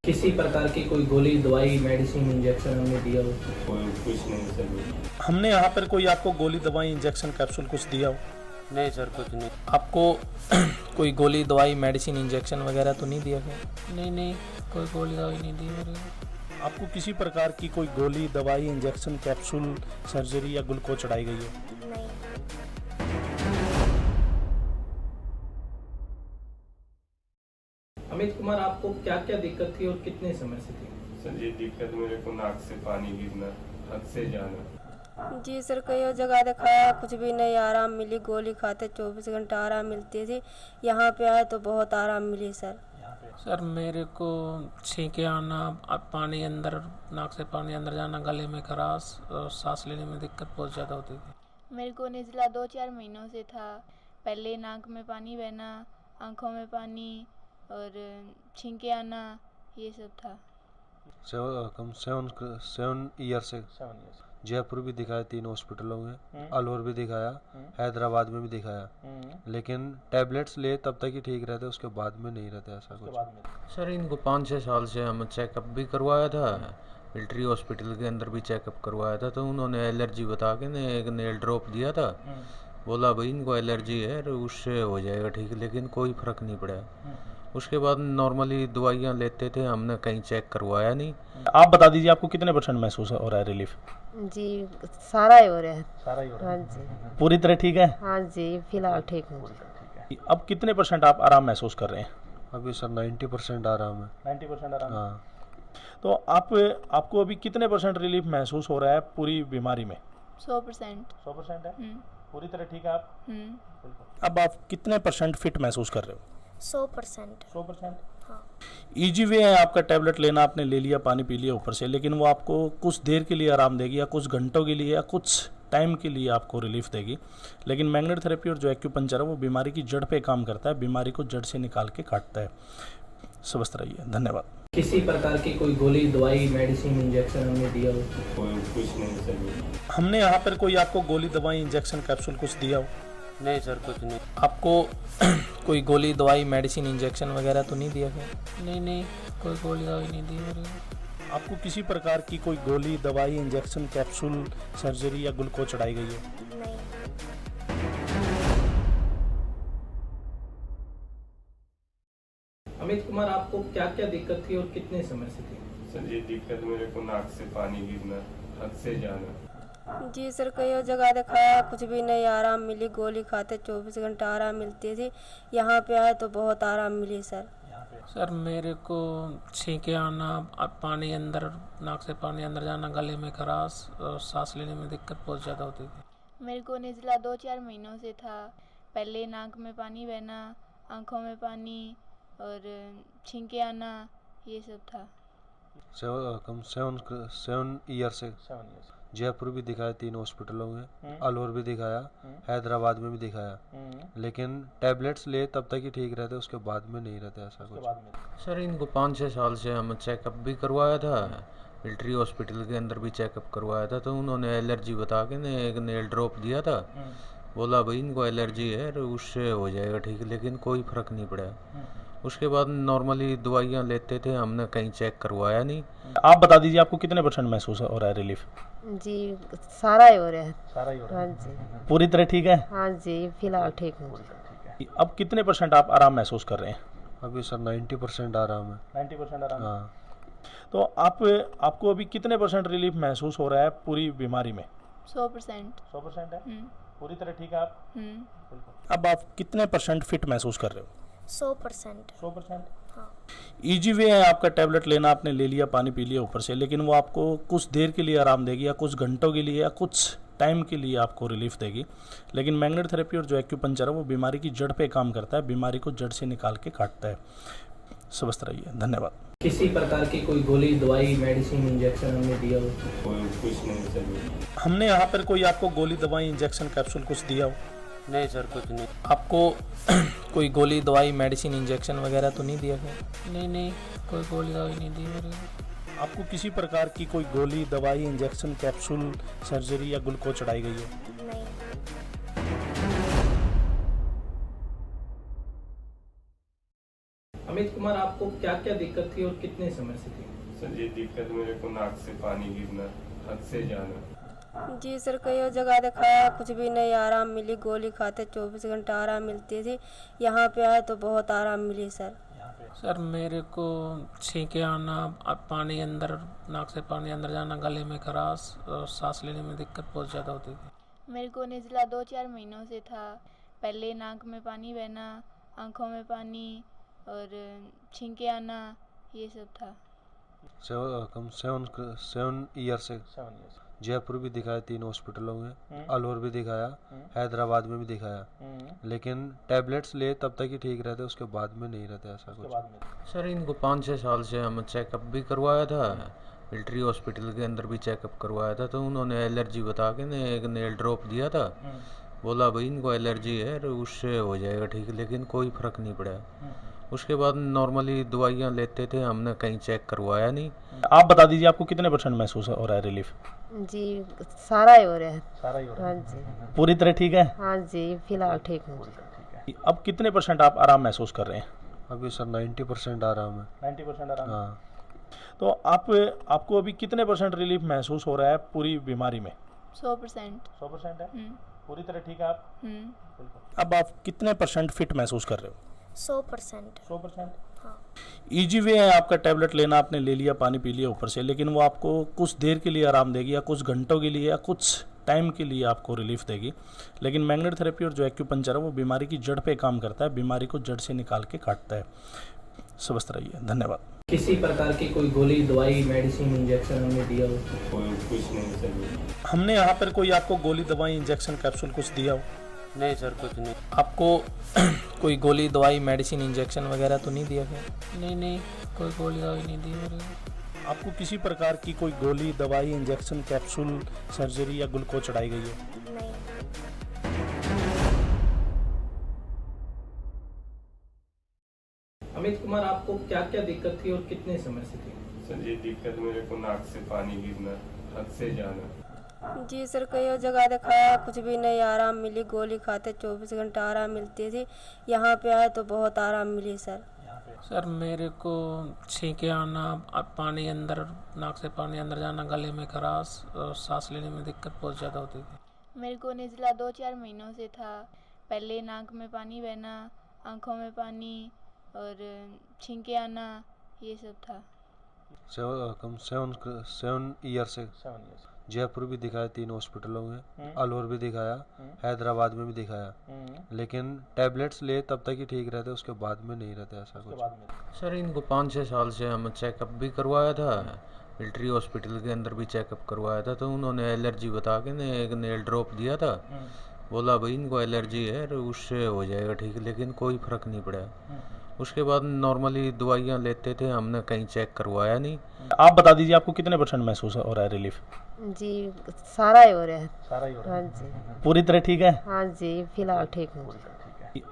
किसी प्रकार की कोई गोली दवाई मेडिसिन इंजेक्शन हमने दिया हो? कोई कुछ नहीं सर। हमने यहाँ पर कोई आपको गोली दवाई इंजेक्शन कैप्सूल कुछ दिया हो? नहीं सर, कुछ नहीं। आपको कोई गोली दवाई मेडिसिन इंजेक्शन वगैरह तो नहीं दिया गया? नहीं, कोई गोली दवाई नहीं दी मेरे को। आपको किसी प्रकार की कोई गोली दवाई इंजेक्शन कैप्सूल सर्जरी या ग्लूकोज चढ़ाई गई हो? नहीं। अमित कुमार, आपको क्या क्या दिक्कत थी और कितने समय से थी? सर ये दिक्कत मेरे को नाक से पानी गिरना, हद से जाना। जी सर, कई और जगह दिखाया, कुछ भी नहीं आराम मिली। गोली खाते 24 घंटा आराम मिलती थी, यहाँ पे आए तो बहुत आराम मिली सर। सर मेरे को छींके आना, पानी अंदर, नाक से पानी अंदर जाना, गले में खराश और सांस लेने में दिक्कत बहुत ज़्यादा होती थी। मेरे को नज़ला 2-4 महीनों से था। पहले नाक में पानी बहना, आँखों में पानी और छींके आना, ये सब था। 7 ईयर से जयपुर भी दिखाया, 3 हॉस्पिटलों में, अलवर भी दिखाया, हैदराबाद में भी दिखाया, लेकिन टैबलेट्स ले तब तक ही ठीक रहते, उसके बाद में नहीं रहते ऐसा कुछ। सर इनको 5-6 साल से हम चेकअप भी करवाया था, मिलिट्री हॉस्पिटल के अंदर भी चेकअप करवाया था, तो उन्होंने एलर्जी बता के ने एक नेल ड्रॉप दिया था, बोला भाई इनको एलर्जी है, उससे हो जाएगा ठीक, लेकिन कोई फ़र्क नहीं पड़ा। उसके बाद नॉर्मली दवाइयाँ लेते थे, हमने कहीं चेक करवाया नहीं। आप बता दीजिए आपको कितने % महसूस हो रहा है रिलीफ? जी सारा ही हो रहा है। सारा ही हो रहा हाँ है। जी। पूरी तरह ठीक है? हाँ जी, फिलहाल ठीक हूँ। अब कितने % आप आराम महसूस कर रहे हैं? अभी सर 90% आराम है। 90% आराम। हाँ। तो आपको अभी कितने % रिलीफ महसूस हो रहा है पूरी बीमारी में? 100%। 100% है? हम्म। पूरी तरह ठीक है आप? हम्म। अब आप कितने % फिट महसूस कर रहे हो? 100%। 100%? हाँ। ईजी वे है आपका, टैबलेट लेना, आपने ले लिया, पानी पी लिया ऊपर से, लेकिन वो आपको कुछ देर के लिए आराम देगी या कुछ घंटों के लिए या कुछ टाइम के लिए आपको रिलीफ देगी, लेकिन मैग्नेट थेरेपी और जो एक्यूपंक्चर है वो बीमारी की जड़ पे काम करता है, बीमारी को जड़ से निकाल के काटता है। स्वस्थ रहिए, धन्यवाद। किसी प्रकार की कोई गोली दवाई मेडिसिन इंजेक्शन हमने दिया हो? कोई कुछ नहीं सर। हमने यहाँ पर कोई आपको गोली दवाई इंजेक्शन कैप्सूल कुछ दिया हो? नहीं सर, कुछ नहीं। आपको कोई गोली दवाई मेडिसिन इंजेक्शन वगैरह तो नहीं दिया गया? नहीं, कोई गोली दवाई नहीं दी मेरे को। आपको किसी प्रकार की कोई गोली दवाई इंजेक्शन कैप्सूल सर्जरी या ग्लूकोज चढ़ाई गई हो? नहीं। अमित कुमार, आपको क्या क्या दिक्कत थी और कितने समय से थी? सर ये दिक्कत मेरे को नाक से पानी गिरना, हद से जाना। जी सर, कई और जगह दिखाया, कुछ भी नहीं आराम मिली। गोली खाते 24 घंटा आराम मिलती थी, यहाँ पे आए तो बहुत आराम मिली सर। सर मेरे को छींके आना, पानी अंदर, नाक से पानी अंदर जाना, गले में खराश और सांस लेने में दिक्कत बहुत ज़्यादा होती थी। मेरे को नज़ला 2-4 महीनों से था। पहले नाक में पानी बहना, आँखों में पानी और छींके आना, ये सब था। 7 ईयर से जयपुर भी दिखाया, 3 हॉस्पिटलों में, अलवर भी दिखाया, हैदराबाद में भी दिखाया, लेकिन टैबलेट्स ले तब तक ही ठीक रहते, उसके बाद में नहीं रहते ऐसा कुछ। सर इनको 5-6 साल से हम चेकअप भी करवाया था, मिलिट्री हॉस्पिटल के अंदर भी चेकअप करवाया था, तो उन्होंने एलर्जी बता के ने एक नेल ड्रॉप दिया था, बोला भाई इनको एलर्जी है, उससे हो जाएगा ठीक, लेकिन कोई फ़र्क नहीं पड़ा। उसके बाद नॉर्मली दवाइयाँ लेते थे, हमने कहीं चेक करवाया नहीं। आप बता दीजिए आपको कितने % महसूस हो रहा है रिलीफ? जी सारा ही हो रहा है। सारा ही हो रहा हाँ है। जी। पूरी तरह ठीक है? हाँ जी, फिलहाल ठीक हूँ। अब कितने % आप आराम महसूस कर रहे हैं? अभी सर 90% आराम है। 90% आराम। हाँ। तो आपको अभी कितने % रिलीफ महसूस हो रहा है पूरी बीमारी में? 100%। 100% है? हम्म। पूरी तरह ठीक है आप? हम्म। अब आप कितने % फिट महसूस कर रहे हो? 100%। 100%? हाँ। ईजी वे है आपका, टैबलेट लेना, आपने ले लिया, पानी पी लिया ऊपर से, लेकिन वो आपको कुछ देर के लिए आराम देगी या कुछ घंटों के लिए या कुछ टाइम के लिए आपको रिलीफ देगी, लेकिन मैग्नेट थेरेपी और जो एक्यूपंक्चर है वो बीमारी की जड़ पे काम करता है, बीमारी को जड़ से निकाल के काटता है। स्वस्थ रहिए, धन्यवाद। किसी प्रकार की कोई गोली दवाई मेडिसिन इंजेक्शन हमने दिया हो? कोई कुछ नहीं सर। हमने यहाँ पर कोई आपको गोली दवाई इंजेक्शन कैप्सूल कुछ दिया हो? नहीं सर, कुछ नहीं। आपको कोई गोली दवाई मेडिसिन इंजेक्शन वगैरह तो नहीं दिया गया? नहीं, कोई गोली दवाई नहीं दी मेरे को। आपको किसी प्रकार की कोई गोली दवाई इंजेक्शन कैप्सूल सर्जरी या ग्लूकोज चढ़ाई गई हो? नहीं। अमित कुमार, आपको क्या क्या दिक्कत थी और कितने समय से थी? सर ये दिक्कत मेरे को नाक से पानी गिरना, हद से जाना। जी सर, कई जगह दिखाया, कुछ भी नहीं आराम मिली। गोली खाते 24 घंटा आराम मिलती थी। यहाँ पे आए तो बहुत आराम मिली सर। सर मेरे को छींके आना, पानी अंदर, नाक से पानी अंदर जाना, गले में खराश और सांस लेने में दिक्कत बहुत ज़्यादा होती थी। मेरे को निज़ला 2-4 महीनों से था। पहले नाक में पानी बहना, आँखों में पानी और छींके आना, ये सब था। 7 ईयर से जयपुर भी दिखाया, 3 हॉस्पिटलों में, अलवर भी दिखाया, हैदराबाद में भी दिखाया, लेकिन टैबलेट्स ले तब तक ही ठीक रहते, उसके बाद में नहीं रहते ऐसा कुछ। सर इनको 5-6 साल से हम चेकअप भी करवाया था, मिलिट्री हॉस्पिटल के अंदर भी चेकअप करवाया था, तो उन्होंने एलर्जी बता के ने एक नेल ड्रॉप दिया था। बोला भाई इनको एलर्जी है, उससे हो जाएगा ठीक, लेकिन कोई फ़र्क नहीं पड़ा। उसके बाद नॉर्मली दवाइयाँ लेते थे, हमने कहीं चेक करवाया नहीं। आप बता दीजिए आपको कितने % महसूस हो रहा है रिलीफ? जी सारा ही हो रहा है। सारा ही हो रहा हाँ है। जी, पूरी तरह ठीक है? हाँ जी, फिलहाल ठीक हूँ। अब कितने % आप आराम महसूस कर रहे हैं? अभी सर 90% आराम है। 90% आराम। हाँ। तो आपको अभी कितने % रिलीफ महसूस हो रहा है पूरी बीमारी में? 100%। 100% है? हम्म, पूरी तरह ठीक है आप? हम्म। अब आप कितने % फिट महसूस कर रहे हो? 100%। 100%? हाँ। ईजी वे है आपका टैबलेट लेना, आपने ले लिया, पानी पी लिया ऊपर से, लेकिन वो आपको कुछ देर के लिए आराम देगी या कुछ घंटों के लिए या कुछ टाइम के लिए आपको रिलीफ देगी। लेकिन मैग्नेट थेरेपी और जो एक्यूपंक्चर है वो बीमारी की जड़ पे काम करता है, बीमारी को जड़ से निकाल के काटता है। स्वस्थ रहिए, धन्यवाद। किसी प्रकार की कोई गोली, दवाई, मेडिसिन, इंजेक्शन हमने दिया हो? कोई कुछ नहीं सर। हमने यहाँ पर कोई आपको गोली, दवाई, इंजेक्शन, कैप्सूल कुछ दिया हो? नहीं सर, कुछ नहीं। आपको कोई गोली, दवाई, मेडिसिन, इंजेक्शन वगैरह तो नहीं दिया गया? नहीं, कोई गोली दवाई नहीं दी मेरे को। आपको किसी प्रकार की कोई गोली, दवाई, इंजेक्शन, कैप्सूल, सर्जरी या ग्लूकोज चढ़ाई गई है? नहीं। अमित कुमार, आपको क्या क्या दिक्कत थी और कितने समय से थी? सर ये दिक्कत मेरे को नाक से पानी गिरना, हद से जाना। जी सर, कई जगह दिखाया, कुछ भी नहीं आराम मिली। गोली खाते 24 घंटा आराम मिलती थी। यहाँ पे आए तो बहुत आराम मिली सर। सर मेरे को छींके आना, पानी अंदर, नाक से पानी अंदर जाना, गले में खराश और सांस लेने में दिक्कत बहुत ज़्यादा होती थी। मेरे को निज़ला 2-4 महीनों से था। पहले नाक में पानी बहना, आँखों में पानी और छींके आना, ये सब था। 7 ईयर से जयपुर भी दिखाया, 3 हॉस्पिटलों में, अलवर भी दिखाया, हैदराबाद में भी दिखाया, लेकिन टैबलेट्स ले तब तक ही ठीक रहते, उसके बाद में नहीं रहते ऐसा कुछ। सर इनको 5-6 साल से हम चेकअप भी करवाया था, मिलिट्री हॉस्पिटल के अंदर भी चेकअप करवाया था, तो उन्होंने एलर्जी बता के ने एक नेल ड्रॉप दिया था। बोला भाई इनको एलर्जी है, उससे हो जाएगा ठीक, लेकिन कोई फ़र्क नहीं पड़ा। उसके बाद नॉर्मली दवाइयाँ लेते थे, हमने कहीं चेक करवाया नहीं। आप बता दीजिए आपको कितने % महसूस हो रहा है रिलीफ? जी सारा ही हो रहा है। सारा ही हो रहा हाँ है। जी, पूरी तरह ठीक है? हाँ जी, फिलहाल ठीक हूँ।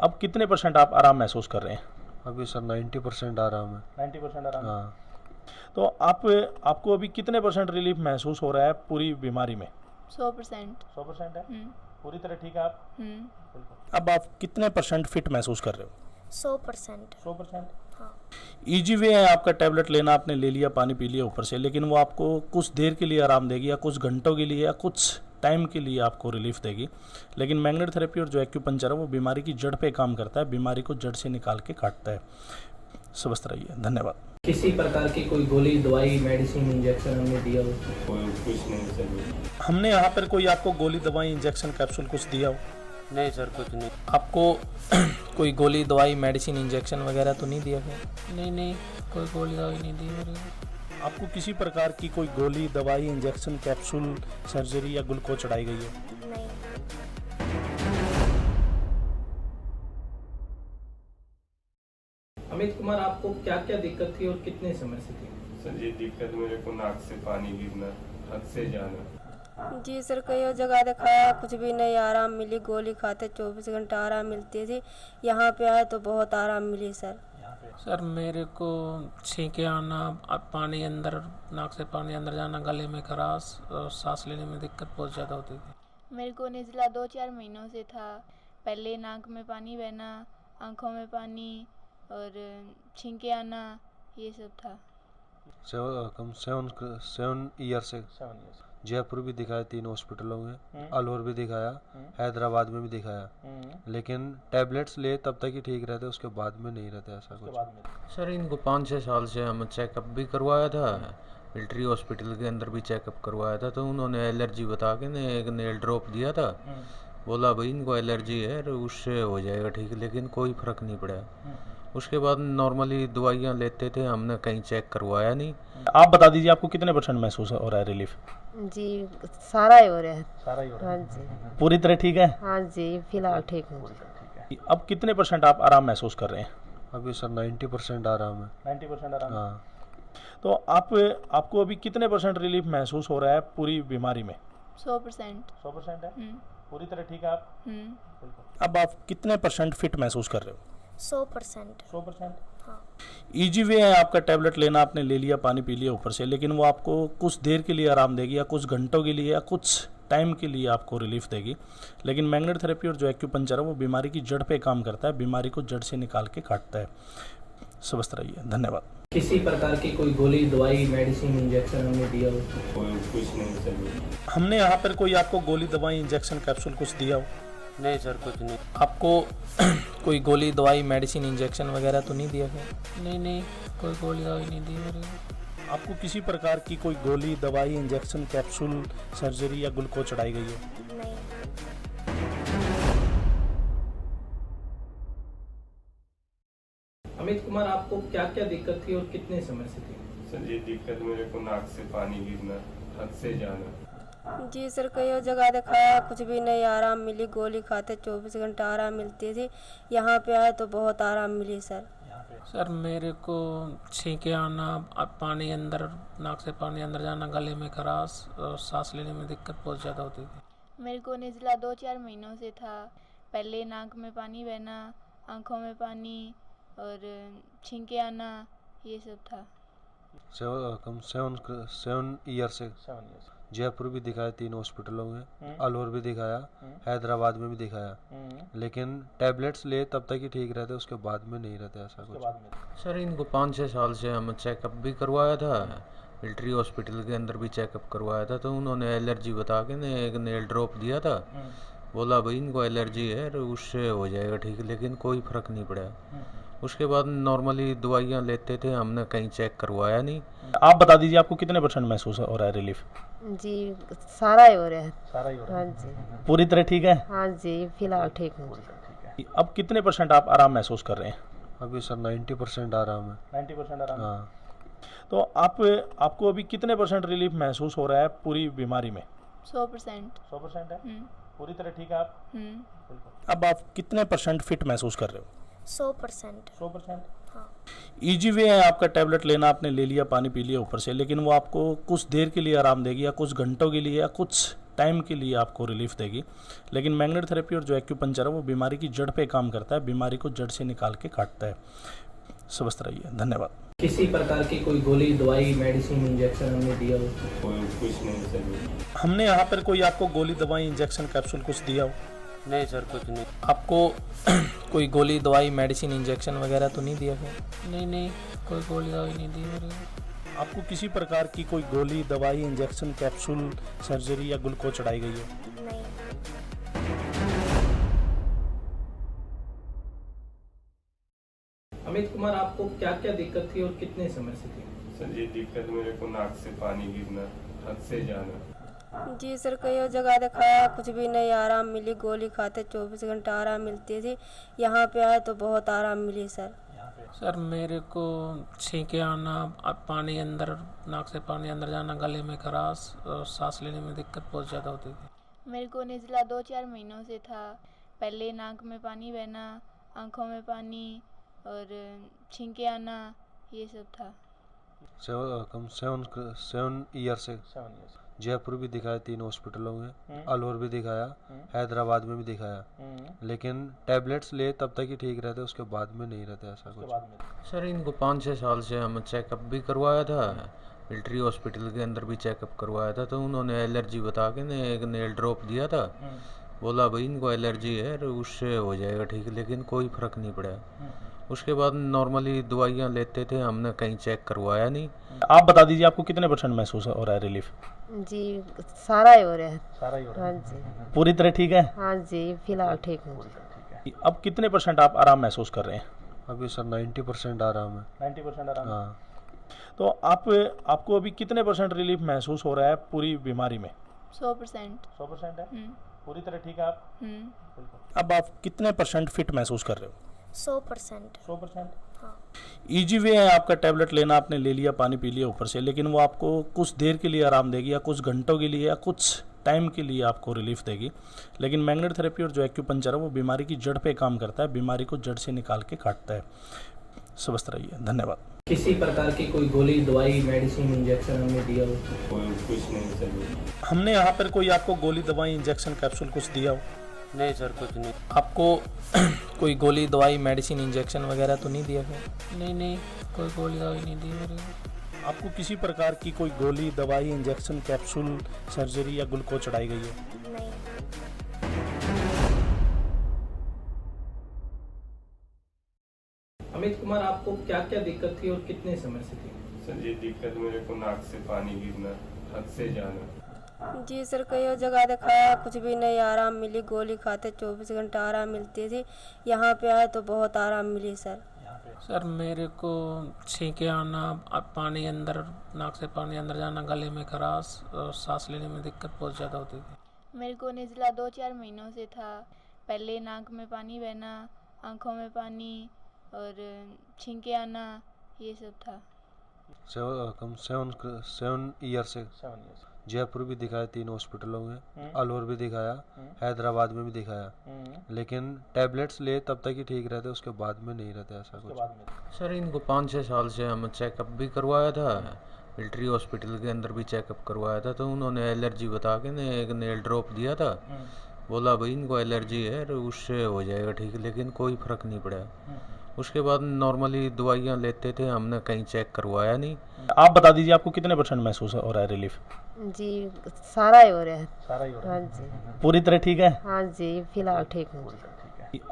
अब कितने % आप आराम महसूस कर रहे हैं? अभी सर 90% आराम है। 90% आराम। हाँ। तो आपको अभी कितने % रिलीफ महसूस हो रहा है पूरी बीमारी में? 100%। 100% है? हम्म, पूरी तरह ठीक है आप? हम्म। अब आप कितने % फिट महसूस कर रहे हो? 100%। 100%? हाँ। ईजी वे है आपका टैबलेट लेना, आपने ले लिया, पानी पी लिया ऊपर से, लेकिन वो आपको कुछ देर के लिए आराम देगी या कुछ घंटों के लिए या कुछ टाइम के लिए आपको रिलीफ देगी। लेकिन मैग्नेट थेरेपी और जो एक्यूपंक्चर है वो बीमारी की जड़ पे काम करता है, बीमारी को जड़ से निकाल के काटता है। स्वस्थ रहिए, धन्यवाद। किसी प्रकार की कोई गोली, दवाई, मेडिसिन, इंजेक्शन हमने दिया हो? कोई कुछ नहीं सर। हमने यहाँ पर कोई आपको गोली, दवाई, इंजेक्शन, कैप्सूल कुछ दिया हो? नहीं सर, कुछ नहीं। आपको कोई गोली, दवाई, मेडिसिन, इंजेक्शन वगैरह तो नहीं दिया गया? नहीं, कोई गोली दवाई नहीं दी मेरे को। आपको किसी प्रकार की कोई गोली, दवाई, इंजेक्शन, कैप्सूल, सर्जरी या ग्लूकोज चढ़ाई गई है? नहीं। अमित कुमार, आपको क्या क्या दिक्कत थी और कितने समय से थी? सर ये दिक्कत मेरे को नाक से पानी गिरना, हद से जाना। जी सर, कई जगह दिखाया, कुछ भी नहीं आराम मिली। गोली खाते 24 घंटा आराम मिलती थी। यहाँ पे आए तो बहुत आराम मिली सर। सर मेरे को छींके आना, पानी अंदर, नाक से पानी अंदर जाना, गले में खराश और सांस लेने में दिक्कत बहुत ज़्यादा होती थी। मेरे को निज़ला 2-4 महीनों से था। पहले नाक में पानी बहना, आँखों में पानी और छींके आना, ये सब था। 7 ईयर से जयपुर भी दिखाया 3 हॉस्पिटलों में, अलवर भी दिखाया, हैदराबाद में भी दिखाया, लेकिन टैबलेट्स ले तब तक ही ठीक रहते, उसके बाद में नहीं रहते ऐसा कुछ। सर इनको 5-6 साल से हम चेकअप भी करवाया था, मिलिट्री हॉस्पिटल के अंदर भी चेकअप करवाया था, तो उन्होंने एलर्जी बता के ने एक नेल ड्रॉप दिया था, बोला भाई इनको एलर्जी है और उससे हो जाएगा ठीक, लेकिन कोई फर्क नहीं पड़ा। उसके बाद नॉर्मली दवाइयाँ लेते थे, हमने कहीं चेक करवाया नहीं। आप बता दीजिए आपको कितने % महसूस हो रहा है रिलीफ? जी सारा ही हो रहा है। सारा ही हो रहा हाँ है। जी। पूरी तरह ठीक है? हाँ जी फिलहाल ठीक हूँ। अब कितने % आप आराम महसूस कर रहे हैं? अभी सर 90% आराम है। 90% आराम। हाँ। तो आपको अभी कितने % रिलीफ महसूस हो रहा है पूरी बीमारी में? 100%। 100% है? हम्म। पूरी तरह ठीक है आप? हम्म। अब आप कितने % फिट महसूस कर रहे हो? 100%। 100%? हाँ। ईजी वे है आपका टैबलेट लेना, आपने ले लिया, पानी पी लिया ऊपर से, लेकिन वो आपको कुछ देर के लिए आराम देगी या कुछ घंटों के लिए या कुछ टाइम के लिए आपको रिलीफ देगी। लेकिन मैग्नेट थेरेपी और जो एक्यूपंक्चर है वो बीमारी की जड़ पे काम करता है, बीमारी को जड़ से निकाल के काटता है। स्वस्थ रहिए, धन्यवाद। किसी प्रकार की कोई गोली, दवाई, मेडिसिन, इंजेक्शन हमने दिया हो? कोई कुछ नहीं सर। हमने यहाँ पर कोई आपको गोली, दवाई, इंजेक्शन, कैप्सूल कुछ दिया हो? नहीं सर कुछ नहीं। आपको कोई गोली, दवाई, मेडिसिन, इंजेक्शन वगैरह तो नहीं दिया गया? नहीं कोई गोली दवाई नहीं दी मेरे को। आपको किसी प्रकार की कोई गोली, दवाई, इंजेक्शन, कैप्सूल, सर्जरी या ग्लूकोज चढ़ाई गई है? नहीं। अमित कुमार, आपको क्या क्या दिक्कत थी और कितने समय से थी? सर ये दिक्कत मेरे को नाक से पानी गिरना, हद से जाना। जी सर कई जगह दिखाया, कुछ भी नहीं आराम मिली। गोली खाते 24 घंटा आराम मिलती थी, यहाँ पे आए तो बहुत आराम मिली सर। सर मेरे को छींके आना, पानी अंदर, नाक से पानी अंदर जाना, गले में खराश और सांस लेने में दिक्कत बहुत ज़्यादा होती थी। मेरे को निचला 2-4 महीनों से था। पहले नाक में पानी बहना, आँखों में पानी और छींके आना, ये सब था। 7 ईयर से जयपुर भी दिखाया 3 हॉस्पिटलों में, अलवर भी दिखाया, हैदराबाद में भी दिखाया, लेकिन टैबलेट्स ले तब तक ही ठीक रहते, उसके बाद में नहीं रहते ऐसा कुछ। सर इनको 5-6 साल से हम चेकअप भी करवाया था, मिलिट्री हॉस्पिटल के अंदर भी चेकअप करवाया था, तो उन्होंने एलर्जी बता के ने एक नेल ड्रॉप दिया था, बोला भाई इनको एलर्जी है और उससे हो जाएगा ठीक, लेकिन कोई फर्क नहीं पड़ा। उसके बाद नॉर्मली दवाइयाँ लेते थे, हमने कहीं चेक करवाया नहीं। आप बता दीजिए आपको कितने % महसूस हो रहा है रिलीफ? जी सारा ही हो रहा है। सारा ही हो रहा हाँ है। जी। पूरी तरह ठीक है? हाँ जी फिलहाल ठीक हूँ। अब कितने % आप आराम महसूस कर रहे हैं? अभी सर 90% आराम है। 90% आराम। हाँ। तो आपको अभी कितने % रिलीफ महसूस हो रहा है पूरी बीमारी में? 100%। 100% है? हम्म। पूरी तरह ठीक है आप? हम्म। अब आप कितने % फिट महसूस कर रहे हो? 100%। 100%? हाँ। ईजी वे है आपका टैबलेट लेना, आपने ले लिया, पानी पी लिया ऊपर से, लेकिन वो आपको कुछ देर के लिए आराम देगी या कुछ घंटों के लिए या कुछ टाइम के लिए आपको रिलीफ देगी। लेकिन मैग्नेट थेरेपी और जो एक्यूपंक्चर है वो बीमारी की जड़ पे काम करता है, बीमारी को जड़ से निकाल के काटता है। स्वस्थ रहिए, धन्यवाद। किसी प्रकार की कोई गोली, दवाई, मेडिसिन, इंजेक्शन हमने दिया हो? कोई कुछ नहीं सर। हमने यहाँ पर कोई आपको गोली, दवाई, इंजेक्शन, कैप्सूल कुछ दिया हो? नहीं सर कुछ नहीं। आपको कोई गोली, दवाई, मेडिसिन, इंजेक्शन वगैरह तो नहीं दिया गया? नहीं कोई गोली दवाई नहीं दी मेरे को। आपको किसी प्रकार की कोई गोली, दवाई, इंजेक्शन, कैप्सूल, सर्जरी या ग्लूकोज चढ़ाई गई है? नहीं। अमित कुमार, आपको क्या क्या दिक्कत थी और कितने समय से थी? सर ये दिक्कत मेरे को नाक से पानी गिरना, हद से जाना। जी सर कई जगह दिखाया, कुछ भी नहीं आराम मिली। गोली खाते 24 घंटा आराम मिलती थी, यहाँ पे आए तो बहुत आराम मिली सर। सर मेरे को छींके आना, पानी अंदर, नाक से पानी अंदर जाना, गले में खराश और सांस लेने में दिक्कत बहुत ज़्यादा होती थी। मेरे को निचला 2-4 महीनों से था। पहले नाक में पानी बहना, आँखों में पानी और छींके आना, ये सब था। 7 ईयर से जयपुर भी दिखाया 3 हॉस्पिटलों में, अलवर भी दिखाया, हैदराबाद में भी दिखाया, लेकिन टैबलेट्स ले तब तक ही ठीक रहते, उसके बाद में नहीं रहते ऐसा कुछ। सर इनको 5-6 साल से हम चेकअप भी करवाया था, मिलिट्री हॉस्पिटल के अंदर भी चेकअप करवाया था, तो उन्होंने एलर्जी बता के ने एक नेल ड्रॉप दिया था, बोला भाई इनको एलर्जी है और उससे हो जाएगा ठीक, लेकिन कोई फर्क नहीं पड़ा। उसके बाद नॉर्मली दवाइयाँ लेते थे, हमने कहीं चेक करवाया नहीं। आप बता दीजिए आपको कितने % महसूस हो रहा है रिलीफ? जी सारा ही हो रहा है। सारा ही हो रहा हाँ है। जी। पूरी तरह ठीक है? हाँ जी फिलहाल ठीक हूँ। अब कितने % आप आराम महसूस कर रहे हैं? अभी सर 90% आराम है। 90% आराम। हाँ। तो आपको अभी कितने % रिलीफ महसूस हो रहा है पूरी बीमारी में? 100%। 100% है? हम्म। पूरी तरह ठीक है आप? हम्म। अब आप कितने % फिट महसूस कर रहे हो? 100%। 100%? हाँ। ईजी वे है आपका, टैबलेट लेना, आपने ले लिया, पानी पी लिया ऊपर से, लेकिन वो आपको कुछ देर के लिए आराम देगी या कुछ घंटों के लिए या कुछ टाइम के लिए आपको रिलीफ देगी। लेकिन मैग्नेट थेरेपी और जो एक्यूपंक्चर है वो बीमारी की जड़ पे काम करता है, बीमारी को जड़ से निकाल के काटता है। स्वस्थ रहिए, धन्यवाद। किसी प्रकार की कोई गोली, दवाई, मेडिसिन, इंजेक्शन हमने दिया हो? कोई कुछ नहीं सर। हमने यहाँ पर कोई आपको गोली, दवाई, इंजेक्शन, कैप्सूल कुछ दिया हो? नहीं सर कुछ नहीं। आपको कोई गोली, दवाई, मेडिसिन, इंजेक्शन वगैरह तो नहीं दिया गया? नहीं कोई गोली दवाई नहीं दी मेरे को। आपको किसी प्रकार की कोई गोली, दवाई, इंजेक्शन, कैप्सूल, सर्जरी या ग्लूकोज चढ़ाई गई है? नहीं। अमित कुमार, आपको क्या क्या दिक्कत थी और कितने समय से थी? सर ये दिक्कत मेरे को नाक से पानी गिरना, हद से जाना। जी सर कई जगह दिखाया, कुछ भी नहीं आराम मिली। गोली खाते 24 घंटा आराम मिलती थी। यहाँ पे आए तो बहुत आराम मिली सर। सर मेरे को छींके आना, पानी अंदर, नाक से पानी अंदर जाना, गले में खराश और सांस लेने में दिक्कत बहुत ज़्यादा होती थी। मेरे को निज़ला 2-4 महीनों से था। पहले नाक में पानी बहना, आँखों में पानी और छींके आना, ये सब था। 7 ईयर से जयपुर भी दिखाया, 3 हॉस्पिटलों में, अलवर भी दिखाया, हैदराबाद में भी दिखाया, लेकिन टैबलेट्स ले तब तक ही ठीक रहते, उसके बाद में नहीं रहते ऐसा कुछ। सर इनको 5-6 साल से हम चेकअप भी करवाया था, मिलिट्री हॉस्पिटल के अंदर भी चेकअप करवाया था, तो उन्होंने एलर्जी बता के ने एक नेल ड्रॉप दिया था। बोला भाई इनको एलर्जी है, उससे हो जाएगा ठीक, लेकिन कोई फ़र्क नहीं पड़ा। उसके बाद नॉर्मली दवाइयाँ लेते थे, हमने कहीं चेक करवाया नहीं। आप बता दीजिए आपको कितने % महसूस हो रहा है रिलीफ? जी सारा ही हो रहा है। सारा ही हो रहा हाँ है। जी। पूरी तरह ठीक है? हाँ जी फिलहाल ठीक हूँ।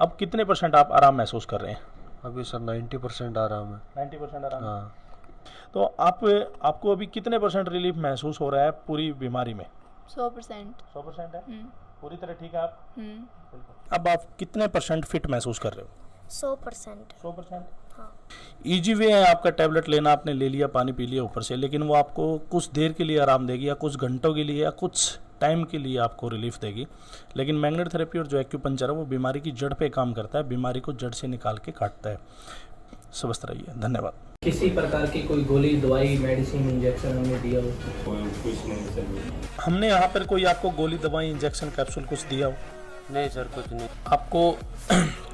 अब कितने % आप आराम महसूस कर रहे हैं? अभी सर 90% आराम है। 90% आराम। हाँ। तो आपको अभी कितने % रिलीफ महसूस हो रहा है पूरी बीमारी में? 100%। 100% है? हम्म। पूरी तरह ठीक है आप? हम्म। अब आप कितने % फिट महसूस कर रहे हो? 100%। 100%? हाँ। ईजी वे है आपका, टैबलेट लेना, आपने ले लिया, पानी पी लिया ऊपर से, लेकिन वो आपको कुछ देर के लिए आराम देगी या कुछ घंटों के लिए या कुछ टाइम के लिए आपको रिलीफ देगी। लेकिन मैग्नेट थेरेपी और जो एक्यूपंक्चर है वो बीमारी की जड़ पे काम करता है, बीमारी को जड़ से निकाल के काटता है। स्वस्थ रहिए, धन्यवाद। किसी प्रकार की कोई गोली, दवाई, मेडिसिन, इंजेक्शन हमने दिया हो? कोई कुछ नहीं सर। हमने यहाँ पर कोई आपको गोली, दवाई, इंजेक्शन, कैप्सूल कुछ दिया हो? नहीं सर कुछ नहीं। आपको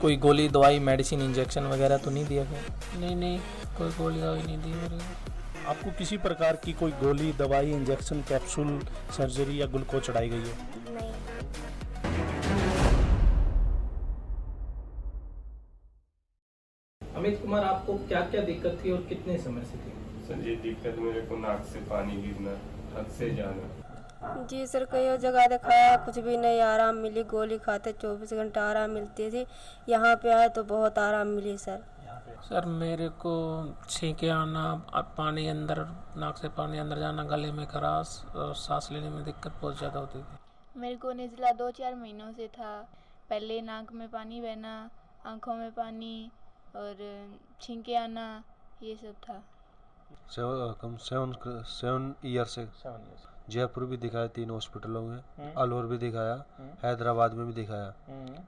कोई गोली, दवाई, मेडिसिन, इंजेक्शन वगैरह तो नहीं दिया गया? नहीं कोई गोली दवाई नहीं दी मेरे को। आपको किसी प्रकार की कोई गोली, दवाई, इंजेक्शन, कैप्सूल, सर्जरी या ग्लूकोज चढ़ाई गई है? नहीं। अमित कुमार, आपको क्या क्या दिक्कत थी और कितने समय से थी? सर ये दिक्कत मेरे को नाक से पानी गिरना, हद से जाना। जी सर कई जगह दिखाया, कुछ भी नहीं आराम मिली। गोली खाते 24 घंटा आराम मिलती थी। यहाँ पे आए तो बहुत आराम मिली सर। सर मेरे को छींके आना, पानी अंदर, नाक से पानी अंदर जाना, गले में खराश और सांस लेने में दिक्कत बहुत ज़्यादा होती थी। मेरे को निज़ला 2-4 महीनों से था। पहले नाक में पानी बहना, आँखों में पानी और छींके आना, ये सब था। 7 ईयर से जयपुर भी दिखाया, 3 हॉस्पिटलों में, अलवर भी दिखाया, हैदराबाद में भी दिखाया,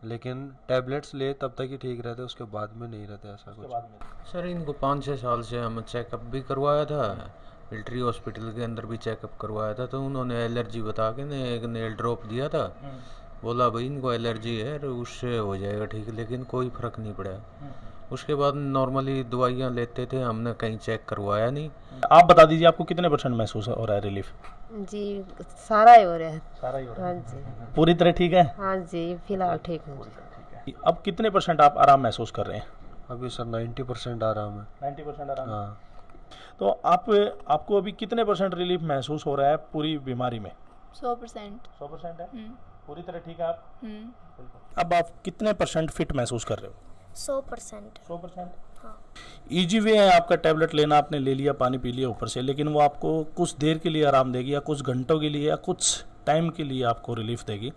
लेकिन टैबलेट्स ले तब तक ही ठीक रहते, उसके बाद में नहीं रहते ऐसा कुछ। सर इनको 5-6 साल से हम चेकअप भी करवाया था, मिलिट्री हॉस्पिटल के अंदर भी चेकअप करवाया था, तो उन्होंने एलर्जी बता के ने एक नेल ड्रॉप दिया था। बोला भाई इनको एलर्जी है, उससे हो जाएगा ठीक, लेकिन कोई फ़र्क नहीं पड़ा। उसके बाद नॉर्मली दवाइयाँ लेते थे, हमने कहीं चेक करवाया नहीं। आप बता दीजिए आपको कितने % महसूस हो रहा है रिलीफ? जी सारा ही हो रहा है। सारा ही हो रहा हाँ है। जी। पूरी तरह ठीक है? हाँ जी फिलहाल ठीक हूँ। अब कितने % आप आराम महसूस कर रहे हैं? अभी सर 90% आराम है। 90% आराम। हाँ। तो आपको अभी कितने % रिलीफ महसूस हो रहा है पूरी बीमारी में? 100%। 100% है? हम्म। पूरी तरह ठीक है आप? हम्म। अब आप कितने % फिट महसूस कर रहे हो? 100%। 100%? हाँ। ईजी वे है आपका टैबलेट लेना, आपने ले लिया, पानी पी लिया ऊपर से, लेकिन वो आपको कुछ देर के लिए आराम देगी या कुछ घंटों के लिए या कुछ टाइम के लिए आपको रिलीफ देगी।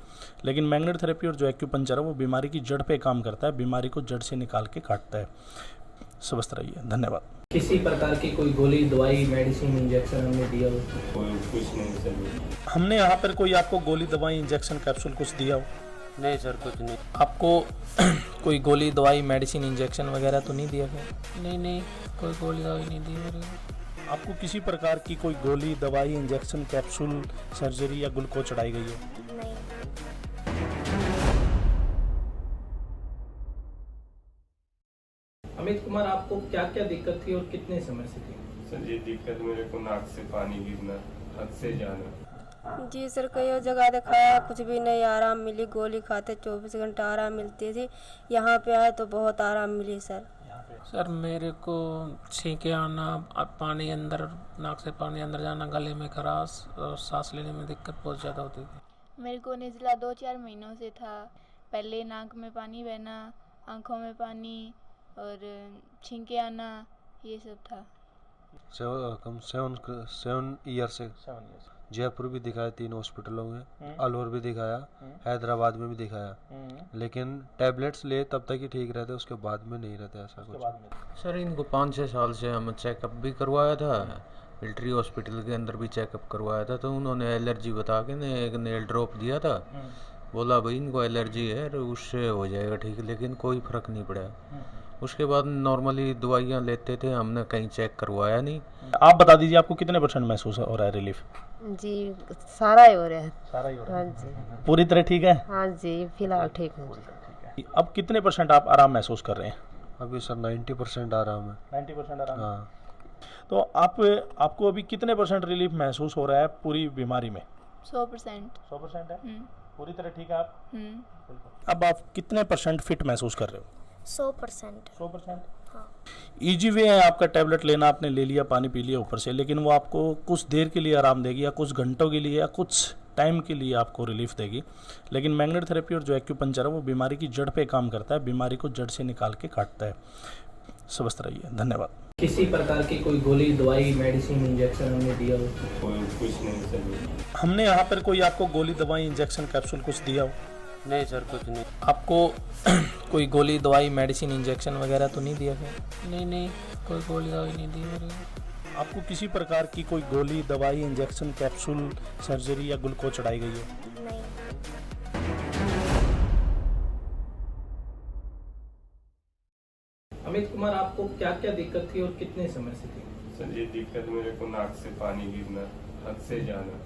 लेकिन मैग्नेट थेरेपी और जो एक्यूपंक्चर है वो बीमारी की जड़ पे काम करता है, बीमारी को जड़ से निकाल के काटता है। स्वस्थ रहिए, धन्यवाद। किसी प्रकार की कोई गोली, दवाई, मेडिसिन, इंजेक्शन हमने दिया हो? कोई कुछ नहीं सर। हमने यहाँ पर कोई आपको गोली, दवाई, इंजेक्शन, कैप्सूल कुछ दिया हो? नहीं सर, कुछ नहीं। आपको कोई गोली, दवाई, मेडिसिन, इंजेक्शन वगैरह तो नहीं दिया गया? नहीं, कोई गोली दवाई नहीं दी मेरे को। आपको किसी प्रकार की कोई गोली, दवाई, इंजेक्शन, कैप्सूल, सर्जरी या ग्लूकोज चढ़ाई गई है? नहीं। अमित कुमार, आपको क्या क्या दिक्कत थी और कितने समय से थी? सर ये दिक्कत मेरे को नाक से पानी गिरना, हद से जाना। जी सर, कई जगह दिखाया, कुछ भी नहीं आराम मिली। गोली खाते 24 घंटा आराम मिलती थी। यहाँ पे आए तो बहुत आराम मिली सर। सर मेरे को छींके आना, पानी अंदर, नाक से पानी अंदर जाना, गले में खराश और सांस लेने में दिक्कत बहुत ज़्यादा होती थी। मेरे को निचला 2-4 महीनों से था। पहले नाक में पानी बहना, आँखों में पानी और छींके आना, ये सब था। 7 ईयर से जयपुर भी दिखाया, 3 हॉस्पिटलों में, अलवर भी दिखाया, हैदराबाद में भी दिखाया, लेकिन टैबलेट्स ले तब तक ही ठीक रहते, उसके बाद में नहीं रहते ऐसा कुछ। सर इनको 5-6 साल से हम चेकअप भी करवाया था, मिलिट्री हॉस्पिटल के अंदर भी चेकअप करवाया था, तो उन्होंने एलर्जी बता के ने एक नेल ड्रॉप दिया था। बोला भाई इनको एलर्जी है, उससे हो जाएगा ठीक, लेकिन कोई फर्क नहीं पड़ा। उसके बाद नॉर्मली दवाइयाँ लेते थे, हमने कहीं चेक करवाया नहीं। आप बता दीजिए आपको कितने % महसूस हो रहा है रिलीफ? जी सारा ही हो रहा है। सारा ही हो रहा है? हाँ जी। पूरी तरह ठीक है? हाँ जी, फिलहाल ठीक हूँ। अब कितने % आप आराम महसूस कर रहे हैं? अभी सर 90% आराम है। 90% आराम? हाँ। तो आपको अभी कितने % रिलीफ महसूस हो रहा है पूरी बीमारी में? 100%। 100% है? पूरी तरह ठीक है आप? हम्म। अब आप कितने % फिट महसूस कर रहे हो? 100%। 100%? हाँ। ईजी वे है आपका टैबलेट लेना, आपने ले लिया, पानी पी लिया ऊपर से, लेकिन वो आपको कुछ देर के लिए आराम देगी या कुछ घंटों के लिए या कुछ टाइम के लिए आपको रिलीफ देगी। लेकिन मैग्नेट थेरेपी और जो एक्यूपंक्चर है वो बीमारी की जड़ पे काम करता है, बीमारी को जड़ से निकाल के काटता है। स्वस्थ रहिए, धन्यवाद। किसी प्रकार की कोई गोली, दवाई, मेडिसिन, इंजेक्शन हमने दिया हो? कोई कुछ नहीं सर। हमने यहाँ पर कोई आपको गोली, दवाई, इंजेक्शन, कैप्सूल कुछ दिया हो? नहीं सर, कुछ नहीं। आपको कोई गोली, दवाई, मेडिसिन, इंजेक्शन वगैरह तो नहीं दिया गया? नहीं, कोई गोली दवाई नहीं दी मेरे को। आपको किसी प्रकार की कोई गोली, दवाई, इंजेक्शन, कैप्सूल, सर्जरी या ग्लूकोज चढ़ाई गई है? नहीं। अमित कुमार, आपको क्या क्या दिक्कत थी और कितने समय से थी? सर ये दिक्कत मेरे को नाक से पानी गिरना, हद से जाना।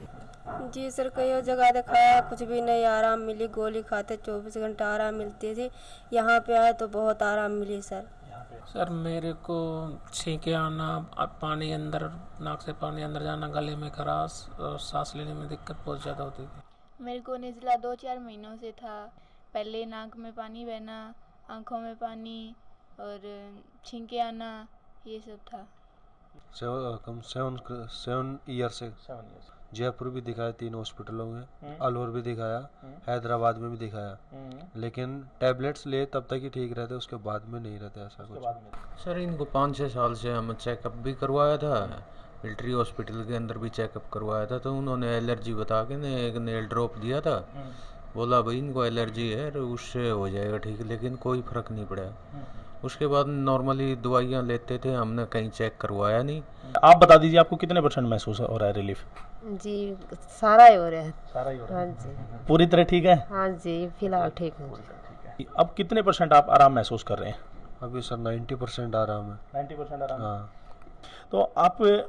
जी सर, कई जगह दिखाया, कुछ भी नहीं आराम मिली। गोली खाते 24 घंटा आराम मिलती थी। यहाँ पे आए तो बहुत आराम मिली सर। सर मेरे को छींके आना, पानी अंदर, नाक से पानी अंदर जाना, गले में खराश और सांस लेने में दिक्कत बहुत ज़्यादा होती थी। मेरे को निचला 2-4 महीनों से था। पहले नाक में पानी बहना, आँखों में पानी और छींके आना, ये सब था। 7 ईयर से जयपुर भी दिखाया, 3 हॉस्पिटलों में, अलवर भी दिखाया, हैदराबाद में भी दिखाया, लेकिन टैबलेट्स ले तब तक ही ठीक रहते, उसके बाद में नहीं रहते ऐसा कुछ। सर इनको 5-6 साल से हम चेकअप भी करवाया था, मिलिट्री हॉस्पिटल के अंदर भी चेकअप करवाया था, तो उन्होंने एलर्जी बता के ने एक नेल ड्रॉप दिया था। बोला भाई इनको एलर्जी है, उससे हो जाएगा ठीक, लेकिन कोई फर्क नहीं पड़ा। उसके बाद नॉर्मली दवाइयाँ लेते थे, हमने कहीं चेक करवाया नहीं। आप बता दीजिए आपको कितने % महसूस हो रहा है रिलीफ? जी सारा ही हो रहा है। सारा ही हो रहा है? हाँ जी। पूरी तरह ठीक है? हाँ जी, फिलहाल ठीक हूँ। अब कितने % आप आराम महसूस कर रहे हैं? अभी सर 90% आराम है। 90% आराम? हाँ। तो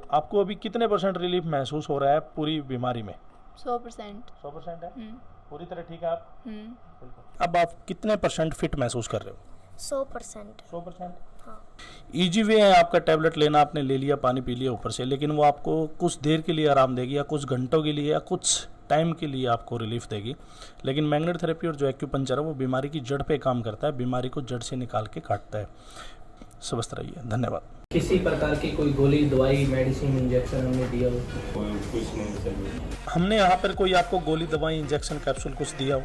आपको अभी कितने % रिलीफ महसूस हो रहा है पूरी बीमारी में? 100%। 100% है? हम्म। पूरी तरह ठीक है आप? हम्म। अब आप कितने % फिट महसूस कर रहे हो? 100%। 100%? हाँ। ईजी वे है आपका टैबलेट लेना, आपने ले लिया, पानी पी लिया ऊपर से, लेकिन वो आपको कुछ देर के लिए आराम देगी या कुछ घंटों के लिए या कुछ टाइम के लिए आपको रिलीफ देगी। लेकिन मैग्नेट थेरेपी और जो एक्यूपंक्चर है वो बीमारी की जड़ पे काम करता है, बीमारी को जड़ से निकाल के काटता है। स्वस्थ रहिए, धन्यवाद। किसी प्रकार की कोई गोली, दवाई, मेडिसिन, इंजेक्शन हमने दिया हो? कोई कुछ नहीं सर। हमने यहाँ पर कोई आपको गोली, दवाई, इंजेक्शन, कैप्सूल कुछ दिया हो?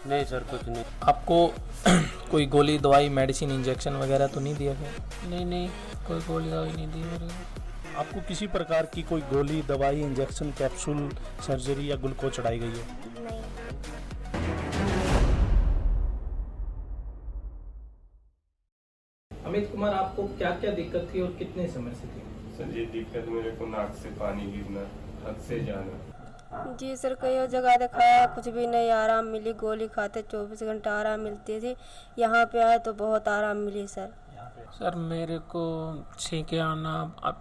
नहीं सर कुछ नहीं। आपको कोई गोली दवाई मेडिसिन इंजेक्शन वगैरह तो नहीं दिया गया? नहीं कोई गोली दवाई नहीं दी मेरे को। आपको किसी प्रकार की कोई गोली दवाई इंजेक्शन कैप्सूल सर्जरी या ग्लूकोज चढ़ाई गई है? नहीं। अमित कुमार, आपको क्या क्या दिक्कत थी और कितने समय से थी? सर ये दिक्कत मेरे को नाक से पानी गिरना, हद से जाना। जी सर, कई जगह दिखाया, कुछ भी नहीं आराम मिली। गोली खाते 24 घंटा आराम मिलती थी। यहाँ पे आए तो बहुत आराम मिली सर। सर मेरे को छींके आना,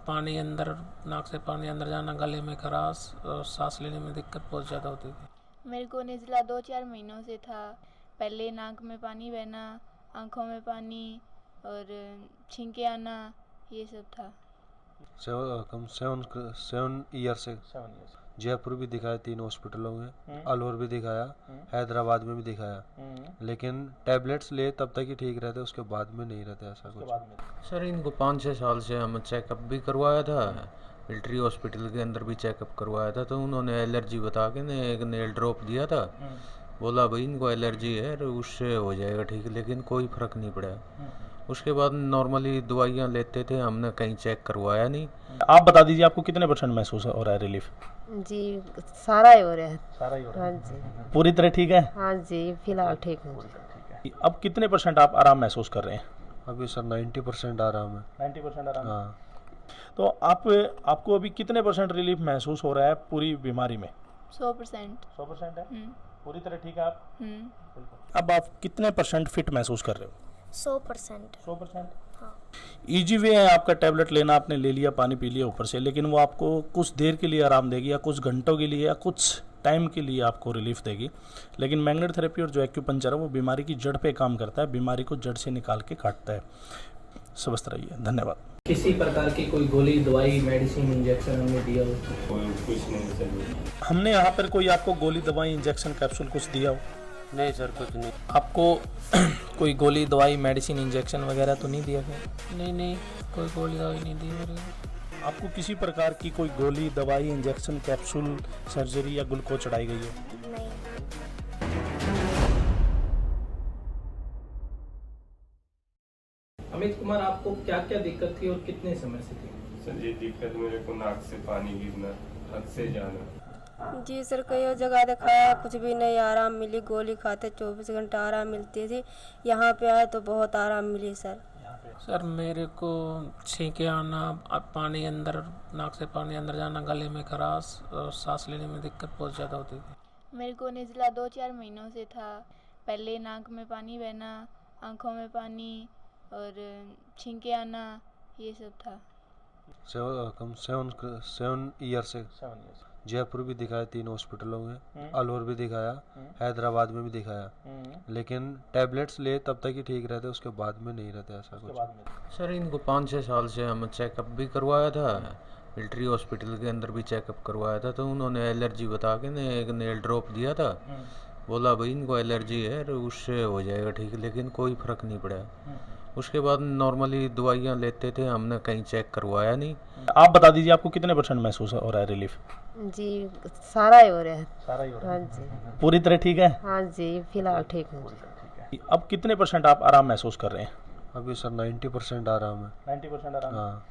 पानी अंदर, नाक से पानी अंदर जाना, गले में खराश और सांस लेने में दिक्कत बहुत ज़्यादा होती थी। मेरे को निज़ला 2-4 महीनों से था। पहले नाक में पानी बहना, आँखों में पानी और छींके आना, ये सब था। 7 ईयर से जयपुर भी दिखाया, 3 हॉस्पिटलों में, अलवर भी दिखाया, हैदराबाद में भी दिखाया, लेकिन टैबलेट्स ले तब तक ही ठीक रहते, उसके बाद में नहीं रहते ऐसा कुछ। सर इनको 5-6 साल से हम चेकअप भी करवाया था, मिलिट्री हॉस्पिटल के अंदर भी चेकअप करवाया था, तो उन्होंने एलर्जी बता के ने एक नेल ड्रॉप दिया था। बोला भाई इनको एलर्जी है, उससे हो जाएगा ठीक, लेकिन कोई फ़र्क नहीं पड़ा। उसके बाद नॉर्मली दवाइयाँ लेते थे, हमने कहीं चेक करवाया नहीं। आप बता दीजिए आपको कितने % महसूस हो रहा है रिलीफ? जी सारा ही हो रहा है। सारा ही हो रहा है। हाँ जी। पूरी तरह ठीक है? हाँ जी, फिलहाल ठीक हूँ। अब कितने % आप आराम महसूस कर रहे हैं? अभी सर 90% आराम है। 90% आराम? हाँ। तो आपको अभी कितने % रिलीफ महसूस हो रहा है पूरी बीमारी में? 100%। 100% है? पूरी तरह ठीक है आप? हम्म। अब आप कितने % फिट महसूस कर रहे हो? 100%। 100%? हाँ। ईजी वे है आपका टैबलेट लेना, आपने ले लिया, पानी पी लिया ऊपर से, लेकिन वो आपको कुछ देर के लिए आराम देगी, या कुछ घंटों के लिए, या कुछ टाइम के लिए आपको रिलीफ देगी। लेकिन मैग्नेट थेरेपी और जो एक्यूपंक्चर है वो बीमारी की जड़ पे काम करता है, बीमारी को जड़ से निकाल के काटता है। स्वस्थ रहिए, धन्यवाद। किसी प्रकार की कोई गोली दवाई मेडिसिन इंजेक्शन हमने दिया हो? कोई कुछ नहीं सर। हमने यहाँ पर कोई आपको गोली दवाई इंजेक्शन कैप्सूल कुछ दिया हो? नहीं सर कुछ नहीं। आपको कोई गोली दवाई मेडिसिन इंजेक्शन वगैरह तो नहीं दिया गया? नहीं कोई गोली दवाई नहीं दी मेरे को। आपको किसी प्रकार की कोई गोली दवाई इंजेक्शन कैप्सूल सर्जरी या ग्लूकोज चढ़ाई गई है? नहीं। अमित कुमार, आपको क्या क्या दिक्कत थी और कितने समय से थी? सर ये दिक्कत मेरे को नाक से पानी गिरना, हद से जाना। जी सर, कई जगह दिखाया, कुछ भी नहीं आराम मिली। गोली खाते 24 घंटा आराम मिलती थी। यहाँ पे आए तो बहुत आराम मिली सर। सर मेरे को छींके आना, पानी अंदर, नाक से पानी अंदर जाना, गले में खराश और सांस लेने में दिक्कत बहुत ज़्यादा होती थी। मेरे को निज़ला 2-4 महीनों से था। पहले नाक में पानी बहना, आँखों में पानी और छींके आना, ये सब था। 7 ईयर से जयपुर भी दिखाया, 3 हॉस्पिटलों में, अलवर भी दिखाया, हैदराबाद में भी दिखाया, लेकिन टैबलेट्स ले तब तक ही ठीक रहते, उसके बाद में नहीं रहते ऐसा कुछ। सर इनको 5-6 साल से हम चेकअप भी करवाया था, मिलिट्री हॉस्पिटल के अंदर भी चेकअप करवाया था, तो उन्होंने एलर्जी बता के ने एक नेल ड्रॉप दिया था। बोला भाई इनको एलर्जी है, उससे हो जाएगा ठीक, लेकिन कोई फ़र्क नहीं पड़ा। उसके बाद नॉर्मली दवाइयाँ लेते थे, हमने कहीं चेक करवाया नहीं। आप बता दीजिए आपको कितने % महसूस हो रहा है रिलीफ? जी सारा ही हो रहा है। सारा ही हो रहा है। हाँ जी। पूरी तरह ठीक है? हाँ जी, फिलहाल ठीक हूँ। अब कितने % आप आराम महसूस कर रहे हैं? अभी सर 90% आराम है। 90% आराम? हाँ।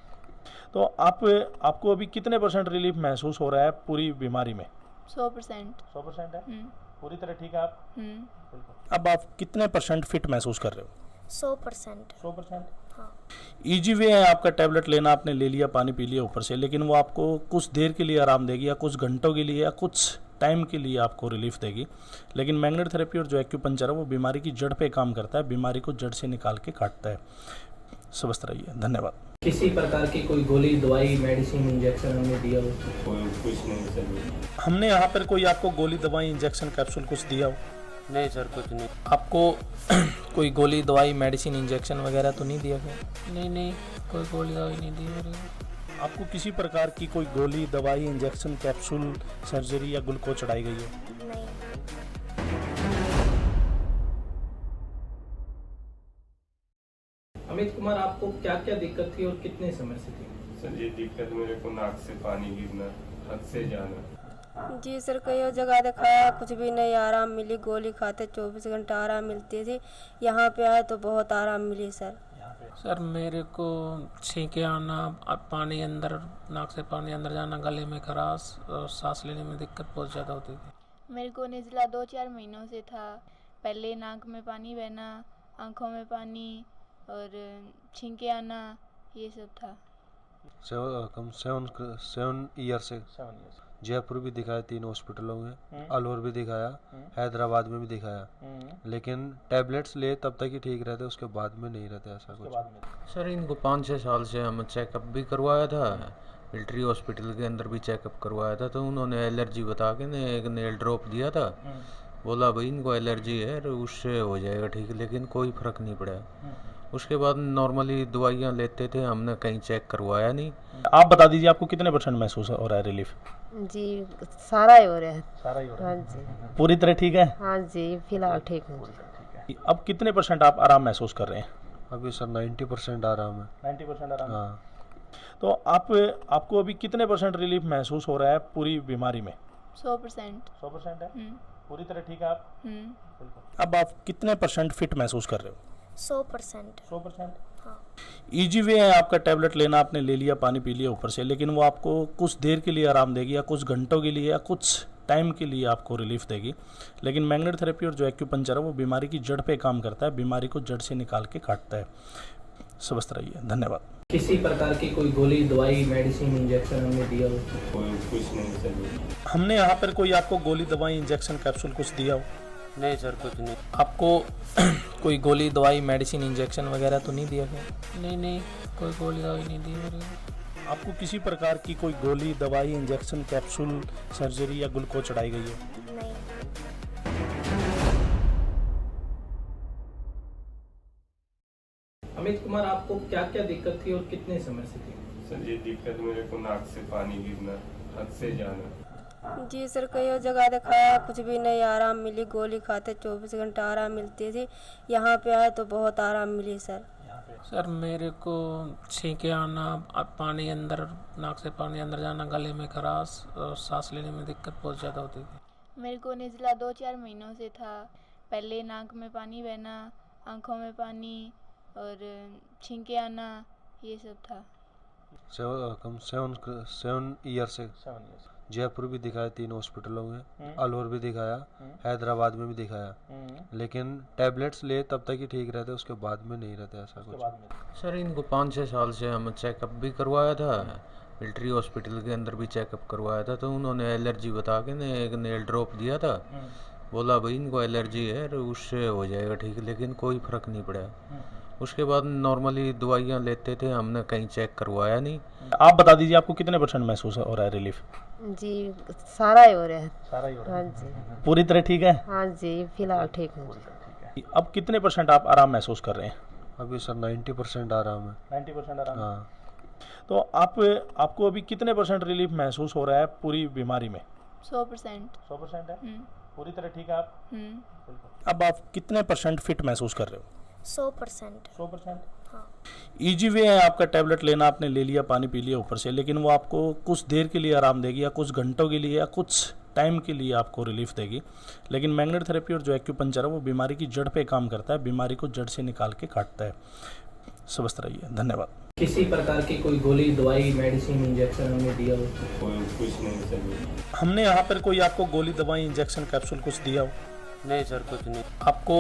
तो आपको अभी कितने % रिलीफ महसूस हो रहा है पूरी बीमारी में? 100%। 100% है? हम्म। पूरी तरह ठीक है आप? हम्म। अब आप कितने % फिट महसूस कर रहे हो? 100%। 100%? हाँ। ईजी वे है आपका टैबलेट लेना, आपने ले लिया, पानी पी लिया ऊपर से, लेकिन वो आपको कुछ देर के लिए आराम देगी, या कुछ घंटों के लिए, या कुछ टाइम के लिए आपको रिलीफ देगी। लेकिन मैग्नेट थेरेपी और जो एक्यूपंक्चर है वो बीमारी की जड़ पे काम करता है, बीमारी को जड़ से निकाल के काटता है। स्वस्थ रहिए, धन्यवाद। किसी प्रकार की कोई गोली दवाई मेडिसिन इंजेक्शन हमने दिया हो? कोई कुछ नहीं सर। हमने यहाँ पर कोई आपको गोली दवाई इंजेक्शन कैप्सूल कुछ दिया हो? नहीं सर कुछ नहीं। आपको कोई गोली दवाई मेडिसिन इंजेक्शन वगैरह तो नहीं दिया गया? नहीं कोई गोली दवाई नहीं दी मेरे को। आपको किसी प्रकार की कोई गोली दवाई इंजेक्शन कैप्सूल सर्जरी या ग्लूकोज चढ़ाई गई है? नहीं। अमित कुमार, आपको क्या क्या दिक्कत थी और कितने समय से थी? सर ये दिक्कत मेरे को नाक से पानी गिरना, हद से जाना। जी सर, कई और जगह दिखाया, कुछ भी नहीं आराम मिली। गोली खाते 24 घंटा आराम मिलती थी। यहाँ पे आए तो बहुत आराम मिली सर। सर मेरे को छींके आना, पानी अंदर, नाक से पानी अंदर जाना, गले में खराश और सांस लेने में दिक्कत बहुत ज़्यादा होती थी। मेरे को निज़ला 2-4 महीनों से था। पहले नाक में पानी बहना, आँखों में पानी और छींके आना, ये सब था। कम 7 ईयर से जयपुर भी दिखाया 3 हॉस्पिटलों में, अलवर भी दिखाया, हैदराबाद में भी दिखाया, लेकिन टैबलेट्स ले तब तक ही ठीक रहते, उसके बाद में नहीं रहते ऐसा कुछ। सर इनको 5-6 साल से हम चेकअप भी करवाया था, मिलिट्री हॉस्पिटल के अंदर भी चेकअप करवाया था, तो उन्होंने एलर्जी बता के ने एक नेल ड्रॉप दिया था। बोला भाई इनको एलर्जी है, उससे हो जाएगा ठीक, लेकिन कोई फ़र्क नहीं पड़ा। उसके बाद नॉर्मली दवाइयाँ लेते थे, हमने कहीं चेक करवाया नहीं। आप बता दीजिए आपको कितने % महसूस हो रहा है रिलीफ? जी सारा ही हो रहा है। सारा ही हो रहा हाँ है। जी, पूरी तरह ठीक है? हाँ जी, फिलहाल ठीक हूँ जी। अब कितने % आप आराम महसूस कर रहे हैं? अभी सर 90% आराम है। 90% आराम। हाँ। तो आपको अभी कितने % रिलीफ महसूस हो रहा है पूरी बीमारी में? 100%। 100% है? हम्म, पूरी तरह ठीक है आप? हम्म। अब आप कितने % फिट महसूस कर रहे हो? 100%। 100%? हाँ। ईजी वे है आपका टैबलेट लेना, आपने ले लिया, पानी पी लिया ऊपर से, लेकिन वो आपको कुछ देर के लिए आराम देगी या कुछ घंटों के लिए या कुछ टाइम के लिए आपको रिलीफ देगी। लेकिन मैग्नेट थेरेपी और जो एक्यूपंक्चर है वो बीमारी की जड़ पे काम करता है, बीमारी को जड़ से निकाल के काटता है। स्वस्थ रहिए, धन्यवाद। किसी प्रकार की कोई गोली, दवाई, मेडिसिन, इंजेक्शन हमने दिया हो? कोई कुछ नहीं सर। हमने यहाँ पर कोई आपको गोली, दवाई, इंजेक्शन, कैप्सूल कुछ दिया हो? नहीं सर, कुछ नहीं। आपको कोई गोली, दवाई, मेडिसिन, इंजेक्शन वगैरह तो नहीं दिया गया? नहीं, कोई गोली दवाई नहीं दी मेरे को। आपको किसी प्रकार की कोई गोली, दवाई, इंजेक्शन, कैप्सूल, सर्जरी या ग्लूकोज चढ़ाई गई है? नहीं। अमित कुमार, आपको क्या क्या दिक्कत थी और कितने समय से थी? सर ये दिक्कत मेरे को नाक से पानी गिरना, हद से जाना। जी सर, कई और जगह दिखाया, कुछ भी नहीं आराम मिली। गोली खाते 24 घंटा आराम मिलती थी। यहाँ पे आए तो बहुत आराम मिली सर। सर मेरे को छींके आना, पानी अंदर, नाक से पानी अंदर जाना, गले में खराश और सांस लेने में दिक्कत बहुत ज़्यादा होती थी। मेरे को निज़ला 2-4 महीनों से था। पहले नाक में पानी बहना, आँखों में पानी और छींके आना, ये सब था। कम 7 ईयर से जयपुर भी दिखाया 3 हॉस्पिटलों में, अलवर भी दिखाया, हैदराबाद में भी दिखाया, लेकिन टैबलेट्स ले तब तक ही ठीक रहते, उसके बाद में नहीं रहते ऐसा कुछ। सर इनको 5-6 साल से हम चेकअप भी करवाया था, मिलिट्री हॉस्पिटल के अंदर भी चेकअप करवाया था, तो उन्होंने एलर्जी बता के ने एक नेल ड्रॉप दिया था। बोला भाई इनको एलर्जी है, उससे हो जाएगा ठीक, लेकिन कोई फ़र्क नहीं पड़ा। उसके बाद नॉर्मली दवाइयाँ लेते थे, हमने कहीं चेक करवाया नहीं। आप बता दीजिए आपको कितने % महसूस हो रहा है रिलीफ? जी सारा ही हो रहा है। सारा ही हो रहा हाँ है। जी, पूरी तरह ठीक है? हाँ जी, फिलहाल ठीक हूँ जी। अब कितने % आप आराम महसूस कर रहे हैं? अभी सर 90% आराम है। 90% आराम। हाँ। तो आपको अभी कितने % रिलीफ महसूस हो रहा है पूरी बीमारी में? 100%। 100% है? हम्म, पूरी तरह ठीक है आप? हम्म। अब आप कितने % फिट महसूस कर रहे हो? 100%। 100%? हाँ। ईजी वे है आपका टैबलेट लेना, आपने ले लिया, पानी पी लिया ऊपर से, लेकिन वो आपको कुछ देर के लिए आराम देगी या कुछ घंटों के लिए या कुछ टाइम के लिए आपको रिलीफ देगी। लेकिन मैग्नेट थेरेपी और जो एक्यूपंक्चर है वो बीमारी की जड़ पे काम करता है, बीमारी को जड़ से निकाल के काटता है। स्वस्थ रहिए, धन्यवाद। किसी प्रकार की कोई गोली, दवाई, मेडिसिन, इंजेक्शन हमने दिया हो? कोई कुछ नहीं सर। हमने यहाँ पर कोई आपको गोली, दवाई, इंजेक्शन, कैप्सूल कुछ दिया हो? नहीं सर, कुछ नहीं। आपको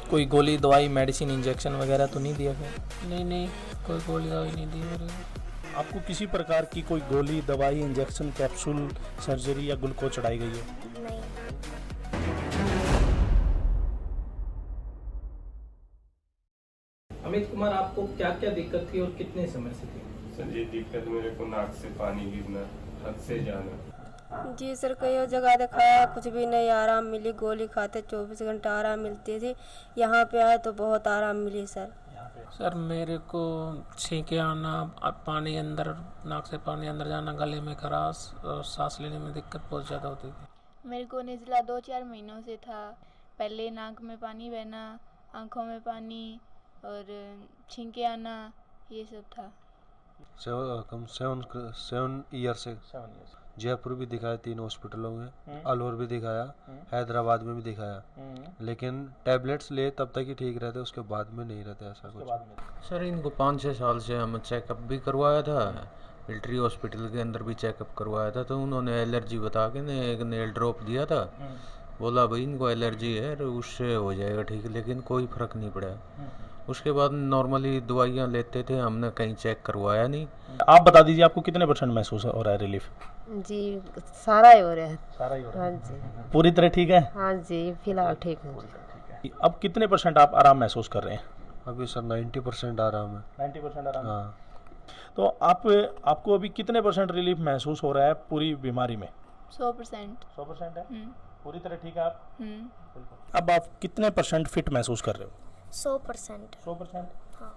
कोई गोली, दवाई, मेडिसिन, इंजेक्शन वगैरह तो नहीं दिया गया? नहीं, कोई गोली दवाई नहीं दी मेरे को। आपको किसी प्रकार की कोई गोली, दवाई, इंजेक्शन, कैप्सूल, सर्जरी या ग्लूकोज चढ़ाई गई है? नहीं। अमित कुमार, आपको क्या क्या दिक्कत थी और कितने समय से थी? सर ये दिक्कत मेरे को नाक से पानी गिरना, हद से जाना। जी सर, कई और जगह दिखाया, कुछ भी नहीं आराम मिली। गोली खाते 24 घंटा आराम मिलती थी। यहाँ पे आए तो बहुत आराम मिली सर। सर मेरे को छींके आना, पानी अंदर, नाक से पानी अंदर जाना, गले में खराश और सांस लेने में दिक्कत बहुत ज़्यादा होती थी। मेरे को निज़ला 2-4 महीनों से था। पहले नाक में पानी बहना, आँखों में पानी और छींके आना, ये सब था। कम 7 ईयर से जयपुर भी दिखाया, 3 हॉस्पिटलों में, अलवर भी दिखाया, हैदराबाद में भी दिखाया, लेकिन टैबलेट्स ले तब तक ही ठीक रहते, उसके बाद में नहीं रहते ऐसा कुछ। सर इनको 5-6 साल से हम चेकअप भी करवाया था, मिलिट्री हॉस्पिटल के अंदर भी चेकअप करवाया था, तो उन्होंने एलर्जी बता के ने एक नेल ड्रॉप दिया था, बोला भाई इनको एलर्जी है और उससे हो जाएगा ठीक, लेकिन कोई फ़र्क नहीं पड़ा। उसके बाद नॉर्मली दवाइयाँ लेते थे, हमने कहीं चेक करवाया नहीं। आप बता दीजिए आपको कितने % महसूस हो रहा है रिलीफ? जी सारा ही हो रहा है। सारा ही हो रहा हाँ है। जी। पूरी तरह ठीक है? हाँ जी फिलहाल ठीक हूँ। अब कितने % आप आराम महसूस कर रहे हैं? अभी सर 90% आराम है। 90% आराम। हाँ। तो आपको अभी कितने % रिलीफ महसूस हो रहा है पूरी बीमारी में? 100%। 100% है? पूरी तरह ठीक है आप? हम्म। अब आप कितने % फिट महसूस कर रहे हो? 100%। 100%? हाँ।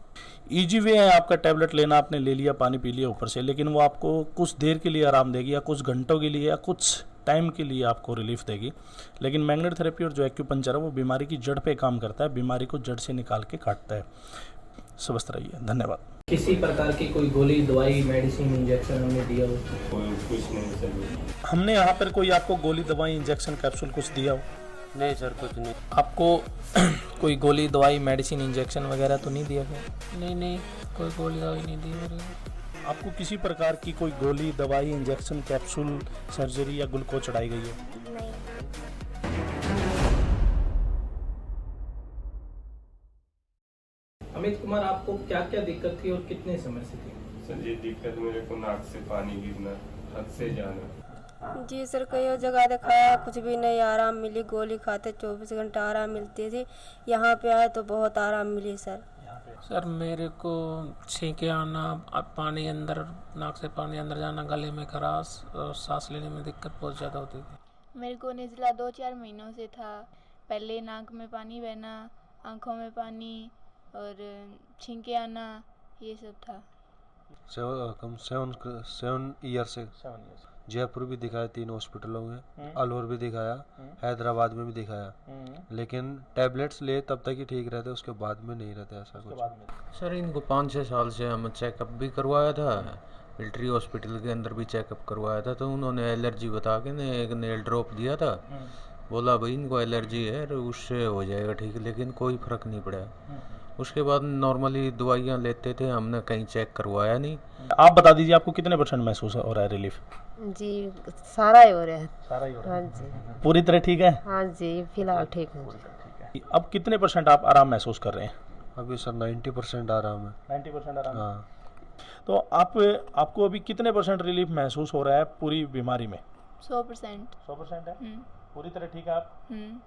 ईजी वे है आपका टैबलेट लेना, आपने ले लिया, पानी पी लिया ऊपर से, लेकिन वो आपको कुछ देर के लिए आराम देगी या कुछ घंटों के लिए या कुछ टाइम के लिए आपको रिलीफ देगी। लेकिन मैग्नेट थेरेपी और जो एक्यूपंक्चर है वो बीमारी की जड़ पे काम करता है, बीमारी को जड़ से निकाल के काटता है। स्वस्थ रहिए, धन्यवाद। किसी प्रकार की कोई गोली, दवाई, मेडिसिन, इंजेक्शन हमने दिया हो? कोई कुछ नहीं सर। हमने यहाँ पर कोई आपको गोली, दवाई, इंजेक्शन, कैप्सूल कुछ दिया हो? नहीं सर कुछ नहीं। आपको कोई गोली, दवाई, मेडिसिन, इंजेक्शन वगैरह तो नहीं दिया गया? नहीं कोई गोली दवाई नहीं दी मेरे को। आपको किसी प्रकार की कोई गोली, दवाई, इंजेक्शन, कैप्सूल, सर्जरी या ग्लूकोज चढ़ाई गई है? नहीं। अमित कुमार, आपको क्या क्या दिक्कत थी और कितने समय से थी? सर ये दिक्कत मेरे को नाक से पानी गिरना, हद से जाना। जी सर कई जगह दिखाया, कुछ भी नहीं आराम मिली। गोली खाते 24 घंटा आराम मिलती थी, यहाँ पे आए तो बहुत आराम मिली सर। सर मेरे को छींके आना, पानी अंदर, नाक से पानी अंदर जाना, गले में खराश और सांस लेने में दिक्कत बहुत ज़्यादा होती थी। मेरे को निज़ला 2-4 महीनों से था। पहले नाक में पानी बहना, आँखों में पानी और छींके आना, ये सब था। 7 ईयर से जयपुर भी दिखाया, 3 हॉस्पिटलों में, अलवर भी दिखाया, हैदराबाद में भी दिखाया, लेकिन टैबलेट्स ले तब तक ही ठीक रहते, उसके बाद में नहीं रहते ऐसा कुछ। सर इनको 5-6 साल से हम चेकअप भी करवाया था, मिलिट्री हॉस्पिटल के अंदर भी चेकअप करवाया था, तो उन्होंने एलर्जी बता के ने एक नेल ड्रॉप दिया था, बोला भाई इनको एलर्जी है और उससे हो जाएगा ठीक, लेकिन कोई फ़र्क नहीं पड़ा। उसके बाद नॉर्मली दवाइयाँ लेते थे, हमने कहीं चेक करवाया नहीं। आप बता दीजिए आपको कितने % महसूस हो रहा है रिलीफ? जी सारा ही हो रहा है। सारा ही हो रहा है। हाँ जी। पूरी तरह ठीक है? हाँ जी फिलहाल ठीक हूँ। अब कितने % आप आराम महसूस कर रहे हैं? अभी सर 90% आराम है। 90% आराम। हाँ। तो आपको अभी कितने % रिलीफ महसूस हो रहा है पूरी बीमारी में? 100%। 100% है? हम्म। पूरी तरह ठीक है आप? हम्म।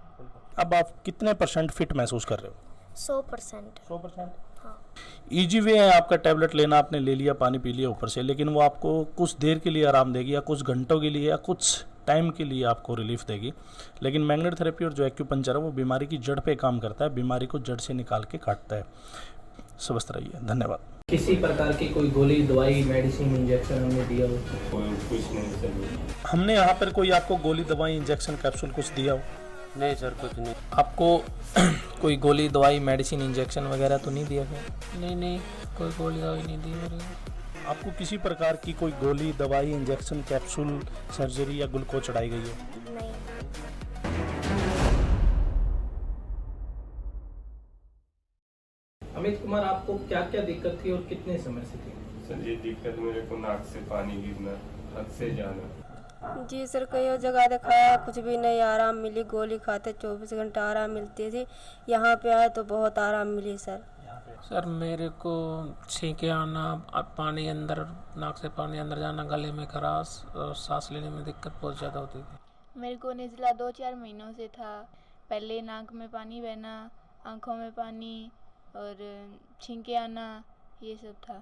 अब आप कितने % फिट महसूस कर रहे हो? 100%। 100%? हाँ। ईजी वे है आपका टैबलेट लेना, आपने ले लिया, पानी पी लिया ऊपर से, लेकिन वो आपको कुछ देर के लिए आराम देगी या कुछ घंटों के लिए या कुछ टाइम के लिए आपको रिलीफ देगी। लेकिन मैग्नेट थेरेपी और जो एक्यूपंक्चर है वो बीमारी की जड़ पे काम करता है, बीमारी को जड़ से निकाल के काटता है। स्वस्थ रहिए, धन्यवाद। किसी प्रकार की कोई गोली, दवाई, मेडिसिन, इंजेक्शन हमने दिया हो? कोई कुछ नहीं सर। हमने यहाँ पर कोई आपको गोली, दवाई, इंजेक्शन, कैप्सूल कुछ दिया हो? नहीं सर कुछ नहीं। आपको कोई गोली, दवाई, मेडिसिन, इंजेक्शन वगैरह तो नहीं दिया गया? नहीं कोई गोली दवाई नहीं दी मेरे को। आपको किसी प्रकार की कोई गोली, दवाई, इंजेक्शन, कैप्सूल, सर्जरी या ग्लूकोज चढ़ाई गई है? नहीं। अमित कुमार, आपको क्या क्या दिक्कत थी और कितने समय से थी? सर ये दिक्कत मेरे को नाक से पानी गिरना, हद से जाना। जी सर कई जगह दिखाया, कुछ भी नहीं आराम मिली। गोली खाते 24 घंटा आराम मिलती थी, यहाँ पे आए तो बहुत आराम मिली सर। सर मेरे को छींके आना, पानी अंदर, नाक से पानी अंदर जाना, गले में खराश और सांस लेने में दिक्कत बहुत ज़्यादा होती थी। मेरे को निज़ला 2-4 महीनों से था। पहले नाक में पानी बहना, आँखों में पानी और छींके आना, ये सब था।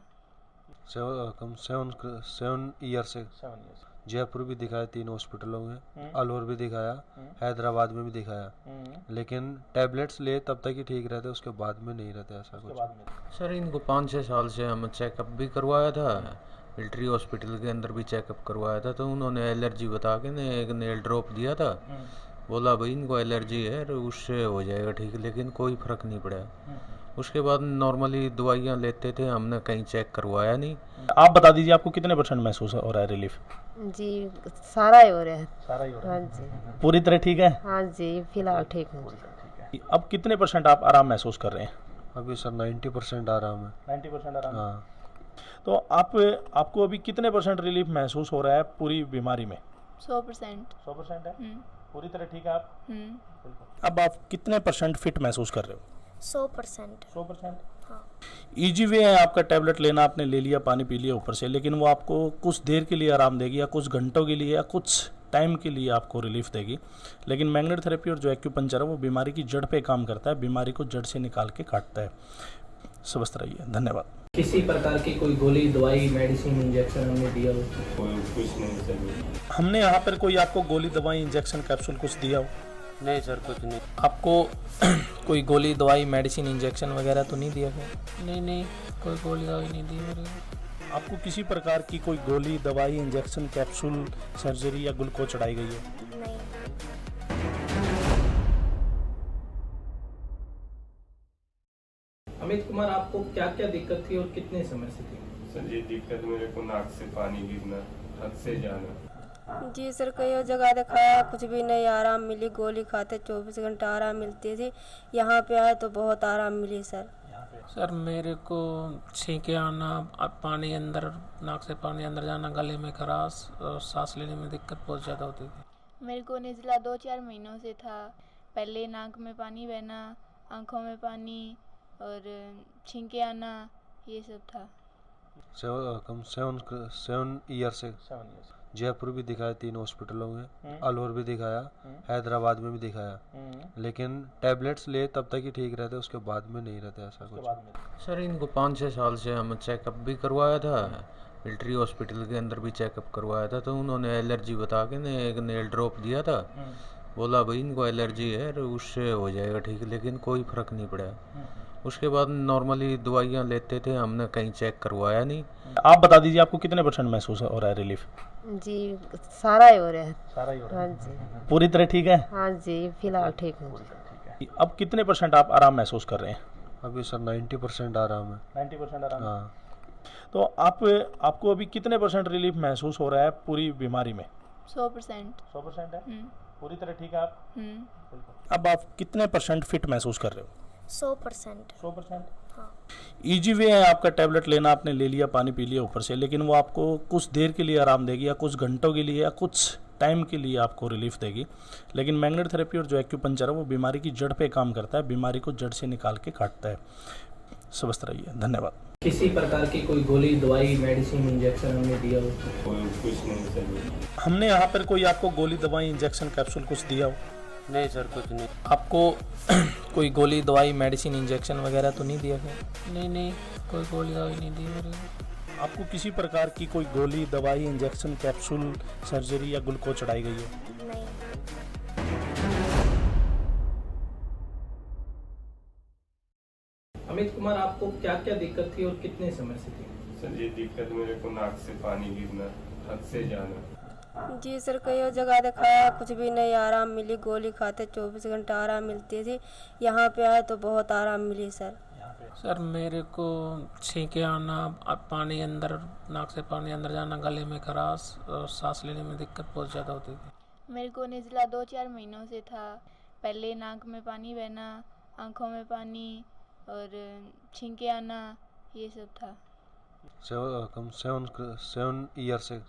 7 ईयर से जयपुर भी दिखाया, 3 हॉस्पिटलों में, अलवर भी दिखाया, हैदराबाद में भी दिखाया, लेकिन टैबलेट्स ले तब तक ही ठीक रहते, उसके बाद में नहीं रहते ऐसा कुछ। सर इनको 5-6 साल से हम चेकअप भी करवाया था, मिलिट्री हॉस्पिटल के अंदर भी चेकअप करवाया था, तो उन्होंने एलर्जी बता के ने एक नेल ड्रॉप दिया था, बोला भाई इनको एलर्जी है और उससे हो जाएगा ठीक, लेकिन कोई फ़र्क नहीं पड़ा। उसके बाद नॉर्मली दवाइयाँ लेते थे, हमने कहीं चेक करवाया नहीं। आप बता दीजिए आपको कितने % महसूस हो रहा है रिलीफ? जी सारा ही हो रहा है। सारा ही हो रहा हाँ है। जी। पूरी तरह ठीक है? हाँ जी फिलहाल ठीक हूँ। अब कितने % आप आराम महसूस कर रहे हैं? अभी सर 90% आराम है। 90% आराम। हाँ। तो आपको अभी कितने % रिलीफ महसूस हो रहा है पूरी बीमारी में? 100%। 100% है? हम्म। पूरी तरह ठीक है आप? हम्म। अब आप कितने % फिट महसूस कर रहे हो? 100%। 100%? हाँ। ईजी वे है आपका टैबलेट लेना, आपने ले लिया, पानी पी लिया ऊपर से, लेकिन वो आपको कुछ देर के लिए आराम देगी या कुछ घंटों के लिए या कुछ टाइम के लिए आपको रिलीफ देगी। लेकिन मैग्नेट थेरेपी और जो एक्यूपंक्चर है वो बीमारी की जड़ पे काम करता है, बीमारी को जड़ से निकाल के काटता है। स्वस्थ रहिए, धन्यवाद। किसी प्रकार की कोई गोली, दवाई, मेडिसिन, इंजेक्शन हमने दिया हो? कोई कुछ नहीं सर। हमने यहाँ पर कोई आपको गोली, दवाई, इंजेक्शन, कैप्सूल कुछ दिया हो? नहीं सर कुछ नहीं। आपको कोई गोली, दवाई, मेडिसिन, इंजेक्शन वगैरह तो नहीं दिया गया? नहीं कोई गोली दवाई नहीं दी मेरे को। आपको किसी प्रकार की कोई गोली, दवाई, इंजेक्शन, कैप्सूल, सर्जरी या ग्लूकोज चढ़ाई गई है? नहीं। अमित कुमार, आपको क्या क्या दिक्कत थी और कितने समय से थी? सर ये दिक्कत मेरे को नाक से पानी गिरना, हद से जाना। जी सर कई जगह दिखाया कुछ भी नहीं आराम मिली, गोली खाते 24 घंटा आराम मिलती थी, यहाँ पे आए तो बहुत आराम मिली सर। सर मेरे को छींके आना, पानी अंदर, नाक से पानी अंदर जाना, गले में खराश और सांस लेने में दिक्कत बहुत ज़्यादा होती थी। मेरे को निचला 2-4 महीनों से था। पहले नाक में पानी बहना, आँखों में पानी और छींके आना, ये सब था। 7 ईयर से जयपुर भी दिखाया, 3 हॉस्पिटलों में, अलवर भी दिखाया, हैदराबाद में भी दिखाया, लेकिन टैबलेट्स ले तब तक ही ठीक रहते, उसके बाद में नहीं रहते ऐसा कुछ। सर इनको 5-6 साल से हम चेकअप भी करवाया था, मिलिट्री हॉस्पिटल के अंदर भी चेकअप करवाया था, तो उन्होंने एलर्जी बता के ने एक नेल ड्रॉप दिया था, बोला भाई इनको एलर्जी है, उससे हो जाएगा ठीक, लेकिन कोई फ़र्क नहीं पड़ा। उसके बाद नॉर्मली दवाइयाँ लेते थे, हमने कहीं चेक करवाया नहीं। आप बता दीजिए आपको कितने % महसूस हो रहा है रिलीफ? जी सारा ही हो रहा है। सारा ही हो रहा हाँ है। जी। पूरी तरह ठीक है? हाँ जी फिलहाल ठीक हूँ। अब कितने % आप आराम महसूस कर रहे हैं? अभी सर 90% आराम है। 90% आराम। हाँ। तो आपको अभी कितने % रिलीफ महसूस हो रहा है पूरी बीमारी में? 100%। 100% है? हम्म। पूरी तरह ठीक है आप? हम्म। अब आप कितने % फिट महसूस कर रहे हो? 100%। 100%? हाँ। ईजी वे है आपका टैबलेट लेना, आपने ले लिया, पानी पी लिया ऊपर से, लेकिन वो आपको कुछ देर के लिए आराम देगी या कुछ घंटों के लिए या कुछ टाइम के लिए आपको रिलीफ देगी। लेकिन मैग्नेट थेरेपी और जो एक्यूपंक्चर है वो बीमारी की जड़ पे काम करता है, बीमारी को जड़ से निकाल के काटता है। स्वस्थ रहिए, धन्यवाद। किसी प्रकार की कोई गोली, दवाई, मेडिसिन, इंजेक्शन हमने दिया हो? कोई कुछ नहीं सर। हमने यहाँ पर कोई आपको गोली, दवाई, इंजेक्शन, कैप्सूल कुछ दिया हो? नहीं सर कुछ नहीं। आपको कोई गोली, दवाई, मेडिसिन, इंजेक्शन वगैरह तो नहीं दिया गया? नहीं कोई गोली दवाई नहीं दी मेरे को। आपको किसी प्रकार की कोई गोली, दवाई, इंजेक्शन, कैप्सूल, सर्जरी या ग्लूकोज चढ़ाई गई है? नहीं। अमित कुमार, आपको क्या क्या दिक्कत थी और कितने समय से थी? सर ये दिक्कत मेरे को नाक से पानी गिरना, हद से जाना। जी सर कई जगह दिखाया कुछ भी नहीं आराम मिली, गोली खाते 24 घंटा आराम मिलती थी, यहाँ पे आए तो बहुत आराम मिली सर। सर मेरे को छींके आना, पानी अंदर, नाक से पानी अंदर जाना, गले में खराश और सांस लेने में दिक्कत बहुत ज़्यादा होती थी। मेरे को निचला 2-4 महीनों से था। पहले नाक में पानी बहना, आँखों में पानी और छींके आना, ये सब था। 7 ईयर से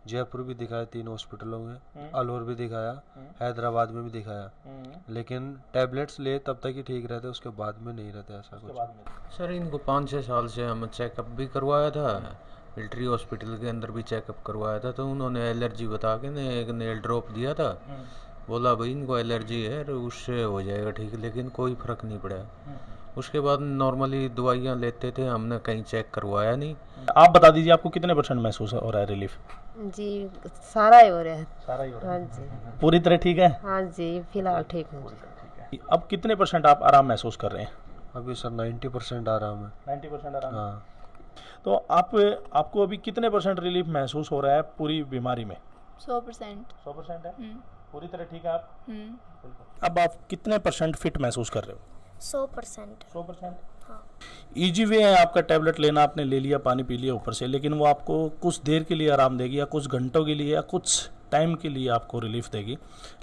जयपुर भी दिखाया, 3 हॉस्पिटलों में, अलवर भी दिखाया, हैदराबाद में भी दिखाया, लेकिन टैबलेट्स ले तब तक ही ठीक रहते, उसके बाद में नहीं रहते ऐसा कुछ। सर इनको 5-6 साल से हम चेकअप भी करवाया था, मिलिट्री हॉस्पिटल के अंदर भी चेकअप करवाया था, तो उन्होंने एलर्जी बता के ने एक नेल ड्रॉप दिया था, बोला भाई इनको एलर्जी है, उससे हो जाएगा ठीक, लेकिन कोई फ़र्क नहीं पड़ा। उसके बाद नॉर्मली दवाइयाँ लेते थे, हमने कहीं चेक करवाया नहीं। आप बता दीजिए आपको कितने % महसूस हो रहा है रिलीफ? जी सारा ही हो रहा है। सारा ही हो रहा हाँ है। जी। पूरी तरह ठीक है? हाँ जी फिलहाल ठीक हूँ। अब कितने % आप आराम महसूस कर रहे हैं? अभी सर 90% आराम है। 90% आराम। हाँ। तो आपको अभी कितने % रिलीफ महसूस हो रहा है पूरी बीमारी में? 100%। 100% है? हम्म। पूरी तरह ठीक है आप? हम्म। अब आप कितने % फिट महसूस कर रहे हो? 100%। 100%? हाँ। ईजी वे है आपका टैबलेट लेना, आपने ले लिया, पानी पी लिया ऊपर से, लेकिन वो आपको कुछ देर के लिए आराम देगी या कुछ घंटों के लिए या कुछ टाइम के लिए आपको रिलीफ देगी।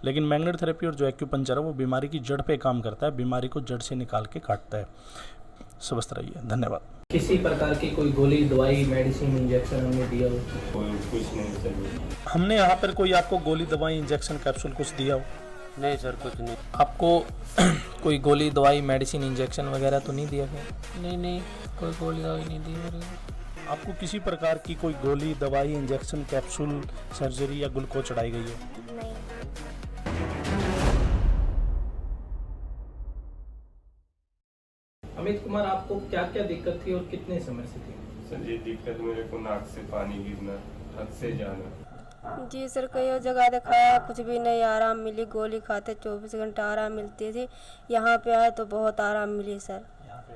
लेकिन मैग्नेट थेरेपी और जो एक्यूपंक्चर है वो बीमारी की जड़ पे काम करता है, बीमारी को जड़ से निकाल के काटता है। स्वस्थ रहिए, धन्यवाद। किसी प्रकार की कोई गोली, दवाई, मेडिसिन, इंजेक्शन हमने दिया हो? कोई कुछ नहीं चाहिए। हमने यहाँ पर कोई आपको गोली, दवाई, इंजेक्शन, कैप्सूल कुछ दिया हो? नहीं सर, कुछ नहीं। आपको कोई गोली, दवाई, मेडिसिन, इंजेक्शन वगैरह तो नहीं दिया गया? नहीं, कोई गोली दवाई नहीं दी मेरे को। आपको किसी प्रकार की कोई गोली, दवाई, इंजेक्शन, कैप्सूल, सर्जरी या ग्लूकोज चढ़ाई गई है? नहीं। अमित कुमार, आपको क्या क्या दिक्कत थी और कितने समय से थी? सर ये दिक्कत मेरे को नाक से पानी गिरना, हद से जाना। जी सर, कई जगह दिखाया, कुछ भी नहीं आराम मिली। गोली खाते 24 घंटा आराम मिलती थी। यहाँ पे आए तो बहुत आराम मिली सर।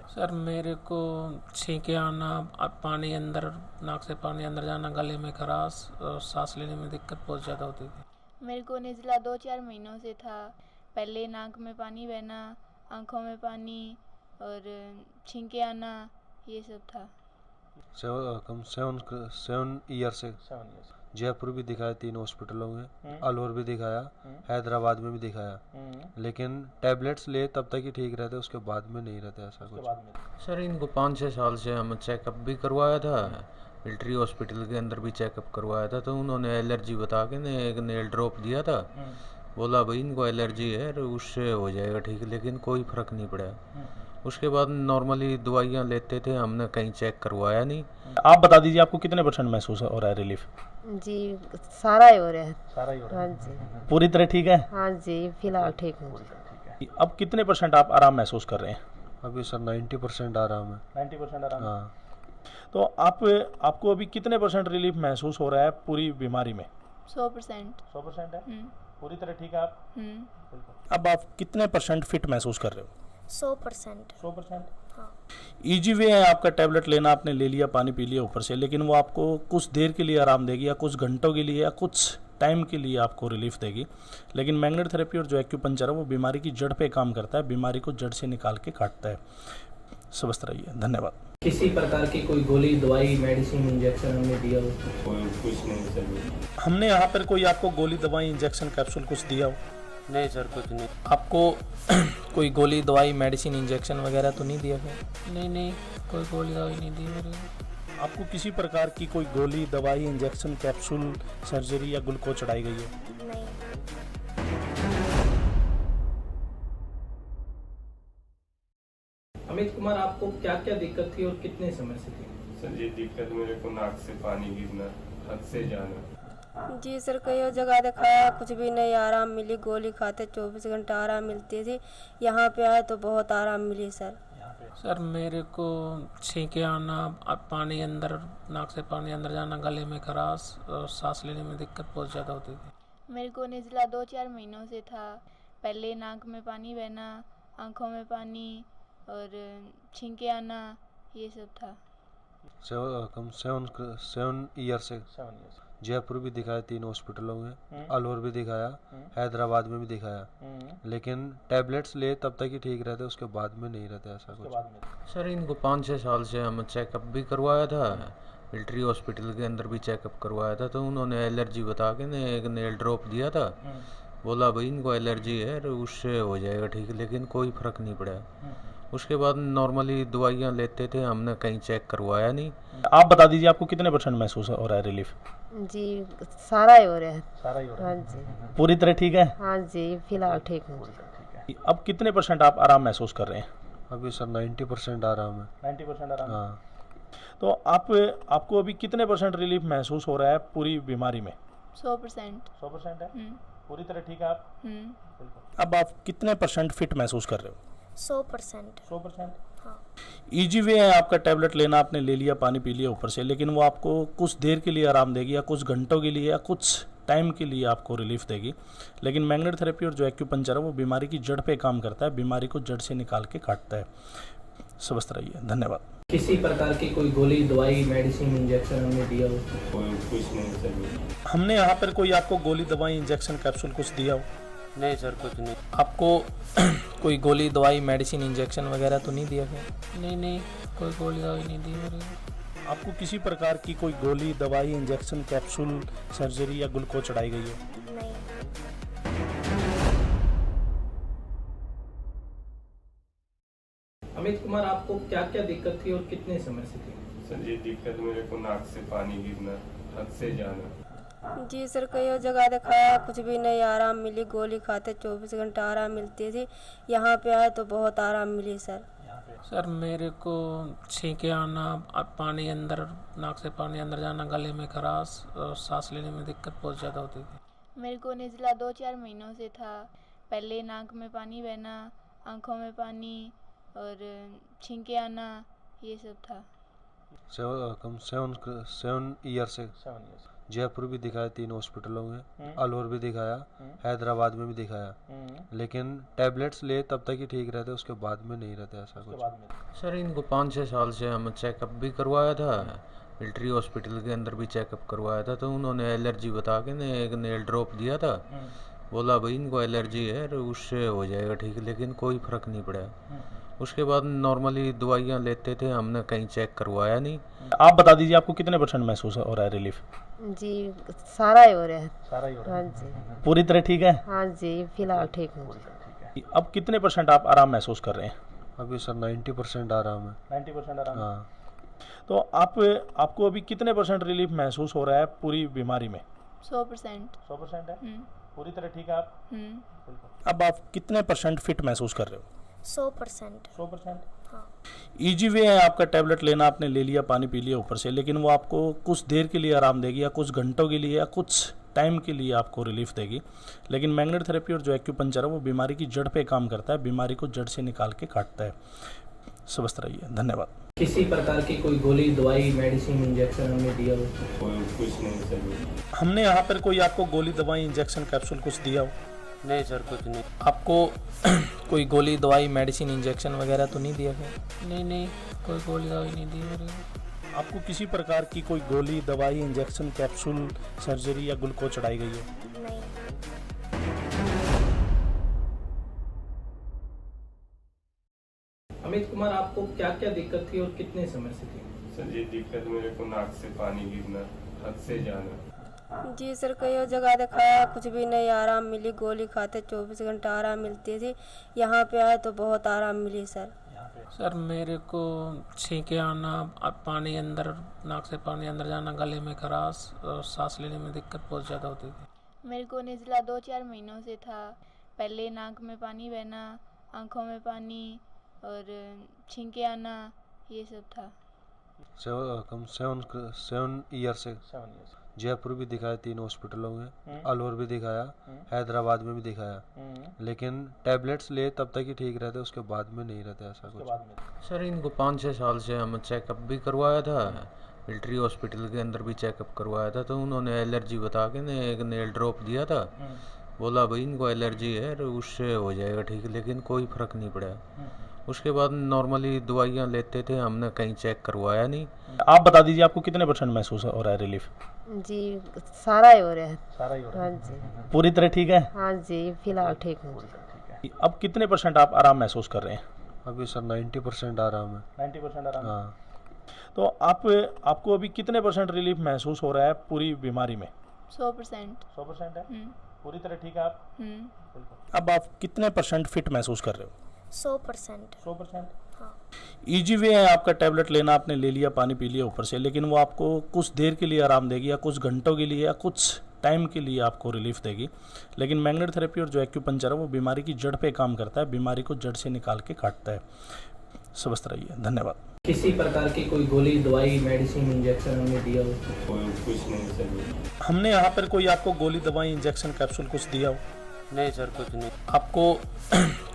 सर मेरे को छींके आना, पानी अंदर, नाक से पानी अंदर जाना, गले में खराश और सांस लेने में दिक्कत बहुत ज़्यादा होती थी। मेरे को निज़ला 2-4 महीनों से था। पहले नाक में पानी बहना, आँखों में पानी और छींके आना, ये सब था। 7 ईयर से जयपुर भी दिखाया, 3 हॉस्पिटलों में, अलवर भी दिखाया, हैदराबाद में भी दिखाया, लेकिन टैबलेट्स ले तब तक ही ठीक रहते, उसके बाद में नहीं रहते ऐसा कुछ। सर इनको 5-6 साल से हम चेकअप भी करवाया था, मिलिट्री हॉस्पिटल के अंदर भी चेकअप करवाया था, तो उन्होंने एलर्जी बता के ने एक नेल ड्रॉप दिया था। बोला भाई इनको एलर्जी है, उससे हो जाएगा ठीक, लेकिन कोई फ़र्क नहीं पड़ा। उसके बाद नॉर्मली दवाइयाँ लेते थे, हमने कहीं चेक करवाया नहीं। आप बता दीजिए आपको कितने % महसूस हो रहा है रिलीफ? जी सारा ही हो रहा है। सारा ही हो रहा है? हाँ जी। पूरी तरह ठीक है? हाँ जी, फिलहाल ठीक हूँ। अब कितने % आप आराम महसूस कर रहे हैं? अभी सर 90% आराम है। 90% आराम? हाँ। तो आपको अभी कितने % रिलीफ महसूस हो रहा है पूरी बीमारी में? 100%। 100% है? पूरी तरह ठीक है आप? हम्म। अब आप कितने % फिट महसूस कर रहे हो? 100%। 100%? हाँ। ईजी वे है आपका टैबलेट लेना, आपने ले लिया, पानी पी लिया ऊपर से, लेकिन वो आपको कुछ देर के लिए आराम देगी या कुछ घंटों के लिए या कुछ टाइम के लिए आपको रिलीफ देगी। लेकिन मैग्नेट थेरेपी और जो एक्यूपंक्चर है वो बीमारी की जड़ पे काम करता है, बीमारी को जड़ से निकाल के काटता है। स्वस्थ रहिए, धन्यवाद। किसी प्रकार की कोई गोली, दवाई, मेडिसिन, इंजेक्शन हमने दिया हो? कोई कुछ नहीं चाहिए। हमने यहाँ पर कोई आपको गोली, दवाई, इंजेक्शन, कैप्सूल कुछ दिया हो? नहीं सर, कुछ नहीं। आपको कोई गोली, दवाई, मेडिसिन, इंजेक्शन वगैरह तो नहीं दिया गया? नहीं, कोई गोली दवाई नहीं दी मेरे को। आपको किसी प्रकार की कोई गोली, दवाई, इंजेक्शन, कैप्सूल, सर्जरी या ग्लूकोज चढ़ाई गई है? नहीं। अमित कुमार, आपको क्या क्या दिक्कत थी और कितने समय से थी? सर ये दिक्कत मेरे को नाक से पानी गिरना, हद से जाना। जी सर, कई जगह दिखाया, कुछ भी नहीं आराम मिली। गोली खाते 24 घंटा आराम मिलती थी। यहाँ पे आए तो बहुत आराम मिली सर। सर मेरे को छींके आना, पानी अंदर, नाक से पानी अंदर जाना, गले में खराश और सांस लेने में दिक्कत बहुत ज़्यादा होती थी। मेरे को निज़ला 2-4 महीनों से था। पहले नाक में पानी बहना, आँखों में पानी और छींके आना, ये सब था। 7 ईयर से जयपुर भी दिखाया, 3 हॉस्पिटलों में, अलवर भी दिखाया, हैदराबाद में भी दिखाया, लेकिन टैबलेट्स ले तब तक ही ठीक रहते, उसके बाद में नहीं रहते ऐसा कुछ। सर इनको 5-6 साल से हम चेकअप भी करवाया था, मिलिट्री हॉस्पिटल के अंदर भी चेकअप करवाया था, तो उन्होंने एलर्जी बता के ने एक नेल ड्रॉप दिया था। बोला भाई इनको एलर्जी है, उससे हो जाएगा ठीक, लेकिन कोई फ़र्क नहीं पड़ा। उसके बाद नॉर्मली दवाइयाँ लेते थे, हमने कहीं चेक करवाया नहीं। आप बता दीजिए आपको कितने % महसूस हो रहा है रिलीफ? जी सारा ही हो रहा है। सारा ही हो रहा है? हाँ जी। पूरी तरह ठीक है? हाँ जी, फिलहाल ठीक हूँ। अब कितने % आप आराम महसूस कर रहे हैं? अभी सर 90% आराम है। 90% आराम? हाँ। तो आपको अभी कितने % रिलीफ महसूस हो रहा है पूरी बीमारी में? 100%। 100% है? हम्म। पूरी तरह ठीक है आप? हम्म। अब आप कितने % फिट महसूस कर रहे हो? 100%। 100%? हाँ। ईजी वे है आपका टैबलेट लेना, आपने ले लिया, पानी पी लिया ऊपर से, लेकिन वो आपको कुछ देर के लिए आराम देगी या कुछ घंटों के लिए या कुछ टाइम के लिए आपको रिलीफ देगी। लेकिन मैग्नेट थेरेपी और जो एक्यूपंक्चर है वो बीमारी की जड़ पे काम करता है, बीमारी को जड़ से निकाल के काटता है। स्वस्थ रहिए, धन्यवाद। किसी प्रकार की कोई गोली, दवाई, मेडिसिन, इंजेक्शन हमने दिया हो? कोई कुछ नहीं चाहिए। हमने यहाँ पर कोई आपको गोली, दवाई, इंजेक्शन, कैप्सूल कुछ दिया हो? नहीं सर कुछ नहीं। आपको कोई गोली दवाई मेडिसिन इंजेक्शन वगैरह तो नहीं दिया गया? नहीं कोई गोली दवाई नहीं दी मेरे को। आपको किसी प्रकार की कोई गोली दवाई इंजेक्शन कैप्सूल सर्जरी या ग्लूकोज चढ़ाई गई है? नहीं। अमित कुमार, आपको क्या क्या दिक्कत थी और कितने समय से थी? सर ये दिक्कत मेरे को नाक से पानी गिरना, हद से जाना। जी सर, कई और जगह दिखाया, कुछ भी नहीं आराम मिली। गोली खाते 24 घंटा आराम मिलती थी। यहाँ पे आए तो बहुत आराम मिली सर। सर मेरे को छींके आना, पानी अंदर, नाक से पानी अंदर जाना, गले में खराश और सांस लेने में दिक्कत बहुत ज़्यादा होती थी। मेरे को निज़ला 2-4 महीनों से था। पहले नाक में पानी बहना, आँखों में पानी और छींके आना, ये सब था। 7 ईयर से जयपुर भी दिखाया, 3 हॉस्पिटलों में, अलवर भी दिखाया, हैदराबाद में भी दिखाया, लेकिन टैबलेट्स ले तब तक ही ठीक रहते, उसके बाद में नहीं रहते ऐसा कुछ। सर इनको 5-6 साल से हम चेकअप भी करवाया था, मिलिट्री हॉस्पिटल के अंदर भी चेकअप करवाया था, तो उन्होंने एलर्जी बता के ने एक नेल ड्रॉप दिया था। बोला भाई इनको एलर्जी है, उससे हो जाएगा ठीक, लेकिन कोई फर्क नहीं पड़ा। उसके बाद नॉर्मली दवाइयाँ लेते थे, हमने कहीं चेक करवाया नहीं। आप बता दीजिए आपको कितने % महसूस हो रहा है रिलीफ? जी सारा ही हो रहा है। सारा ही हो रहा हाँ है। जी। पूरी तरह ठीक है? हाँ जी, फिलहाल ठीक हूँ। अब कितने % आप आराम महसूस कर रहे हैं? अभी सर 90% आराम है। 90% आराम। हाँ। तो आपको अभी कितने % रिलीफ महसूस हो रहा है पूरी बीमारी में? 100%। 100% है? हम्म। पूरी तरह ठीक है आप? हम्म। अब आप कितने % फिट महसूस कर रहे हो? 100%। 100%? हाँ। ईजी वे है आपका, टैबलेट लेना, आपने ले लिया, पानी पी लिया ऊपर से, लेकिन वो आपको कुछ देर के लिए आराम देगी या कुछ घंटों के लिए या कुछ टाइम के लिए आपको रिलीफ देगी। लेकिन मैग्नेट थेरेपी और जो एक्यूपंक्चर है वो बीमारी की जड़ पे काम करता है, बीमारी को जड़ से निकाल के काटता है। स्वस्थ रहिए, धन्यवाद। किसी प्रकार की कोई गोली दवाई मेडिसिन इंजेक्शन हमने दिया हो? कोई कुछ नहीं सर। हमने यहाँ पर कोई आपको गोली दवाई इंजेक्शन कैप्सूल कुछ दिया हो? नहीं सर कुछ नहीं। आपको कोई गोली दवाई मेडिसिन इंजेक्शन वगैरह तो नहीं दिया गया? नहीं कोई गोली दवाई नहीं दी मेरे को। आपको किसी प्रकार की कोई गोली दवाई इंजेक्शन कैप्सूल सर्जरी या ग्लूकोज चढ़ाई गई है? नहीं। अमित कुमार, आपको क्या क्या दिक्कत थी और कितने समय से थी? सर ये दिक्कत मेरे को नाक से पानी गिरना, हद से जाना। जी सर, कई और जगह दिखाया, कुछ भी नहीं आराम मिली। गोली खाते 24 घंटा आराम मिलती थी। यहाँ पे आए तो बहुत आराम मिली सर। सर मेरे को छींके आना, पानी अंदर, नाक से पानी अंदर जाना, गले में खराश और सांस लेने में दिक्कत बहुत ज़्यादा होती थी। मेरे को निज़ला 2-4 महीनों से था। पहले नाक में पानी बहना, आँखों में पानी और छींके आना, ये सब था। 7 ईयर से जयपुर भी दिखाया, 3 हॉस्पिटलों में, अलवर भी दिखाया, हैदराबाद में भी दिखाया, लेकिन टैबलेट्स ले तब तक ही ठीक रहते, उसके बाद में नहीं रहते ऐसा कुछ। सर इनको 5-6 साल से हम चेकअप भी करवाया था, मिलिट्री हॉस्पिटल के अंदर भी चेकअप करवाया था, तो उन्होंने एलर्जी बता के ने एक नेल ड्रॉप दिया था। बोला भाई इनको एलर्जी है, उससे हो जाएगा ठीक, लेकिन कोई फर्क नहीं पड़ा। उसके बाद नॉर्मली दवाइयाँ लेते थे, हमने कहीं चेक करवाया नहीं। आप बता दीजिए आपको कितने % महसूस हो रहा है रिलीफ? जी सारा ही हो रहा है। सारा ही हो रहा हाँ है। जी। पूरी तरह ठीक है? हाँ जी, फिलहाल ठीक हूँ। अब कितने % आप आराम महसूस कर रहे हैं? अभी सर 90% आराम है। 90% आराम। हाँ। तो आपको अभी कितने % रिलीफ महसूस हो रहा है पूरी बीमारी में? 100%। 100% है? हम्म। पूरी तरह ठीक है आप? हम्म। अब आप कितने % फिट महसूस कर रहे हो? 100%। 100%? हाँ। ईजी वे है आपका, टैबलेट लेना, आपने ले लिया, पानी पी लिया ऊपर से, लेकिन वो आपको कुछ देर के लिए आराम देगी या कुछ घंटों के लिए या कुछ टाइम के लिए आपको रिलीफ देगी। लेकिन मैग्नेट थेरेपी और जो एक्यूपंक्चर है वो बीमारी की जड़ पे काम करता है, बीमारी को जड़ से निकाल के काटता है। स्वस्थ रहिए, धन्यवाद। किसी प्रकार की कोई गोली दवाई मेडिसिन इंजेक्शन हमने दिया हो? कोई कुछ नहीं सर। हमने यहाँ पर कोई आपको गोली दवाई इंजेक्शन कैप्सूल कुछ दिया हो? नहीं सर कुछ नहीं। आपको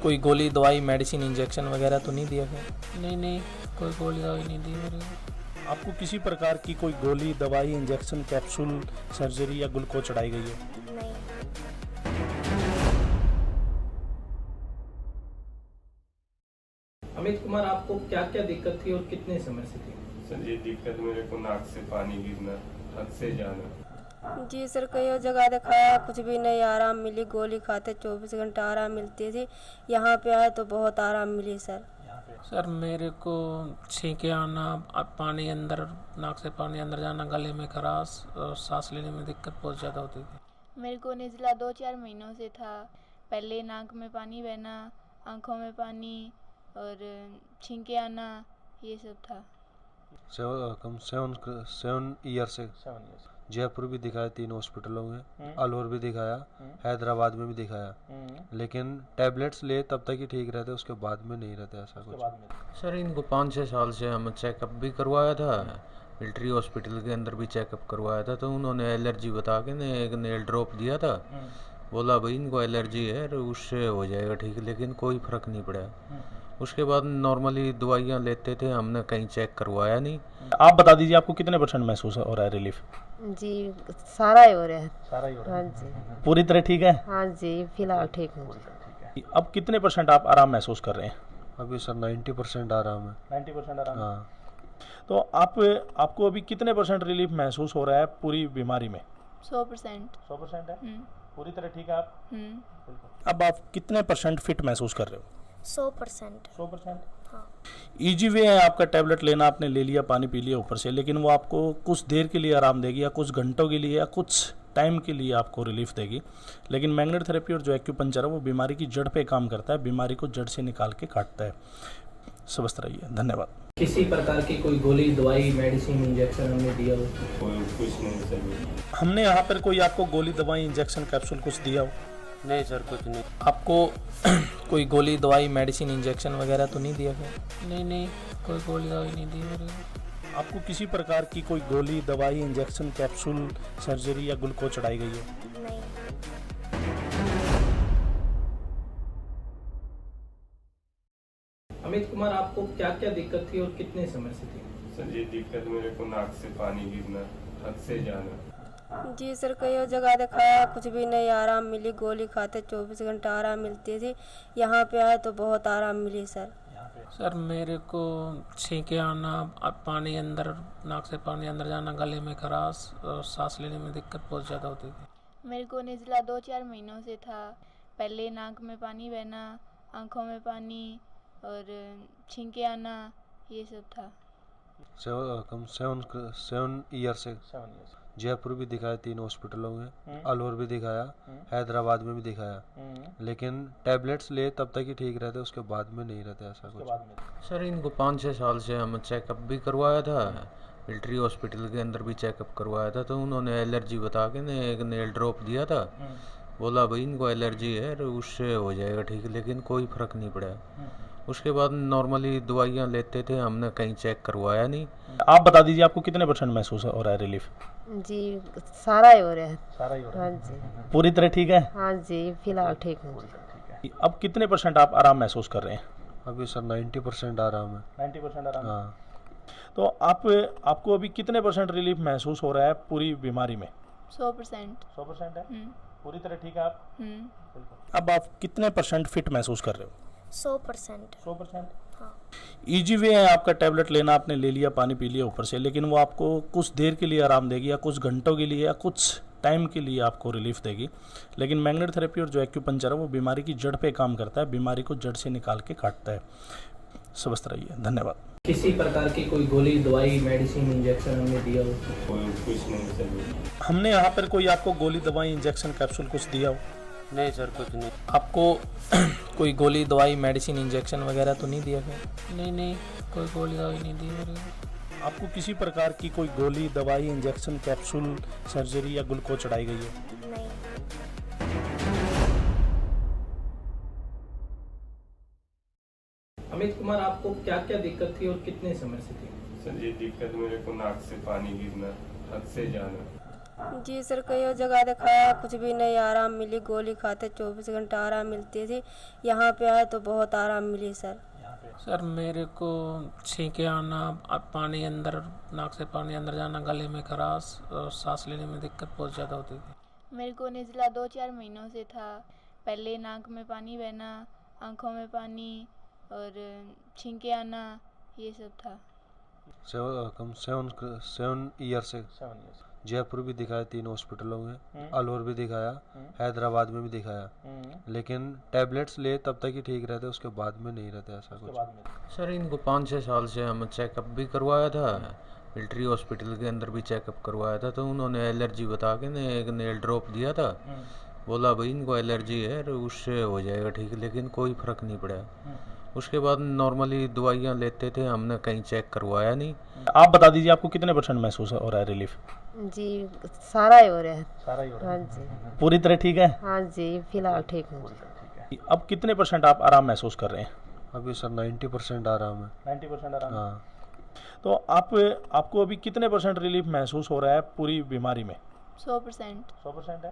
कोई गोली दवाई मेडिसिन इंजेक्शन वगैरह तो नहीं दिया गया? नहीं कोई गोली दवाई नहीं दी मेरे को। आपको किसी प्रकार की कोई गोली दवाई इंजेक्शन कैप्सूल सर्जरी या ग्लूकोज चढ़ाई गई है? नहीं। अमित कुमार, आपको क्या क्या दिक्कत थी और कितने समय से थी? सर ये दिक्कत मेरे को नाक से पानी गिरना, हद से जाना। जी सर, कई और जगह दिखाया, कुछ भी नहीं आराम मिली। गोली खाते 24 घंटा आराम मिलती थी। यहाँ पे आए तो बहुत आराम मिली सर। सर मेरे को छींके आना, पानी अंदर, नाक से पानी अंदर जाना, गले में खराश और सांस लेने में दिक्कत बहुत ज़्यादा होती थी। मेरे को निज़ला 2-4 महीनों से था। पहले नाक में पानी बहना, आँखों में पानी और छींके आना, ये सब था। 7 ईयर से जयपुर भी दिखाया, 3 हॉस्पिटलों में, अलवर भी दिखाया, हैदराबाद में भी दिखाया, लेकिन टैबलेट्स ले तब तक ही ठीक रहते, उसके बाद में नहीं रहते ऐसा कुछ। सर इनको 5-6 साल से हम चेकअप भी करवाया था, मिलिट्री हॉस्पिटल के अंदर भी चेकअप करवाया था, तो उन्होंने एलर्जी बता के ने एक नेल ड्रॉप दिया था। बोला भाई इनको एलर्जी है, उससे हो जाएगा ठीक, लेकिन कोई फ़र्क नहीं पड़ा। उसके बाद नॉर्मली दवाइयाँ लेते थे, हमने कहीं चेक करवाया नहीं। आप बता दीजिए आपको कितने % महसूस हो रहा है रिलीफ? जी सारा ही हो रहा है। सारा ही हो रहा है। हाँ जी। पूरी तरह ठीक है? हाँ जी, फिलहाल ठीक हूँ। अब कितने % आप आराम महसूस कर रहे हैं? अभी सर 90% आराम है। 90% आराम? हाँ। तो आपको अभी कितने % रिलीफ महसूस हो रहा है पूरी बीमारी में? 100%। 100% है? हम्म। पूरी तरह ठीक है आप? हम्म। अब आप कितने % फिट महसूस कर रहे हो? 100%। 100%? हाँ। ईजी वे है आपका टैबलेट लेना, आपने ले लिया, पानी पी लिया ऊपर से, लेकिन वो आपको कुछ देर के लिए आराम देगी या कुछ घंटों के लिए या कुछ टाइम के लिए आपको रिलीफ देगी। लेकिन मैग्नेट थेरेपी और जो एक्यूपंक्चर है वो बीमारी की जड़ पे काम करता है, बीमारी को जड़ से निकाल के काटता है। स्वस्थ रहिए, धन्यवाद। किसी प्रकार की कोई गोली, दवाई, मेडिसिन, इंजेक्शन हमने दिया हो? कोई कुछ नहीं सर। हमने यहाँ पर कोई आपको गोली, दवाई, इंजेक्शन, कैप्सूल कुछ दिया हो? नहीं सर, कुछ नहीं। आपको कोई गोली, दवाई, मेडिसिन, इंजेक्शन वगैरह तो नहीं दिया गया? नहीं, कोई गोली दवाई नहीं दी मेरे को। आपको किसी प्रकार की कोई गोली, दवाई, इंजेक्शन, कैप्सूल, सर्जरी या ग्लूकोज चढ़ाई गई है? नहीं। अमित कुमार, आपको क्या क्या दिक्कत थी और कितने समय से थी? सर ये दिक्कत मेरे को नाक से पानी गिरना, हद से जाना। जी सर, कई और जगह दिखाया, कुछ भी नहीं आराम मिली। गोली खाते 24 घंटा आराम मिलती थी। यहाँ पे आए तो बहुत आराम मिली सर। सर मेरे को छींके आना, पानी अंदर, नाक से पानी अंदर जाना, गले में खराश और सांस लेने में दिक्कत बहुत ज़्यादा होती थी। मेरे को निज़ला 2-4 महीनों से था। पहले नाक में पानी बहना, आँखों में पानी और छींके आना, ये सब था। 7 ईयर से जयपुर भी दिखाया, 3 हॉस्पिटलों में, अलवर भी दिखाया, हैदराबाद में भी दिखाया, लेकिन टैबलेट्स ले तब तक ही ठीक रहते, उसके बाद में नहीं रहते ऐसा कुछ। सर इनको 5-6 साल से हम चेकअप भी करवाया था, मिलिट्री हॉस्पिटल के अंदर भी चेकअप करवाया था, तो उन्होंने एलर्जी बता के ने एक नेल ड्रॉप दिया था। बोला भाई इनको एलर्जी है, उससे हो जाएगा ठीक, लेकिन कोई फ़र्क नहीं पड़ा। उसके बाद नॉर्मली दवाइयाँ लेते थे, हमने कहीं चेक करवाया नहीं। आप बता दीजिए आपको कितने % महसूस हो रहा है रिलीफ? जी सारा ही हो रहा है। सारा ही हो रहा है। हाँ जी। पूरी तरह ठीक है? हाँ जी, फिलहाल ठीक हूँ। अब कितने % आप आराम महसूस कर रहे हैं? अभी सर 90% आराम है। 90% आराम? हाँ। तो आपको अभी कितने % रिलीफ महसूस हो रहा है पूरी बीमारी में? 100%। 100% है? हम्म। पूरी तरह ठीक है आप? हम्म। अब आप कितने % फिट महसूस कर रहे हो? 100%। 100%? हाँ। ईजी वे है आपका टैबलेट लेना, आपने ले लिया, पानी पी लिया ऊपर से, लेकिन वो आपको कुछ देर के लिए आराम देगी या कुछ घंटों के लिए या कुछ टाइम के लिए आपको रिलीफ देगी। लेकिन मैग्नेट थेरेपी और जो एक्यूपंक्चर है वो बीमारी की जड़ पे काम करता है, बीमारी को जड़ से निकाल के काटता है। स्वस्थ रहिए, धन्यवाद। किसी प्रकार की कोई गोली, दवाई, मेडिसिन, इंजेक्शन हमने दिया हो? कोई कुछ नहीं सर। हमने यहाँ पर कोई आपको गोली, दवाई, इंजेक्शन, कैप्सूल कुछ दिया हो? नहीं सर, कुछ नहीं। आपको कोई गोली, दवाई, मेडिसिन, इंजेक्शन वगैरह तो नहीं दिया गया? नहीं, कोई गोली दवाई नहीं दी मेरे को। आपको किसी प्रकार की कोई गोली, दवाई, इंजेक्शन, कैप्सूल, सर्जरी या ग्लूकोज चढ़ाई गई है? नहीं। अमित कुमार, आपको क्या क्या दिक्कत थी और कितने समय से थी? सर ये दिक्कत मेरे को नाक से पानी गिरना, हद से जाना। जी सर, कई और जगह दिखाया, कुछ भी नहीं आराम मिली। गोली खाते 24 घंटा आराम मिलती थी। यहाँ पे आए तो बहुत आराम मिली सर। सर मेरे को छींके आना, पानी अंदर, नाक से पानी अंदर जाना, गले में खराश और सांस लेने में दिक्कत बहुत ज़्यादा होती थी। मेरे को निज़ला 2-4 महीनों से था। पहले नाक में पानी बहना, आँखों में पानी और छींके आना, ये सब था। 7 ईयर से जयपुर भी दिखाया, 3 हॉस्पिटलों में, अलवर भी दिखाया, हैदराबाद में भी दिखाया, लेकिन टैबलेट्स ले तब तक ही ठीक रहते, उसके बाद में नहीं रहते ऐसा कुछ। सर इनको 5-6 साल से हम चेकअप भी करवाया था, मिलिट्री हॉस्पिटल के अंदर भी चेकअप करवाया था, तो उन्होंने एलर्जी बता के ने एक नेल ड्रॉप दिया था, बोला भाई इनको एलर्जी है और उससे हो जाएगा ठीक, लेकिन कोई फ़र्क नहीं पड़ा। उसके बाद नॉर्मली दवाइयाँ लेते थे, हमने कहीं चेक करवाया नहीं। आप बता दीजिए आपको कितने % महसूस हो रहा है रिलीफ? जी सारा ही हो रहा है। सारा ही हो रहा हाँ है। जी। पूरी तरह ठीक है? हाँ जी फिलहाल ठीक हूँ। अब कितने % आप आराम महसूस कर रहे हैं? अभी सर 90% आराम है। 90% आराम। हाँ। तो आपको अभी कितने % रिलीफ महसूस हो रहा है पूरी बीमारी में? 100%। 100% है?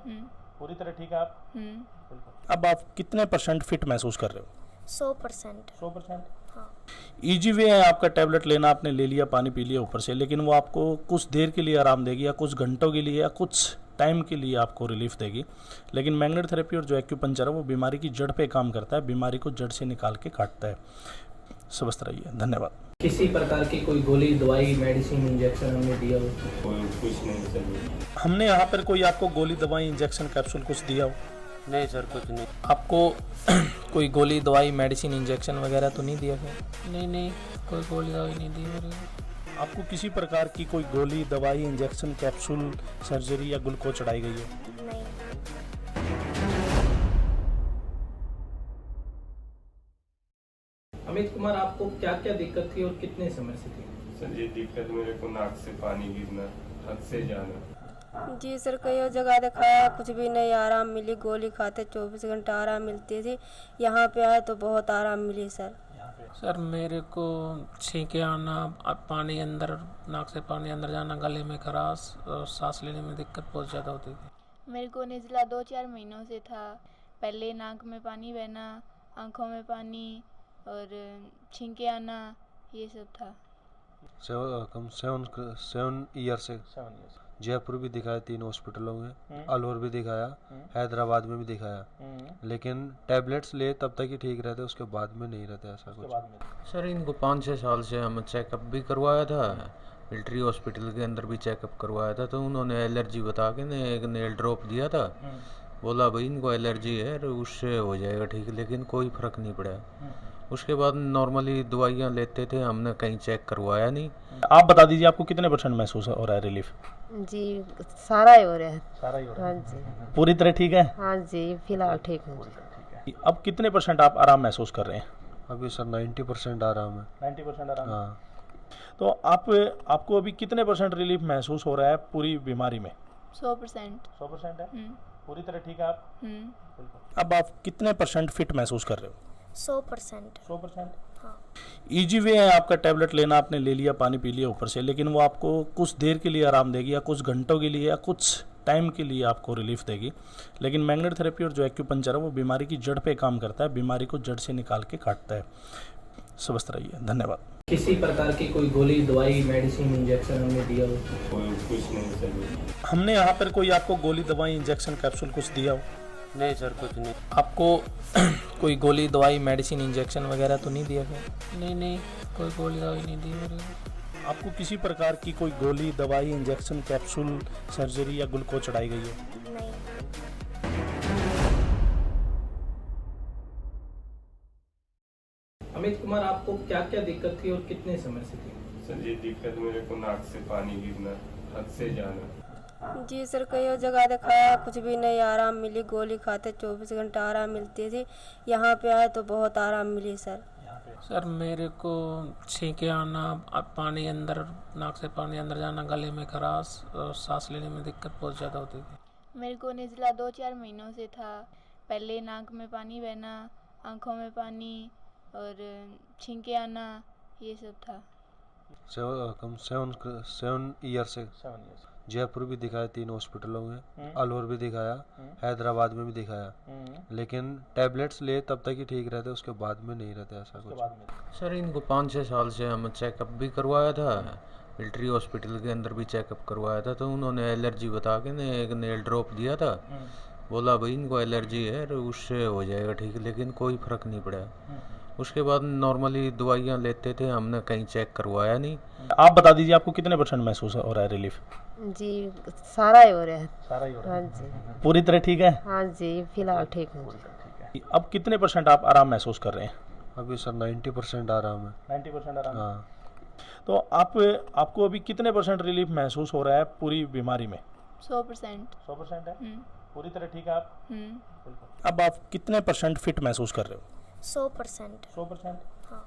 पूरी तरह ठीक है आप? हम्म। अब आप कितने % फिट महसूस कर रहे हो? 100%। 100%? हाँ। ईजी वे है आपका, टैबलेट लेना, आपने ले लिया, पानी पी लिया ऊपर से, लेकिन वो आपको कुछ देर के लिए आराम देगी या कुछ घंटों के लिए या कुछ टाइम के लिए आपको रिलीफ देगी। लेकिन मैग्नेट थेरेपी और जो एक्यूपंक्चर है वो बीमारी की जड़ पे काम करता है, बीमारी को जड़ से निकाल के काटता है। स्वस्थ रहिए, धन्यवाद। किसी प्रकार की कोई गोली, दवाई, मेडिसिन, इंजेक्शन हमने दिया हो? कोई कुछ नहीं सर। हमने यहाँ पर कोई आपको गोली, दवाई, इंजेक्शन, कैप्सूल कुछ दिया हो? नहीं सर कुछ नहीं। आपको कोई गोली, दवाई, मेडिसिन, इंजेक्शन वगैरह तो नहीं दिया गया? नहीं कोई गोली दवाई नहीं दी मेरे को। आपको किसी प्रकार की कोई गोली, दवाई, इंजेक्शन, कैप्सूल, सर्जरी या ग्लूकोज चढ़ाई गई है? नहीं। अमित कुमार, आपको क्या क्या दिक्कत थी और कितने समय से थी? सर ये दिक्कत मेरे को नाक से पानी गिरना, हद से जाना। जी सर, कई जगह दिखाया, कुछ भी नहीं आराम मिली। गोली खाते 24 घंटा आराम मिलती थी। यहाँ पे आए तो बहुत आराम मिली सर। सर मेरे को छींके आना, पानी अंदर, नाक से पानी अंदर जाना, गले में खराश और सांस लेने में दिक्कत बहुत ज़्यादा होती थी। मेरे को निचला 2-4 महीनों से था। पहले नाक में पानी बहना, आँखों में पानी और छींके आना, ये सब था। 7 ईयर से जयपुर भी दिखाया, 3 हॉस्पिटलों में, अलवर भी दिखाया, हैदराबाद में भी दिखाया, लेकिन टैबलेट्स ले तब तक ही ठीक रहते, उसके बाद में नहीं रहते ऐसा कुछ। सर इनको 5-6 साल से हम चेकअप भी करवाया था, मिलिट्री हॉस्पिटल के अंदर भी चेकअप करवाया था, तो उन्होंने एलर्जी बता के ने एक नेल ड्रॉप दिया था, बोला भाई इनको एलर्जी है और उससे हो जाएगा ठीक, लेकिन कोई फ़र्क नहीं पड़ा। उसके बाद नॉर्मली दवाइयाँ लेते थे, हमने कहीं चेक करवाया नहीं। आप बता दीजिए आपको कितने % महसूस हो रहा है रिलीफ? जी सारा ही हो रहा है। सारा ही हो रहा हाँ है। जी। पूरी तरह ठीक है? हाँ जी फिलहाल ठीक हूँ। अब कितने % आप आराम महसूस कर रहे हैं? अभी सर 90% आराम है। 90% आराम। हाँ। तो आपको अभी कितने % रिलीफ महसूस हो रहा है पूरी बीमारी में? 100%। 100% है? हम्म। पूरी तरह ठीक है आप? हम्म। अब आप कितने % फिट महसूस कर रहे हो? 100%। 100%? हाँ। ईजी वे है आपका, टैबलेट लेना, आपने ले लिया, पानी पी लिया ऊपर से, लेकिन वो आपको कुछ देर के लिए आराम देगी या कुछ घंटों के लिए या कुछ टाइम के लिए आपको रिलीफ देगी। लेकिन मैग्नेट थेरेपी और जो एक्यूपंक्चर है वो बीमारी की जड़ पे काम करता है, बीमारी को जड़ से निकाल के काटता है। स्वस्थ रहिए, धन्यवाद। किसी प्रकार की कोई गोली, दवाई, मेडिसिन, इंजेक्शन हमने दिया हो? कोई कुछ नहीं सर। हमने यहाँ पर कोई आपको गोली, दवाई, इंजेक्शन, कैप्सूल कुछ दिया हो? नहीं सर कुछ नहीं। आपको कोई गोली, दवाई, मेडिसिन, इंजेक्शन वगैरह तो नहीं दिया गया? नहीं कोई गोली दवाई नहीं दी मेरे को। आपको किसी प्रकार की कोई गोली, दवाई, इंजेक्शन, कैप्सूल, सर्जरी या ग्लूकोज चढ़ाई गई है? नहीं। अमित कुमार, आपको क्या क्या दिक्कत थी और कितने समय से थी? सर ये दिक्कत मेरे को नाक से पानी गिरना, हद से जाना। जी सर, कई जगह दिखाया, कुछ भी नहीं आराम मिली। गोली खाते 24 घंटा आराम मिलती थी। यहाँ पे आए तो बहुत आराम मिली सर। सर मेरे को छींके आना, पानी अंदर, नाक से पानी अंदर जाना, गले में खराश और सांस लेने में दिक्कत बहुत ज़्यादा होती थी। मेरे को निचला 2-4 महीनों से था। पहले नाक में पानी बहना, आँखों में पानी और छींके आना, ये सब था। 7 ईयर से जयपुर भी दिखाया, 3 हॉस्पिटलों में, अलवर भी दिखाया, हैदराबाद में भी दिखाया, लेकिन टैबलेट्स ले तब तक ही ठीक रहते, उसके बाद में नहीं रहते ऐसा कुछ। सर इनको 5-6 साल से हम चेकअप भी करवाया था, मिलिट्री हॉस्पिटल के अंदर भी चेकअप करवाया था, तो उन्होंने एलर्जी बता के ने एक नेल ड्रॉप दिया था, बोला भाई इनको एलर्जी है और उससे हो जाएगा ठीक, लेकिन कोई फ़र्क नहीं पड़ा। उसके बाद नॉर्मली दवाइयाँ लेते थे, हमने कहीं चेक करवाया नहीं। आप बता दीजिए आपको कितने % महसूस हो रहा है रिलीफ? जी सारा ही हो रहा है। सारा ही हो रहा हाँ है। जी। पूरी तरह ठीक है? हाँ जी फिलहाल ठीक हूँ। अब कितने % आप आराम महसूस कर रहे हैं? अभी सर 90% आराम है। 90% आराम। हाँ। तो आपको अभी कितने % रिलीफ महसूस हो रहा है पूरी बीमारी में? 100%। 100% है? हम्म। पूरी तरह ठीक है आप? हम्म। अब आप कितने % फिट महसूस कर रहे हो? 100%। 100%? हाँ।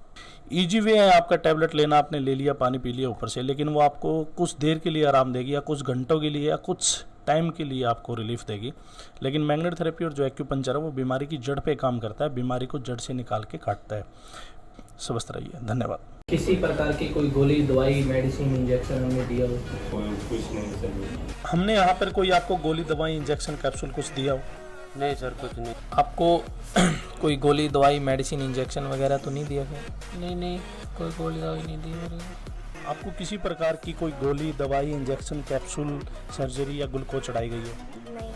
ईजी वे है आपका टैबलेट लेना, आपने ले लिया, पानी पी लिया ऊपर से, लेकिन वो आपको कुछ देर के लिए आराम देगी या कुछ घंटों के लिए या कुछ टाइम के लिए आपको रिलीफ देगी। लेकिन मैग्नेट थेरेपी और जो एक्यूपंक्चर है वो बीमारी की जड़ पे काम करता है, बीमारी को जड़ से निकाल के काटता है। स्वस्थ रहिए, धन्यवाद। किसी प्रकार की कोई गोली, दवाई, मेडिसिन, इंजेक्शन हमने दिया हो? कोई कुछ नहीं सर। हमने यहाँ पर कोई आपको गोली, दवाई, इंजेक्शन, कैप्सूल कुछ दिया हो? नहीं सर, कुछ नहीं। आपको कोई गोली, दवाई, मेडिसिन, इंजेक्शन वगैरह तो नहीं दिया गया? नहीं कोई गोली दवाई नहीं दी मेरे को। आपको किसी प्रकार की कोई गोली, दवाई, इंजेक्शन, कैप्सूल, सर्जरी या ग्लूकोज चढ़ाई गई है? नहीं।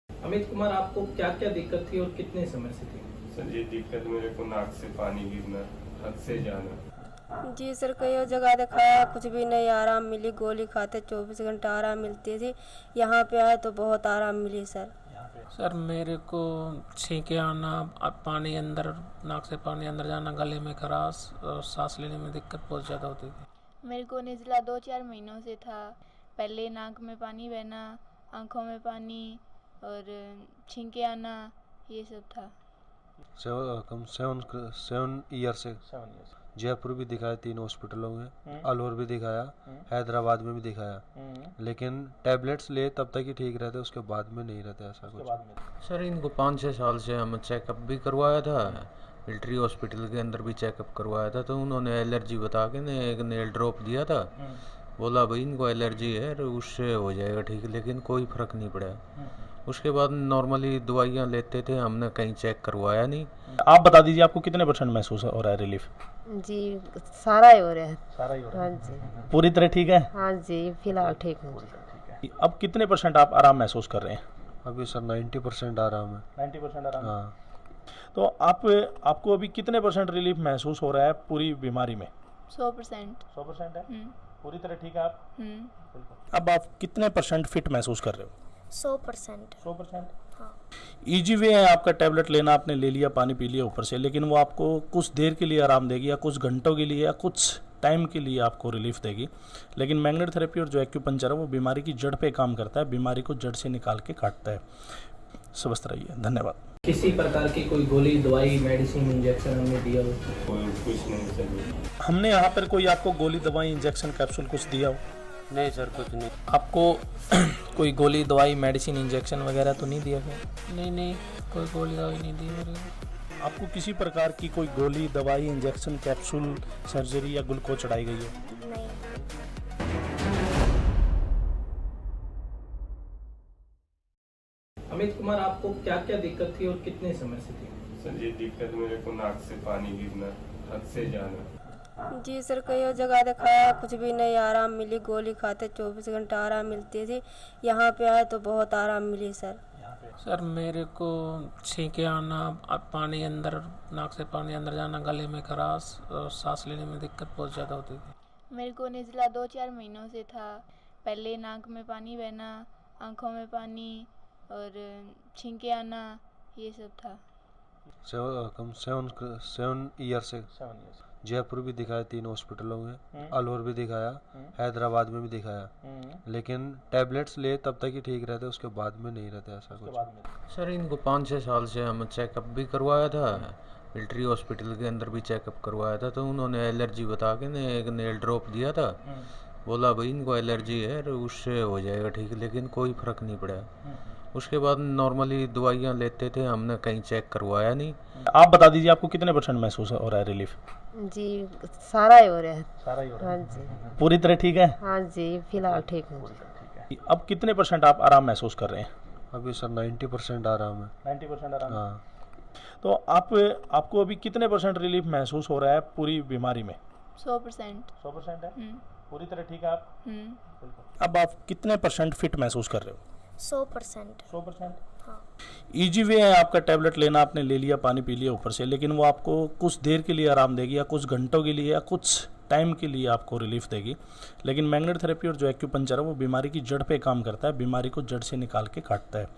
अमित कुमार, आपको क्या क्या दिक्कत थी और कितने समय से थी? सर ये दिक्कत मेरे को नाक से पानी गिरना, हद से जाना। जी सर, कई जगह दिखाया, कुछ भी नहीं आराम मिली। गोली खाते 24 घंटा आराम मिलती थी। यहाँ पे आए तो बहुत आराम मिली सर। सर मेरे को छींके आना, पानी अंदर, नाक से पानी अंदर जाना, गले में खराश और सांस लेने में दिक्कत बहुत ज़्यादा होती थी। मेरे को निज़ला 2-4 महीनों से था। पहले नाक में पानी बहना, आँखों में पानी और छींके आना, ये सब था। 7 ईयर से जयपुर भी दिखाया, 3 हॉस्पिटलों में, अलवर भी दिखाया, हैदराबाद में भी दिखाया, लेकिन टैबलेट्स ले तब तक ही ठीक रहते, उसके बाद में नहीं रहते ऐसा कुछ। सर इनको 5-6 साल से हम चेकअप भी करवाया था, मिलिट्री हॉस्पिटल के अंदर भी चेकअप करवाया था, तो उन्होंने एलर्जी बता के ने एक नेल ड्रॉप दिया था। बोला भाई इनको एलर्जी है, उससे हो जाएगा ठीक, लेकिन कोई फ़र्क नहीं पड़ा। उसके बाद नॉर्मली दवाइयाँ लेते थे, हमने कहीं चेक करवाया नहीं। आप बता दीजिए आपको कितने % महसूस हो रहा है रिलीफ? जी सारा ही हो रहा है। सारा ही हो रहा हाँ है। जी। पूरी तरह ठीक है? हाँ जी फिलहाल ठीक हूँ। अब कितने % आप आराम महसूस कर रहे हैं? अभी सर 90% आराम है। 90% आराम। हाँ। तो आपको अभी कितने % रिलीफ महसूस हो रहा है पूरी बीमारी में? 100%। 100% है? हम्म। पूरी तरह ठीक है आप? हम्म। अब आप कितने % फिट महसूस कर रहे हो? 100%। 100%? हाँ। ईजी वे है आपका टैबलेट लेना, आपने ले लिया, पानी पी लिया ऊपर से, लेकिन वो आपको कुछ देर के लिए आराम देगी या कुछ घंटों के लिए या कुछ टाइम के लिए आपको रिलीफ देगी। लेकिन मैग्नेट थेरेपी और जो एक्यूपंक्चर है वो बीमारी की जड़ पे काम करता है, बीमारी को जड़ से निकाल के काटता है। स्वस्थ रहिए, धन्यवाद। किसी प्रकार की कोई गोली, दवाई, मेडिसिन, इंजेक्शन हमने दिया हो? कोई कुछ नहीं सर। हमने यहाँ पर कोई आपको गोली, दवाई, इंजेक्शन, कैप्सूल कुछ दिया हो? नहीं सर, कुछ नहीं। आपको कोई गोली, दवाई, मेडिसिन, इंजेक्शन वगैरह तो नहीं दिया गया? नहीं कोई गोली दवाई नहीं दी मेरे को। आपको किसी प्रकार की कोई गोली, दवाई, इंजेक्शन, कैप्सूल, सर्जरी या ग्लूकोज चढ़ाई गई है? नहीं। अमित कुमार, आपको क्या क्या दिक्कत थी और कितने समय से थी? सर ये दिक्कत मेरे को नाक से पानी गिरना, हद से जाना। जी सर, कई जगह दिखाया, कुछ भी नहीं आराम मिली। गोली खाते 24 घंटा आराम मिलती थी। यहाँ पे आए तो बहुत आराम मिली सर। सर मेरे को छींके आना, पानी अंदर, नाक से पानी अंदर जाना, गले में खराश और सांस लेने में दिक्कत बहुत ज़्यादा होती थी। मेरे को निज़ला 2-4 महीनों से था। पहले नाक में पानी बहना, आँखों में पानी और छींके आना, ये सब था। 7 ईयर से जयपुर भी दिखाया, 3 हॉस्पिटलों में, अलवर भी दिखाया, हैदराबाद में भी दिखाया, लेकिन टैबलेट्स ले तब तक ही ठीक रहते, उसके बाद में नहीं रहते ऐसा कुछ। सर इनको 5-6 साल से हम चेकअप भी करवाया था, मिलिट्री हॉस्पिटल के अंदर भी चेकअप करवाया था, तो उन्होंने एलर्जी बता के ने एक नेल ड्रॉप दिया था। बोला भाई इनको एलर्जी है, उससे हो जाएगा ठीक, लेकिन कोई फ़र्क नहीं पड़ा। उसके बाद नॉर्मली दवाइयाँ लेते थे, हमने कहीं चेक करवाया नहीं। आप बता दीजिए आपको कितने % महसूस हो रहा है रिलीफ? जी सारा ही हो रहा है। सारा ही हो रहा हाँ है। जी। पूरी तरह ठीक है? हाँ जी फिलहाल ठीक हूँ। अब कितने % आप आराम महसूस कर रहे हैं? अभी सर 90% आराम है। 90% आराम। हाँ। तो आपको अभी कितने % रिलीफ महसूस हो रहा है पूरी बीमारी में? 100%। 100% है? हम्म। पूरी तरह ठीक है आप? हम्म। अब आप कितने % फिट महसूस कर रहे हो? 100%। 100%? इजी वे है आपका टैबलेट लेना, आपने ले लिया, पानी पी लिया ऊपर से, लेकिन वो आपको कुछ देर के लिए आराम देगी या कुछ घंटों के लिए या कुछ टाइम के लिए आपको रिलीफ देगी। लेकिन मैग्नेट थेरेपी और जो एक्यूपंक्चर है वो बीमारी की जड़ पे काम करता है, बीमारी को जड़ से निकाल के काटता है।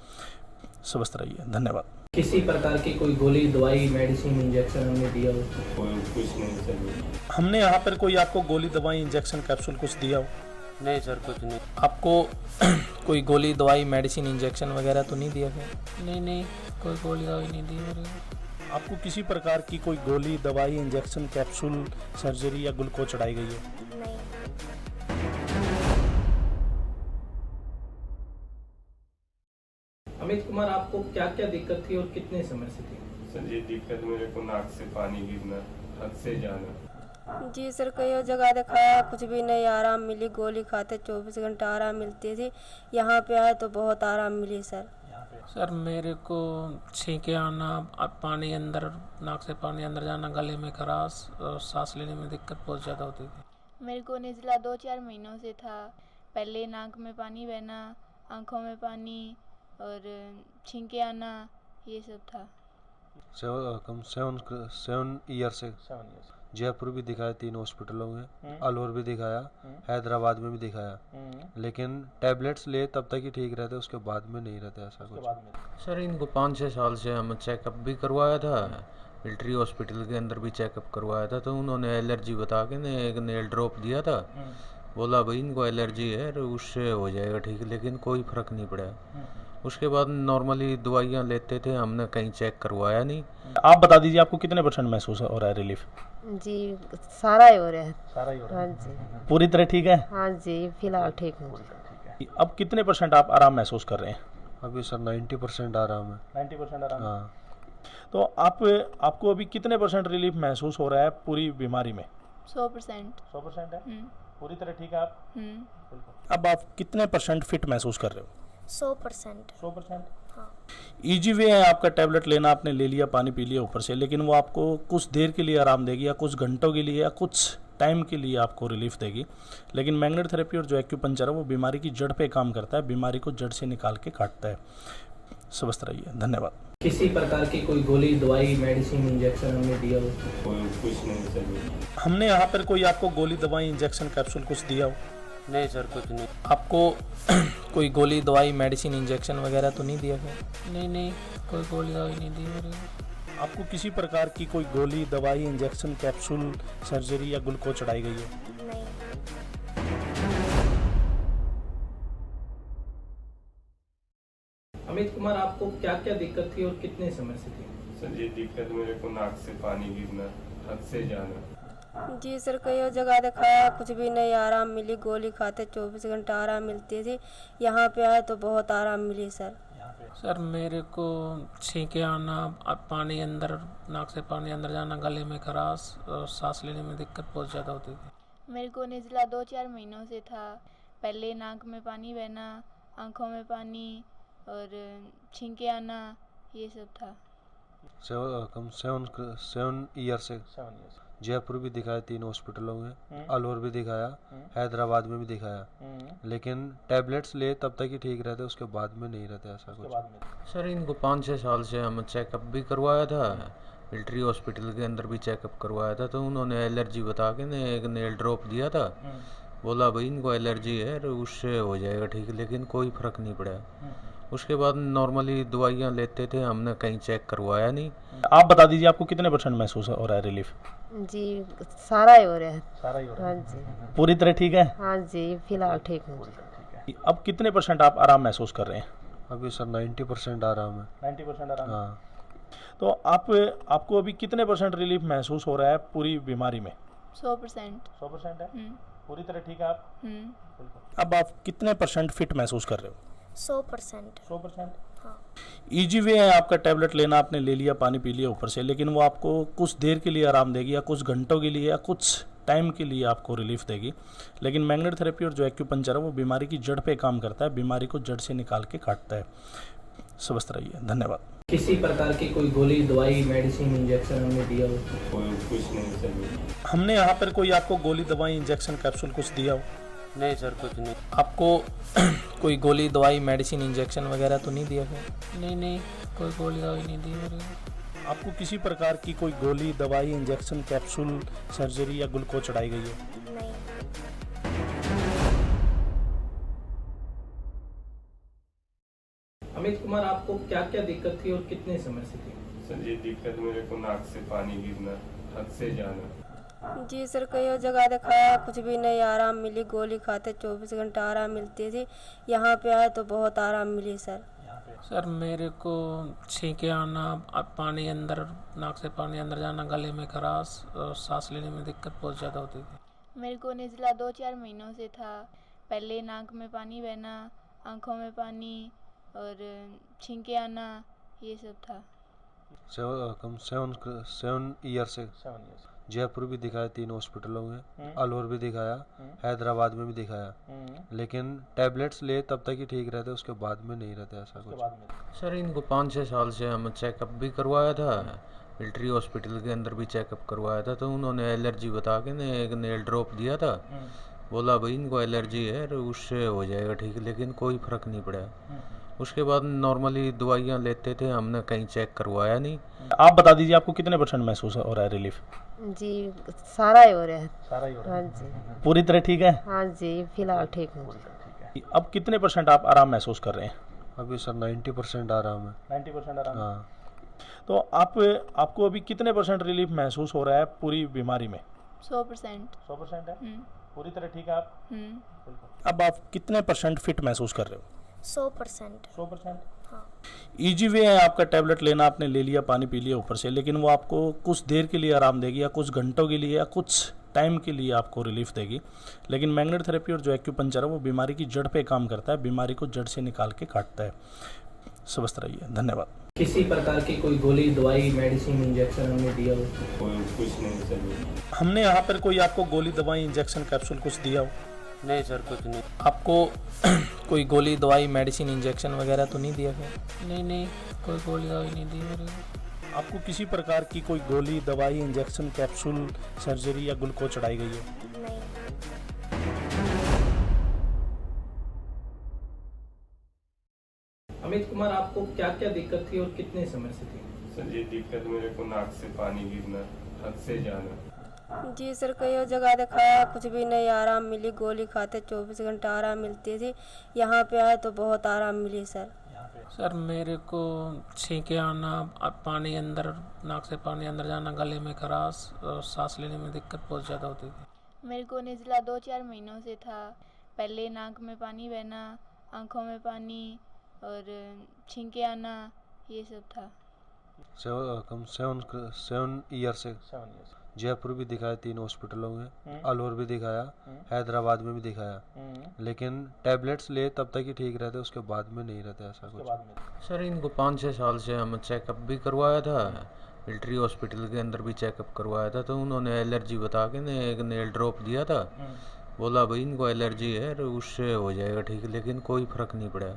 स्वस्थ रहिए, धन्यवाद। किसी प्रकार की कोई गोली, दवाई, मेडिसिन, इंजेक्शन हमने दिया हो? कोई कुछ नहीं चाहिए। हमने यहाँ पर कोई आपको गोली, दवाई, इंजेक्शन, कैप्सूल कुछ दिया हो? नहीं सर, कुछ नहीं। आपको कोई गोली, दवाई, मेडिसिन, इंजेक्शन वगैरह तो नहीं दिया गया? नहीं, कोई गोली दवाई नहीं दी मेरे को। आपको किसी प्रकार की कोई गोली, दवाई, इंजेक्शन, कैप्सूल, सर्जरी या ग्लूकोज चढ़ाई गई है? नहीं। अमित कुमार, आपको क्या क्या दिक्कत थी और कितने समय से थी? सर ये दिक्कत मेरे को नाक से पानी गिरना, हद से जाना। जी सर, कई जगह दिखाया, कुछ भी नहीं आराम मिली। गोली खाते 24 घंटा आराम मिलती थी। यहाँ पे आए तो बहुत आराम मिली सर। सर मेरे को छींके आना, पानी अंदर, नाक से पानी अंदर जाना, गले में खराश और सांस लेने में दिक्कत बहुत ज़्यादा होती थी। मेरे को निचला 2-4 महीनों से था। पहले नाक में पानी बहना, आँखों में पानी और छींके आना, ये सब था। 7 ईयर से जयपुर भी दिखाया, 3 हॉस्पिटलों में, अलवर भी दिखाया, हैदराबाद में भी दिखाया, लेकिन टैबलेट्स ले तब तक ही ठीक रहते, उसके बाद में नहीं रहते ऐसा कुछ। सर इनको 5-6 साल से हम चेकअप भी करवाया था, मिलिट्री हॉस्पिटल के अंदर भी चेकअप करवाया था, तो उन्होंने एलर्जी बता के ने एक नेल ड्रॉप दिया था। बोला भाई इनको एलर्जी है, उससे हो जाएगा ठीक, लेकिन कोई फ़र्क नहीं पड़ा। उसके बाद नॉर्मली दवाइयाँ लेते थे, हमने कहीं चेक करवाया नहीं। आप बता दीजिए आपको कितने % महसूस हो रहा है रिलीफ? जी सारा ही हो रहा है। सारा ही हो रहा है। हाँ जी। पूरी तरह ठीक है? हाँ जी, फिलहाल ठीक हूँ। अब कितने % आप आराम महसूस कर रहे हैं? अभी सर 90% आराम है। 90% आराम? हाँ। तो आपको अभी कितने % रिलीफ महसूस हो रहा है पूरी बीमारी में? 100%। 100% है? पूरी तरह ठीक है आप? हम्म। अब आप कितने % फिट महसूस कर रहे हो? 100%। 100%? हाँ। इजी वे है आपका टैबलेट लेना, आपने ले लिया, पानी पी लिया ऊपर से, लेकिन वो आपको कुछ देर के लिए आराम देगी या कुछ घंटों के लिए या कुछ टाइम के लिए आपको रिलीफ देगी। लेकिन मैग्नेट थेरेपी और जो एक्यूपंक्चर है वो बीमारी की जड़ पे काम करता है, बीमारी को जड़ से निकाल के काटता है। स्वस्थ रहिए, धन्यवाद। किसी प्रकार की कोई गोली, दवाई, मेडिसिन, इंजेक्शन हमने दिया हो? कोई कुछ नहीं चाहिए। हमने यहाँ पर कोई आपको गोली, दवाई, इंजेक्शन, कैप्सूल कुछ दिया हो? नहीं सर, कुछ नहीं। आपको कोई गोली, दवाई, मेडिसिन, इंजेक्शन वगैरह तो नहीं दिया गया? नहीं, कोई गोली दवाई नहीं दी मेरे को। आपको किसी प्रकार की कोई गोली, दवाई, इंजेक्शन, कैप्सूल, सर्जरी या ग्लूकोज चढ़ाई गई है? नहीं। अमित कुमार, आपको क्या क्या दिक्कत थी और कितने समय से थी? सर ये दिक्कत मेरे को नाक से पानी गिरना, हद से जाना। जी सर, कई जगह दिखाया, कुछ भी नहीं आराम मिली। गोली खाते 24 घंटा आराम मिलती थी। यहाँ पे आए तो बहुत आराम मिली सर। सर मेरे को छींके आना, पानी अंदर, नाक से पानी अंदर जाना, गले में खराश और सांस लेने में दिक्कत बहुत ज़्यादा होती थी। मेरे को निचला 2-4 महीनों से था। पहले नाक में पानी बहना, आँखों में पानी और छींके आना, ये सब था। 7 ईयर से जयपुर भी दिखाया, 3 हॉस्पिटलों में, अलवर भी दिखाया, हैदराबाद में भी दिखाया, लेकिन टैबलेट्स ले तब तक ही ठीक रहते, उसके बाद में नहीं रहते ऐसा कुछ। सर इनको 5-6 साल से हम चेकअप भी करवाया था, मिलिट्री हॉस्पिटल के अंदर भी चेकअप करवाया था, तो उन्होंने एलर्जी बता के ने एक नेल ड्रॉप दिया था। बोला भाई इनको एलर्जी है, उससे हो जाएगा ठीक, लेकिन कोई फ़र्क नहीं पड़ा। उसके बाद नॉर्मली दवाइयाँ लेते थे, हमने कहीं चेक करवाया नहीं। आप बता दीजिए आपको कितने % महसूस हो रहा है रिलीफ? जी सारा ही हो रहा है। सारा ही हो रहा है। हाँ जी। पूरी तरह ठीक है? हाँ जी, फिलहाल ठीक हूँ। अब कितने % आप आराम महसूस कर रहे हैं? अभी सर 90% आराम है। 90% आराम? हाँ। तो आपको अभी कितने % रिलीफ महसूस हो रहा है पूरी बीमारी में? 100%। 100% है? हम्म। पूरी तरह ठीक है आप? हम्म। अब आप कितने % फिट महसूस कर रहे हो? 100%। 100%? हाँ। इजी वे है आपका टैबलेट लेना, आपने ले लिया, पानी पी लिया ऊपर से, लेकिन वो आपको कुछ देर के लिए आराम देगी या कुछ घंटों के लिए या कुछ टाइम के लिए आपको रिलीफ देगी। लेकिन मैग्नेट थेरेपी और जो एक्यूपंक्चर है वो बीमारी की जड़ पे काम करता है, बीमारी को जड़ से निकाल के काटता है। स्वस्थ रहिए, धन्यवाद। किसी प्रकार की कोई गोली, दवाई, मेडिसिन, इंजेक्शन हमने दिया हो? कोई कुछ नहीं चाहिए। हमने यहाँ पर कोई आपको गोली, दवाई, इंजेक्शन, कैप्सूल कुछ दिया हो? नहीं सर कुछ नहीं। आपको कोई गोली दवाई मेडिसिन इंजेक्शन वगैरह तो नहीं दिया गया? नहीं कोई गोली दवाई नहीं दी मेरे को। आपको किसी प्रकार की कोई गोली दवाई इंजेक्शन कैप्सूल सर्जरी या ग्लूकोज चढ़ाई गई है? नहीं। अमित कुमार, आपको क्या क्या दिक्कत थी और कितने समय से थी? सर ये दिक्कत मेरे को नाक से पानी गिरना, हद से जाना। जी सर, कई जगह दिखाया, कुछ भी नहीं आराम मिली। गोली खाते 24 घंटा आराम मिलती थी। यहाँ पे आए तो बहुत आराम मिली सर। सर मेरे को छींके आना, पानी अंदर, नाक से पानी अंदर जाना, गले में खराश और सांस लेने में दिक्कत बहुत ज़्यादा होती थी। मेरे को निज़ला 2-4 महीनों से था। पहले नाक में पानी बहना, आँखों में पानी और छींके आना, ये सब था। 7 ईयर से जयपुर भी दिखाया, 3 हॉस्पिटलों में, अलवर भी दिखाया, हैदराबाद में भी दिखाया, लेकिन टैबलेट्स ले तब तक ही ठीक रहते, उसके बाद में नहीं रहते ऐसा कुछ। सर इनको 5-6 साल से हम चेकअप भी करवाया था, मिलिट्री हॉस्पिटल के अंदर भी चेकअप करवाया था, तो उन्होंने एलर्जी बता के ने एक नेल ड्रॉप दिया था। बोला भाई इनको एलर्जी है, उससे हो जाएगा ठीक, लेकिन कोई फ़र्क नहीं पड़ा। उसके बाद नॉर्मली दवाइयाँ लेते थे, हमने कहीं चेक करवाया नहीं। आप बता दीजिए आपको कितने % महसूस हो रहा है रिलीफ? जी सारा ही हो रहा है। सारा ही हो रहा है। हाँ जी। पूरी तरह ठीक है? हाँ जी, फिलहाल ठीक हूँ। अब कितने % आप आराम महसूस कर रहे हैं? अभी सर 90% आराम है। 90% आराम? हाँ। तो आपको अभी कितने % रिलीफ महसूस हो रहा है पूरी बीमारी में? 100%। 100% है? पूरी तरह ठीक है आप? हम्म। अब आप कितने % फिट महसूस कर रहे हो? 100%। 100%? हाँ। ईजी वे है आपका टैबलेट लेना, आपने ले लिया, पानी पी लिया ऊपर से, लेकिन वो आपको कुछ देर के लिए आराम देगी या कुछ घंटों के लिए या कुछ टाइम के लिए आपको रिलीफ देगी। लेकिन मैग्नेट थेरेपी और जो एक्यूपंक्चर है वो बीमारी की जड़ पे काम करता है, बीमारी को जड़ से निकाल के काटता है। स्वस्थ रहिए, धन्यवाद। किसी प्रकार की कोई गोली दवाई मेडिसिन इंजेक्शन हमने दिया हो? कोई कुछ नहीं सर। हमने यहाँ पर कोई आपको गोली दवाई इंजेक्शन कैप्सूल कुछ दिया हो? नहीं सर कुछ नहीं। आपको कोई गोली दवाई मेडिसिन इंजेक्शन वगैरह तो नहीं दिया गया? नहीं कोई गोली दवाई नहीं दी मेरे को। आपको किसी प्रकार की कोई गोली दवाई इंजेक्शन कैप्सूल सर्जरी या ग्लूकोज चढ़ाई गई है? नहीं। अमित कुमार, आपको क्या क्या दिक्कत थी और कितने समय से थी? सर ये दिक्कत मेरे को नाक से पानी गिरना, हद से जाना। जी सर, कई जगह दिखाया, कुछ भी नहीं आराम मिली। गोली खाते 24 घंटा आराम मिलती थी। यहाँ पे आए तो बहुत आराम मिली सर। सर मेरे को छींके आना, पानी अंदर, नाक से पानी अंदर जाना, गले में खराश और सांस लेने में दिक्कत बहुत ज़्यादा होती थी। मेरे को निज़ला 2-4 महीनों से था। पहले नाक में पानी बहना, आँखों में पानी और छींके आना, ये सब था। 7 ईयर से जयपुर भी दिखाया, 3 हॉस्पिटलों में, अलवर भी दिखाया, हैदराबाद में भी दिखाया, लेकिन टैबलेट्स ले तब तक ही ठीक रहते, उसके बाद में नहीं रहते ऐसा कुछ। सर इनको 5-6 साल से हम चेकअप भी करवाया था, मिलिट्री हॉस्पिटल के अंदर भी चेकअप करवाया था, तो उन्होंने एलर्जी बता के ने एक नेल ड्रॉप दिया था। बोला भाई इनको एलर्जी है, उससे हो जाएगा ठीक, लेकिन कोई फ़र्क नहीं पड़ा।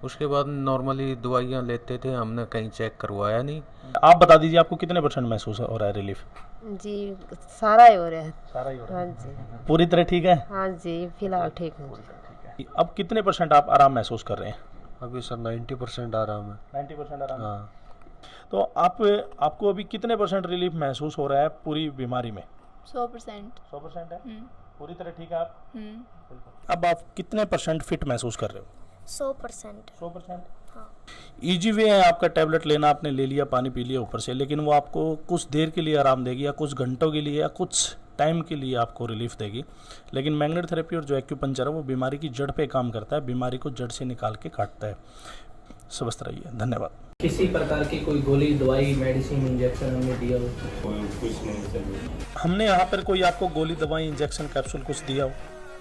उसके बाद नॉर्मली दवाइयाँ लेते थे, हमने कहीं चेक करवाया नहीं। आप बता दीजिए आपको कितने % महसूस हो रहा है रिलीफ? जी सारा ही हो रहा है। सारा ही हो रहा हाँ है? जी। पूरी तरह ठीक है? हाँ जी, फिलहाल ठीक हूँ। अब कितने % आप आराम महसूस कर रहे हैं? अभी सर 90% आराम है। 90% आराम? हाँ। तो आपको अभी कितने % रिलीफ महसूस हो रहा है पूरी बीमारी में? 100%। 100% है? हम्म। पूरी तरह ठीक है आप? हम्म। अब आप कितने % फिट महसूस कर रहे हो? 100%। 100%? हाँ। ईजी वे है आपका टैबलेट लेना, आपने ले लिया, पानी पी लिया ऊपर से, लेकिन वो आपको कुछ देर के लिए आराम देगी या कुछ घंटों के लिए या कुछ टाइम के लिए आपको रिलीफ देगी। लेकिन मैग्नेट थेरेपी और जो एक्यूपंक्चर है वो बीमारी की जड़ पे काम करता है, बीमारी को जड़ से निकाल के काटता है। स्वस्थ रहिए, धन्यवाद। किसी प्रकार की कोई गोली दवाई मेडिसिन इंजेक्शन हमने दिया हो? कोई कुछ नहीं सर। हमने यहाँ पर कोई आपको गोली दवाई इंजेक्शन कैप्सूल कुछ दिया हो?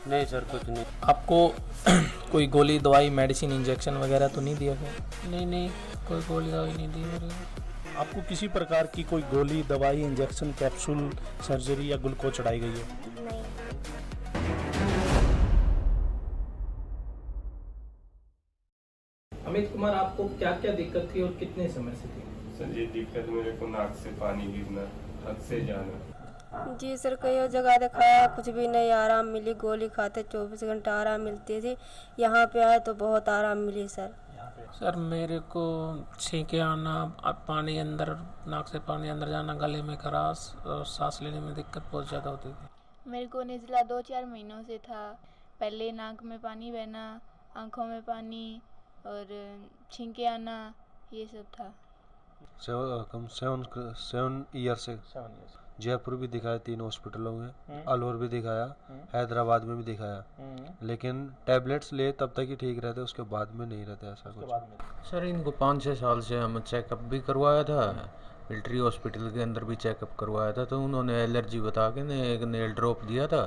नहीं सर कुछ नहीं। आपको कोई गोली दवाई मेडिसिन इंजेक्शन वगैरह तो नहीं दिया गया? नहीं कोई गोली दवाई नहीं दी मेरे को। आपको किसी प्रकार की कोई गोली दवाई इंजेक्शन कैप्सूल सर्जरी या ग्लूकोज चढ़ाई गई है? नहीं। अमित कुमार, आपको क्या क्या दिक्कत थी और कितने समय से थी? सर ये दिक्कत मेरे को नाक से पानी गिरना, हद से जाना। जी सर, कई और जगह दिखाया, कुछ भी नहीं आराम मिली। गोली खाते 24 घंटा आराम मिलती थी। यहाँ पे आए तो बहुत आराम मिली सर। सर मेरे को छींके आना, पानी अंदर, नाक से पानी अंदर जाना, गले में खराश और सांस लेने में दिक्कत बहुत ज़्यादा होती थी। मेरे को नज़ला 2-4 महीनों से था। पहले नाक में पानी बहना, आँखों में पानी और छींके आना, ये सब था। 7 ईयर से जयपुर भी दिखाया, 3 हॉस्पिटलों में, अलवर भी दिखाया, हैदराबाद में भी दिखाया, लेकिन टैबलेट्स ले तब तक ही ठीक रहते, उसके बाद में नहीं रहते ऐसा कुछ। सर इनको 5-6 साल से हम चेकअप भी करवाया था, मिलिट्री हॉस्पिटल के अंदर भी चेकअप करवाया था, तो उन्होंने एलर्जी बता के ने एक नेल ड्रॉप दिया था।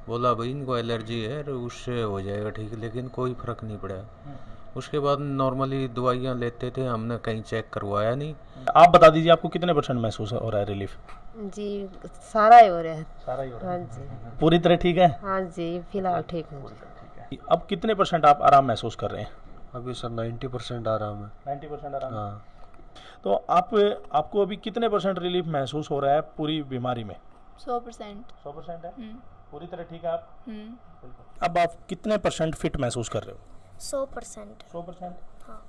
बोला भाई इनको एलर्जी है, उससे हो जाएगा ठीक, लेकिन कोई फ़र्क नहीं पड़ा। उसके बाद नॉर्मली दवाइयाँ लेते थे, हमने कहीं चेक करवाया नहीं। आप बता दीजिए आपको कितने % महसूस हो रहा है रिलीफ? जी सारा ही हो रहा है। सारा ही हो रहा हाँ है। जी। पूरी तरह ठीक है? हाँ जी, फिलहाल ठीक हूँ। अब कितने % आप आराम महसूस कर रहे हैं? अभी सर 90% आराम है। 90% आराम? हाँ। तो आपको अभी कितने % रिलीफ महसूस हो रहा है पूरी बीमारी में? 100%। 100% है? पूरी तरह ठीक है आप? हम्म। अब आप कितने % फिट महसूस कर रहे हो? 100%। 100%? हाँ।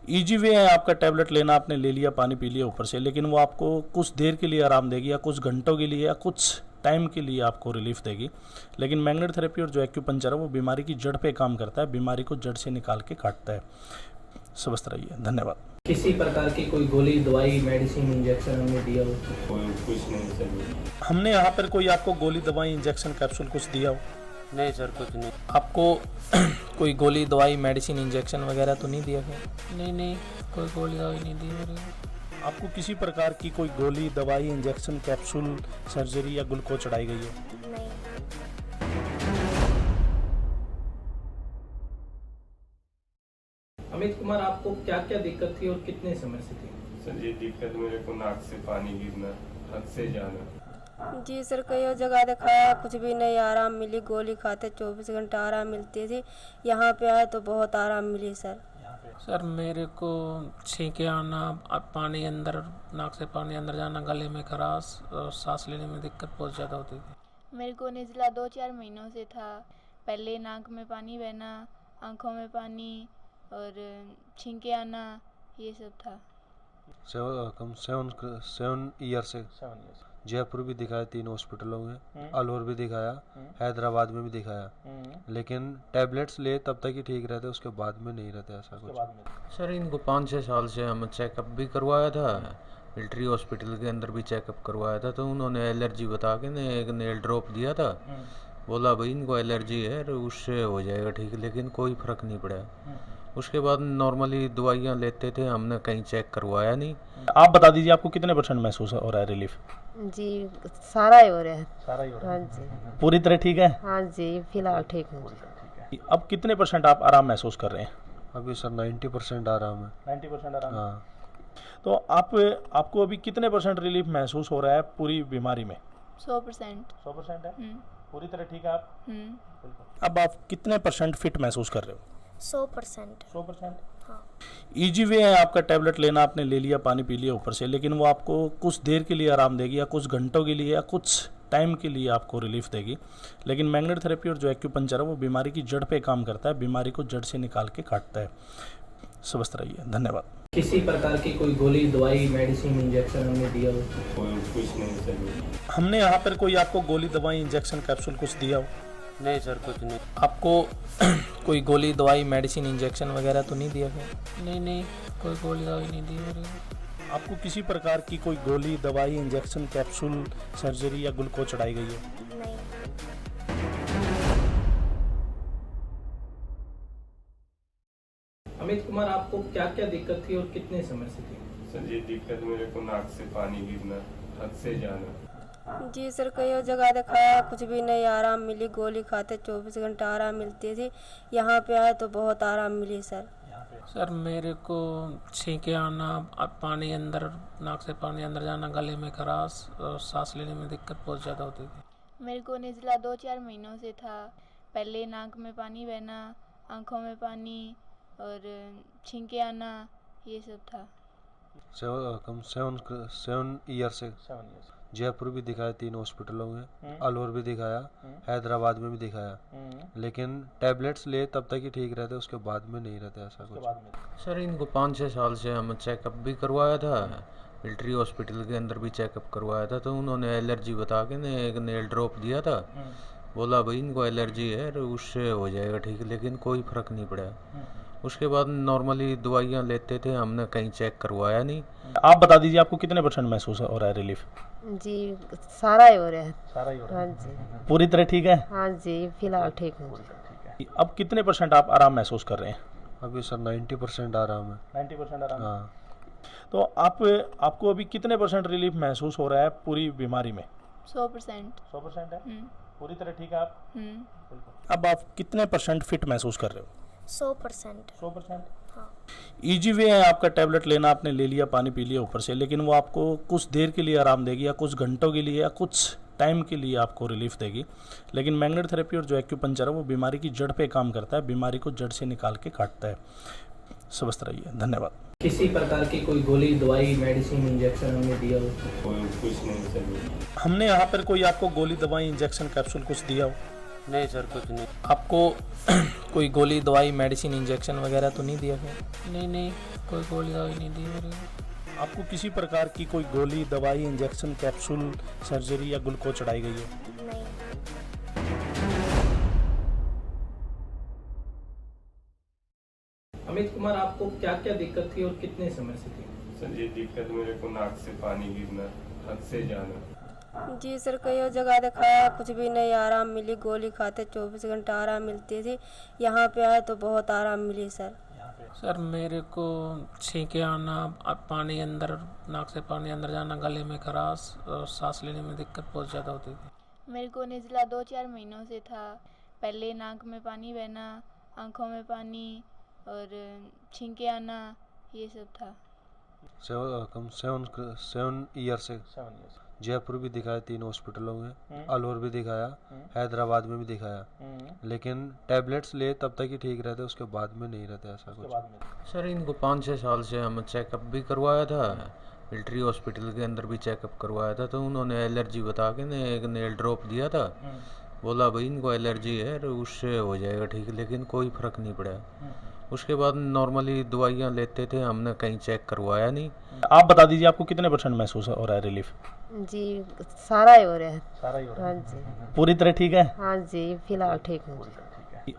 ईजी वे है आपका टैबलेट लेना, आपने ले लिया, पानी पी लिया ऊपर से, लेकिन वो आपको कुछ देर के लिए आराम देगी या कुछ घंटों के लिए या कुछ टाइम के लिए आपको रिलीफ देगी। लेकिन मैग्नेट थेरेपी और जो एक्यूपंक्चर है वो बीमारी की जड़ पे काम करता है, बीमारी को जड़ से निकाल के काटता है। स्वस्थ रहिए, धन्यवाद। किसी प्रकार की कोई गोली, दवाई, मेडिसिन, इंजेक्शन हमने दिया हो? कोई कुछ नहीं सर। हमने यहाँ पर कोई आपको गोली, दवाई, इंजेक्शन, कैप्सूल कुछ दिया हो? नहीं सर, कुछ नहीं। आपको कोई गोली, दवाई, मेडिसिन, इंजेक्शन वगैरह तो नहीं दिया गया? नहीं, कोई गोली दवाई नहीं दी मेरे को। आपको किसी प्रकार की कोई गोली, दवाई, इंजेक्शन, कैप्सूल, सर्जरी या ग्लूकोज चढ़ाई गई है? नहीं। अमित कुमार, आपको क्या क्या दिक्कत थी और कितने समय से थी? सर ये दिक्कत मेरे को नाक से पानी गिरना, हद से जाना। जी सर, कई और जगह दिखाया, कुछ भी नहीं आराम मिली। गोली खाते 24 घंटा आराम मिलती थी। यहाँ पे आए तो बहुत आराम मिली सर। सर मेरे को छींके आना, पानी अंदर, नाक से पानी अंदर जाना, गले में खराश और सांस लेने में दिक्कत बहुत ज़्यादा होती थी। मेरे को नज़ला 2-4 महीनों से था। पहले नाक में पानी बहना, आँखों में पानी और छींके आना, ये सब था। 7 ईयर से जयपुर भी दिखाया, 3 हॉस्पिटलों में, अलवर भी दिखाया, हैदराबाद में भी दिखाया, लेकिन टैबलेट्स ले तब तक ही ठीक रहते, उसके बाद में नहीं रहते ऐसा कुछ। सर इनको 5-6 साल से हम चेकअप भी करवाया था, मिलिट्री हॉस्पिटल के अंदर भी चेकअप करवाया था, तो उन्होंने एलर्जी बता के ने एक नेल ड्रॉप दिया था। बोला भाई इनको एलर्जी है, उससे हो जाएगा ठीक, लेकिन कोई फ़र्क नहीं पड़ा। उसके बाद नॉर्मली दवाइयाँ लेते थे, हमने कहीं चेक करवाया नहीं। आप बता दीजिए आपको कितने % महसूस हो रहा है रिलीफ? जी सारा ही हो रहा है। सारा ही हो रहा हाँ है? जी। पूरी तरह ठीक है? हाँ जी, फिलहाल ठीक हूँ। अब कितने % आप आराम महसूस कर रहे हैं? अभी सर 90% आराम है। 90% आराम? हाँ। तो आपको अभी कितने % रिलीफ महसूस हो रहा है पूरी बीमारी में? 100%। 100% है? हम्म। पूरी तरह ठीक है आप? हम्म। अब आप कितने % फिट महसूस कर रहे हो? 100%। 100%? हाँ। ईजी वे है आपका टैबलेट लेना, आपने ले लिया, पानी पी लिया ऊपर से, लेकिन वो आपको कुछ देर के लिए आराम देगी या कुछ घंटों के लिए या कुछ टाइम के लिए आपको रिलीफ देगी। लेकिन मैग्नेट थेरेपी और जो एक्यूपंक्चर है वो बीमारी की जड़ पे काम करता है, बीमारी को जड़ से निकाल के काटता है। स्वस्थ रहिए, धन्यवाद। किसी प्रकार की कोई गोली, दवाई, मेडिसिन, इंजेक्शन हमने दिया हो? कोई कुछ नहीं सर। हमने यहाँ पर कोई आपको गोली, दवाई, इंजेक्शन, कैप्सूल कुछ दिया हो? नहीं सर, कुछ नहीं। आपको कोई गोली, दवाई, मेडिसिन, इंजेक्शन वगैरह तो नहीं दिया गया? नहीं, कोई गोली दवाई नहीं दी मेरे को। आपको किसी प्रकार की कोई गोली, दवाई, इंजेक्शन, कैप्सूल, सर्जरी या ग्लूकोज चढ़ाई गई है? नहीं। अमित कुमार, आपको क्या क्या दिक्कत थी और कितने समय से थी? सर ये दिक्कत मेरे को नाक से पानी गिरना, हद से जाना। जी सर, कई और जगह दिखाया, कुछ भी नहीं आराम मिली। गोली खाते 24 घंटा आराम मिलती थी। यहाँ पे आए तो बहुत आराम मिली सर। सर मेरे को छींके आना, पानी अंदर, नाक से पानी अंदर जाना, गले में खराश और सांस लेने में दिक्कत बहुत ज़्यादा होती थी। मेरे को नज़ला 2-4 महीनों से था। पहले नाक में पानी बहना, आँखों में पानी और छींके आना, ये सब था। 7 ईयर से जयपुर भी दिखाया, 3 हॉस्पिटलों में, अलवर भी दिखाया, हैदराबाद में भी दिखाया, लेकिन टैबलेट्स ले तब तक ही ठीक रहते, उसके बाद में नहीं रहते ऐसा कुछ। सर इनको 5-6 साल से हम चेकअप भी करवाया था, मिलिट्री हॉस्पिटल के अंदर भी चेकअप करवाया था, तो उन्होंने एलर्जी बता के ने एक नेल ड्रॉप दिया था, बोला भाई इनको एलर्जी है और उससे हो जाएगा ठीक, लेकिन कोई फ़र्क नहीं पड़ा। उसके बाद नॉर्मली दवाइयाँ लेते थे, हमने कहीं चेक करवाया नहीं। आप बता दीजिए आपको कितने % महसूस हो रहा है रिलीफ? जी सारा ही हो रहा है। सारा ही हो रहा हाँ है। जी। पूरी तरह ठीक है? हाँ जी फिलहाल ठीक हूँ। अब कितने % आप आराम महसूस कर रहे हैं? अभी सर 90% आराम है। 90% आराम। हाँ। तो आपको अभी कितने % रिलीफ महसूस हो रहा है पूरी बीमारी में? 100%। 100% है? हम्म। पूरी तरह ठीक है आप? हम्म। अब आप कितने % फिट महसूस कर रहे हो? 100%। 100%? हाँ। ईजी वे है आपका टैबलेट लेना, आपने ले लिया, पानी पी लिया ऊपर से, लेकिन वो आपको कुछ देर के लिए आराम देगी या कुछ घंटों के लिए या कुछ टाइम के लिए आपको रिलीफ देगी। लेकिन मैग्नेट थेरेपी और जो एक्यूपंक्चर है वो बीमारी की जड़ पे काम करता है, बीमारी को जड़ से निकाल के काटता है। स्वस्थ रहिए, धन्यवाद। किसी प्रकार की कोई गोली, दवाई, मेडिसिन, इंजेक्शन हमने दिया हो? कोई कुछ नहीं सर। हमने यहाँ पर कोई आपको गोली, दवाई, इंजेक्शन, कैप्सूल कुछ दिया हो? नहीं सर कुछ नहीं। आपको कोई गोली, दवाई, मेडिसिन, इंजेक्शन वगैरह तो नहीं दिया गया? नहीं कोई गोली दवाई नहीं दी मेरे को। आपको किसी प्रकार की कोई गोली, दवाई, इंजेक्शन, कैप्सूल, सर्जरी या ग्लूकोज चढ़ाई गई है? नहीं। अमित कुमार, आपको क्या क्या दिक्कत थी और कितने समय से थी? सर ये दिक्कत मेरे को नाक से पानी गिरना, हद से जाना। जी सर, कई और जगह दिखाया, कुछ भी नहीं आराम मिली। गोली खाते 24 घंटा आराम मिलती थी, यहाँ पे आए तो बहुत आराम मिली सर। सर मेरे को छींके आना, पानी अंदर, नाक से पानी अंदर जाना, गले में खराश और सांस लेने में दिक्कत बहुत ज़्यादा होती थी। मेरे को निचला 2-4 महीनों से था। पहले नाक में पानी बहना, आँखों में पानी और छींके आना, ये सब था। 7 ईयर से जयपुर भी दिखाया, 3 हॉस्पिटलों में, अलवर भी दिखाया, हैदराबाद में भी दिखाया, लेकिन टैबलेट्स ले तब तक ही ठीक रहते, उसके बाद में नहीं रहते ऐसा कुछ। सर इनको 5-6 साल से हम चेकअप भी करवाया था, मिलिट्री हॉस्पिटल के अंदर भी चेकअप करवाया था, तो उन्होंने एलर्जी बता के ने एक नेल ड्रॉप दिया था, बोला भाई इनको एलर्जी है और उससे हो जाएगा ठीक, लेकिन कोई फ़र्क नहीं पड़ा। उसके बाद नॉर्मली दवाइयाँ लेते थे, हमने कहीं चेक करवाया नहीं। आप बता दीजिए आपको कितने % महसूस हो रहा है रिलीफ? जी सारा ही हो रहा है। सारा ही हो रहा हाँ है। जी। पूरी तरह ठीक है? हाँ जी फिलहाल ठीक हूँ।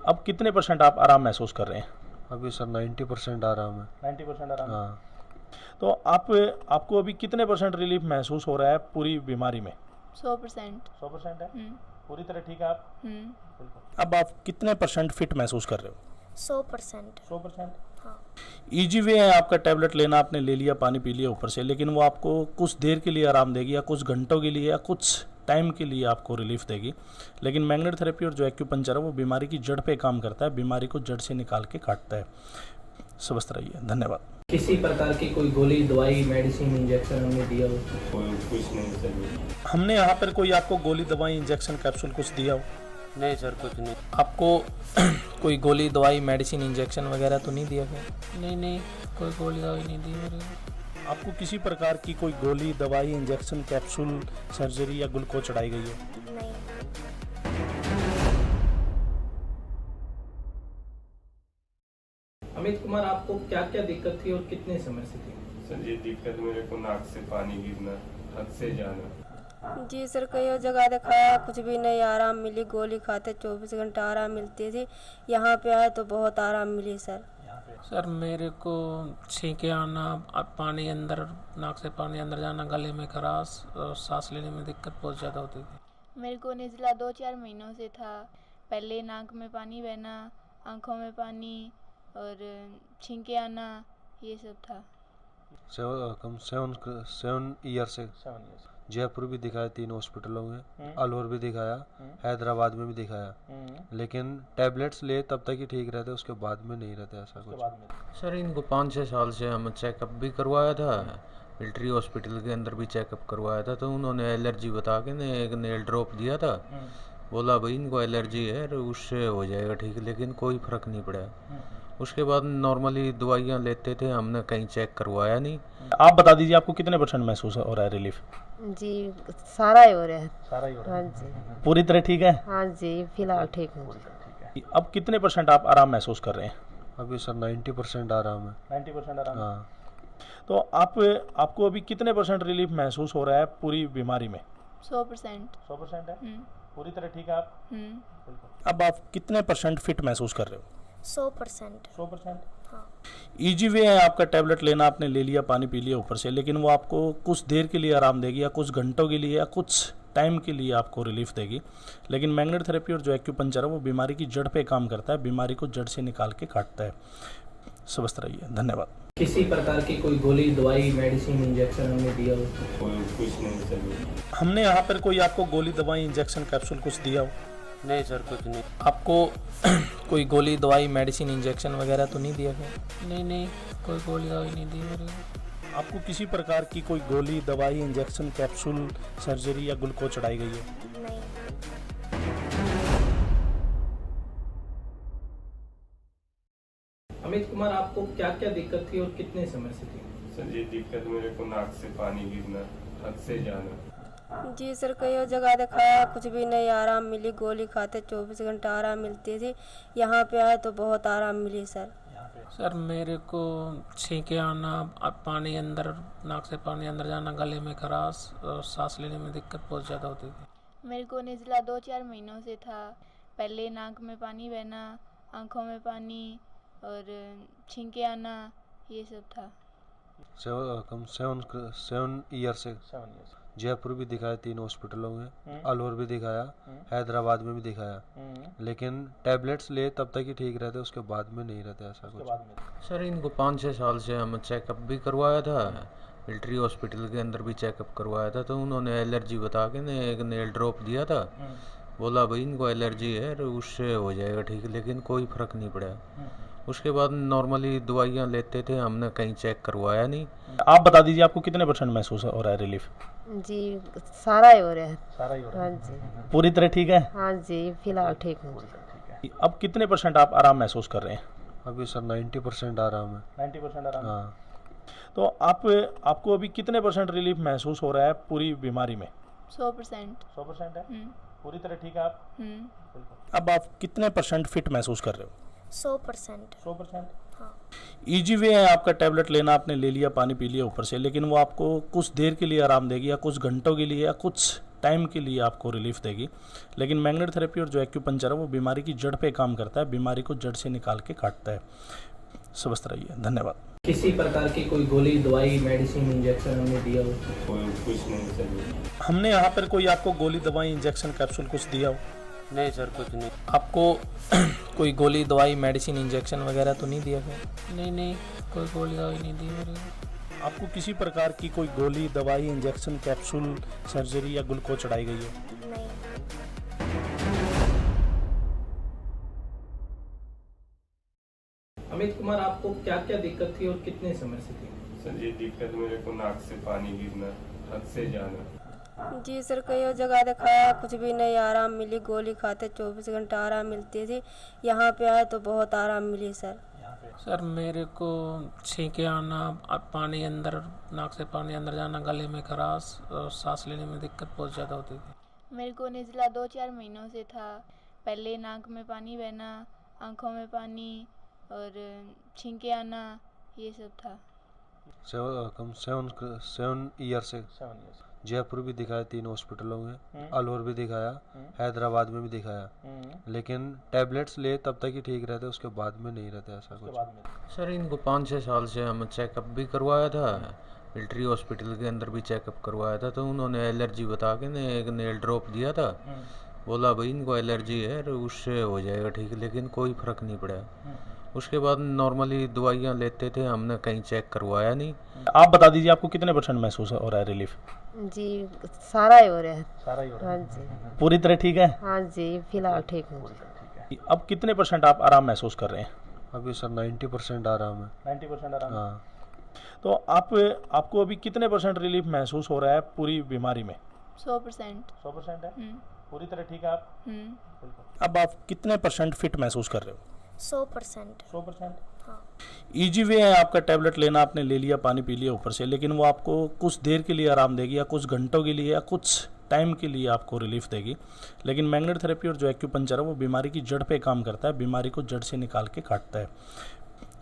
अब कितने % आप आराम महसूस कर रहे हैं? अभी सर 90% आराम है। 90% आराम। हाँ। तो आपको अभी कितने % रिलीफ महसूस हो रहा है पूरी बीमारी में? 100%। 100% है? हम्म। पूरी तरह ठीक है आप? हम्म। अब आप कितने % फिट महसूस कर रहे हो? 100%। 100%? हाँ। ईजी वे है आपका टैबलेट लेना, आपने ले लिया, पानी पी लिया ऊपर से, लेकिन वो आपको कुछ देर के लिए आराम देगी या कुछ घंटों के लिए या कुछ टाइम के लिए आपको रिलीफ देगी। लेकिन मैग्नेट थेरेपी और जो एक्यूपंक्चर है वो बीमारी की जड़ पे काम करता है, बीमारी को जड़ से निकाल के काटता है। स्वस्थ रहिए, धन्यवाद। किसी प्रकार की कोई गोली, दवाई, मेडिसिन, इंजेक्शन हमने दिया हो? कोई कुछ नहीं सर। हमने यहाँ पर कोई आपको गोली, दवाई, इंजेक्शन, कैप्सूल कुछ दिया हो? नहीं सर कुछ नहीं। आपको कोई गोली, दवाई, मेडिसिन, इंजेक्शन वगैरह तो नहीं दिया गया? नहीं कोई गोली दवाई नहीं दी मेरे को। आपको किसी प्रकार की कोई गोली, दवाई, इंजेक्शन, कैप्सूल, सर्जरी या ग्लूकोज चढ़ाई गई है? नहीं। अमित कुमार, आपको क्या क्या दिक्कत थी और कितने समय से थी? सर ये दिक्कत मेरे को नाक से पानी गिरना, हद से जाना। जी सर, कई और जगह दिखाया, कुछ भी नहीं आराम मिली। गोली खाते 24 घंटा आराम मिलती थी, यहाँ पे आए तो बहुत आराम मिली सर। सर मेरे को छींके आना, पानी अंदर, नाक से पानी अंदर जाना, गले में खराश और सांस लेने में दिक्कत बहुत ज़्यादा होती थी। मेरे को निचला 2-4 महीनों से था। पहले नाक में पानी बहना, आँखों में पानी और छींके आना, ये सब था। 7 ईयर से जयपुर भी दिखाया, 3 हॉस्पिटलों में, अलवर भी दिखाया, हैदराबाद में भी दिखाया, लेकिन टैबलेट्स ले तब तक ही ठीक रहते, उसके बाद में नहीं रहते ऐसा कुछ। सर इनको 5-6 साल से हम चेकअप भी करवाया था, मिलिट्री हॉस्पिटल के अंदर भी चेकअप करवाया था, तो उन्होंने एलर्जी बता के ने एक नेल ड्रॉप दिया था, बोला भाई इनको एलर्जी है और उससे हो जाएगा ठीक, लेकिन कोई फ़र्क नहीं पड़ा। उसके बाद नॉर्मली दवाइयाँ लेते थे, हमने कहीं चेक करवाया नहीं। आप बता दीजिए आपको कितने % महसूस हो रहा है रिलीफ? जी सारा ही हो रहा है। सारा ही हो रहा हाँ है। जी। पूरी तरह ठीक है? हाँ जी, फिलहाल ठीक हूँ जी। अब कितने % आप आराम महसूस कर रहे हैं? अभी सर 90% आराम है। 90% आराम। हाँ। तो आपको अभी कितने % रिलीफ महसूस हो रहा है पूरी बीमारी में? 100%। 100% है? हम्म। पूरी तरह ठीक है आप? हम्म। अब आप कितने % फिट महसूस कर रहे हो? 100%। 100%? हाँ। ईजी वे है आपका, टैबलेट लेना, आपने ले लिया, पानी पी लिया ऊपर से, लेकिन वो आपको कुछ देर के लिए आराम देगी या कुछ घंटों के लिए या कुछ टाइम के लिए आपको रिलीफ देगी। लेकिन मैग्नेट थेरेपी और जो एक्यूपंक्चर है वो बीमारी की जड़ पे काम करता है, बीमारी को जड़ से निकाल के काटता है। स्वस्थ रहिए, धन्यवाद। किसी प्रकार की कोई गोली, दवाई, मेडिसिन, इंजेक्शन हमने दिया हो? कोई कुछ नहीं सर। हमने यहाँ पर कोई आपको गोली, दवाई, इंजेक्शन, कैप्सूल कुछ दिया हो? नहीं सर, कुछ नहीं। आपको कोई गोली, दवाई, मेडिसिन, इंजेक्शन वगैरह तो नहीं दिया गया? नहीं, कोई गोली दवाई नहीं दी मेरे को। आपको किसी प्रकार की कोई गोली, दवाई, इंजेक्शन, कैप्सूल, सर्जरी या ग्लूकोज चढ़ाई गई है? नहीं। अमित कुमार, आपको क्या क्या दिक्कत थी और कितने समय से थी? सर ये दिक्कत मेरे को नाक से पानी गिरना, हद से जाना। जी सर, कई जगह दिखाया, कुछ भी नहीं आराम मिली। गोली खाते 24 घंटा आराम मिलती थी। यहाँ पे आए तो बहुत आराम मिली सर। सर मेरे को छींके आना, पानी अंदर, नाक से पानी अंदर जाना, गले में खराश और सांस लेने में दिक्कत बहुत ज़्यादा होती थी। मेरे को निज़ला 2-4 महीनों से था। पहले नाक में पानी बहना, आँखों में पानी और छींके आना, ये सब था। 7 ईयर से जयपुर भी दिखाया, 3 हॉस्पिटलों में, अलवर भी दिखाया, हैदराबाद में भी दिखाया, लेकिन टैबलेट्स ले तब तक ही ठीक रहते, उसके बाद में नहीं रहते ऐसा कुछ। सर इनको 5-6 साल से हम चेकअप भी करवाया था, मिलिट्री हॉस्पिटल के अंदर भी चेकअप करवाया था, तो उन्होंने एलर्जी बता के ने एक नेल ड्रॉप दिया था। बोला भाई इनको एलर्जी है, उससे हो जाएगा ठीक, लेकिन कोई फ़र्क नहीं पड़ा। उसके बाद नॉर्मली दवाइयाँ लेते थे, हमने कहीं चेक करवाया नहीं। आप बता दीजिए आपको कितने % महसूस हो रहा है रिलीफ? जी सारा ही हो रहा है। सारा ही हो रहा हाँ है। जी। पूरी तरह ठीक है? हाँ जी, फिलहाल ठीक हूँ जी। अब कितने % आप आराम महसूस कर रहे हैं? अभी सर 90% आराम है। 90% आराम। हाँ। तो आपको अभी कितने % रिलीफ महसूस हो रहा है पूरी बीमारी में? 100%। 100% है? हम्म। पूरी तरह ठीक है आप? हम्म। अब आप कितने % फिट महसूस कर रहे हो? 100%। 100%? हाँ। ईजी वे है आपका, टैबलेट लेना, आपने ले लिया, पानी पी लिया ऊपर से, लेकिन वो आपको कुछ देर के लिए आराम देगी या कुछ घंटों के लिए या कुछ टाइम के लिए आपको रिलीफ देगी। लेकिन मैग्नेट थेरेपी और जो एक्यूपंक्चर है वो बीमारी की जड़ पे काम करता है, बीमारी को जड़ से निकाल के काटता है। स्वस्थ रहिए, धन्यवाद। किसी प्रकार की कोई गोली, दवाई, मेडिसिन, इंजेक्शन हमने दिया हो? कोई कुछ नहीं सर। हमने यहाँ पर कोई आपको गोली, दवाई, इंजेक्शन, कैप्सूल कुछ दिया हो? नहीं सर, कुछ नहीं। आपको कोई गोली, दवाई, मेडिसिन, इंजेक्शन वगैरह तो नहीं दिया गया? नहीं, कोई गोली दवाई नहीं दी मेरे को। आपको किसी प्रकार की कोई गोली, दवाई, इंजेक्शन, कैप्सूल, सर्जरी या ग्लूकोज चढ़ाई गई है? नहीं। अमित कुमार, आपको क्या क्या दिक्कत थी और कितने समय से थी? सर ये दिक्कत मेरे को नाक से पानी गिरना, हद से जाना। जी सर, कई जगह दिखाया, कुछ भी नहीं आराम मिली। गोली खाते 24 घंटा आराम मिलती थी। यहाँ पे आए तो बहुत आराम मिली सर। सर मेरे को छींके आना, पानी अंदर, नाक से पानी अंदर जाना, गले में खराश और सांस लेने में दिक्कत बहुत ज़्यादा होती थी। मेरे को निज़ला 2-4 महीनों से था। पहले नाक में पानी बहना, आँखों में पानी और छींके आना, ये सब था। 7 ईयर से जयपुर भी दिखाया, 3 हॉस्पिटलों में, अलवर भी दिखाया, हैदराबाद में भी दिखाया, लेकिन टैबलेट्स ले तब तक ही ठीक रहते, उसके बाद में नहीं रहते ऐसा कुछ। सर इनको 5-6 साल से हम चेकअप भी करवाया था, मिलिट्री हॉस्पिटल के अंदर भी चेकअप करवाया था, तो उन्होंने एलर्जी बता के ने एक नेल ड्रॉप दिया था। बोला भाई इनको एलर्जी है, उससे हो जाएगा ठीक, लेकिन कोई फ़र्क नहीं पड़ा। उसके बाद नॉर्मली दवाइयाँ लेते थे, हमने कहीं चेक करवाया नहीं। आप बता दीजिए आपको कितने % महसूस हो रहा है रिलीफ? जी सारा ही हो रहा है। सारा ही हो रहा हाँ है। जी। पूरी तरह ठीक है? हाँ जी, फिलहाल ठीक हूँ जी। अब कितने % आप आराम महसूस कर रहे हैं? अभी सर 90% आराम है। 90% आराम। हाँ। तो आपको अभी कितने % रिलीफ महसूस हो रहा है पूरी बीमारी में? 100%। 100% है? हम्म। पूरी तरह ठीक है आप? हम्म। अब आप कितने % फिट महसूस कर रहे हो? 100%। 100%? हाँ। ईजी वे है आपका टैबलेट लेना, आपने ले लिया, पानी पी लिया ऊपर से, लेकिन वो आपको कुछ देर के लिए आराम देगी या कुछ घंटों के लिए या कुछ टाइम के लिए आपको रिलीफ देगी। लेकिन मैग्नेट थेरेपी और जो एक्यूपंक्चर है वो बीमारी की जड़ पे काम करता है, बीमारी को जड़ से निकाल के काटता है।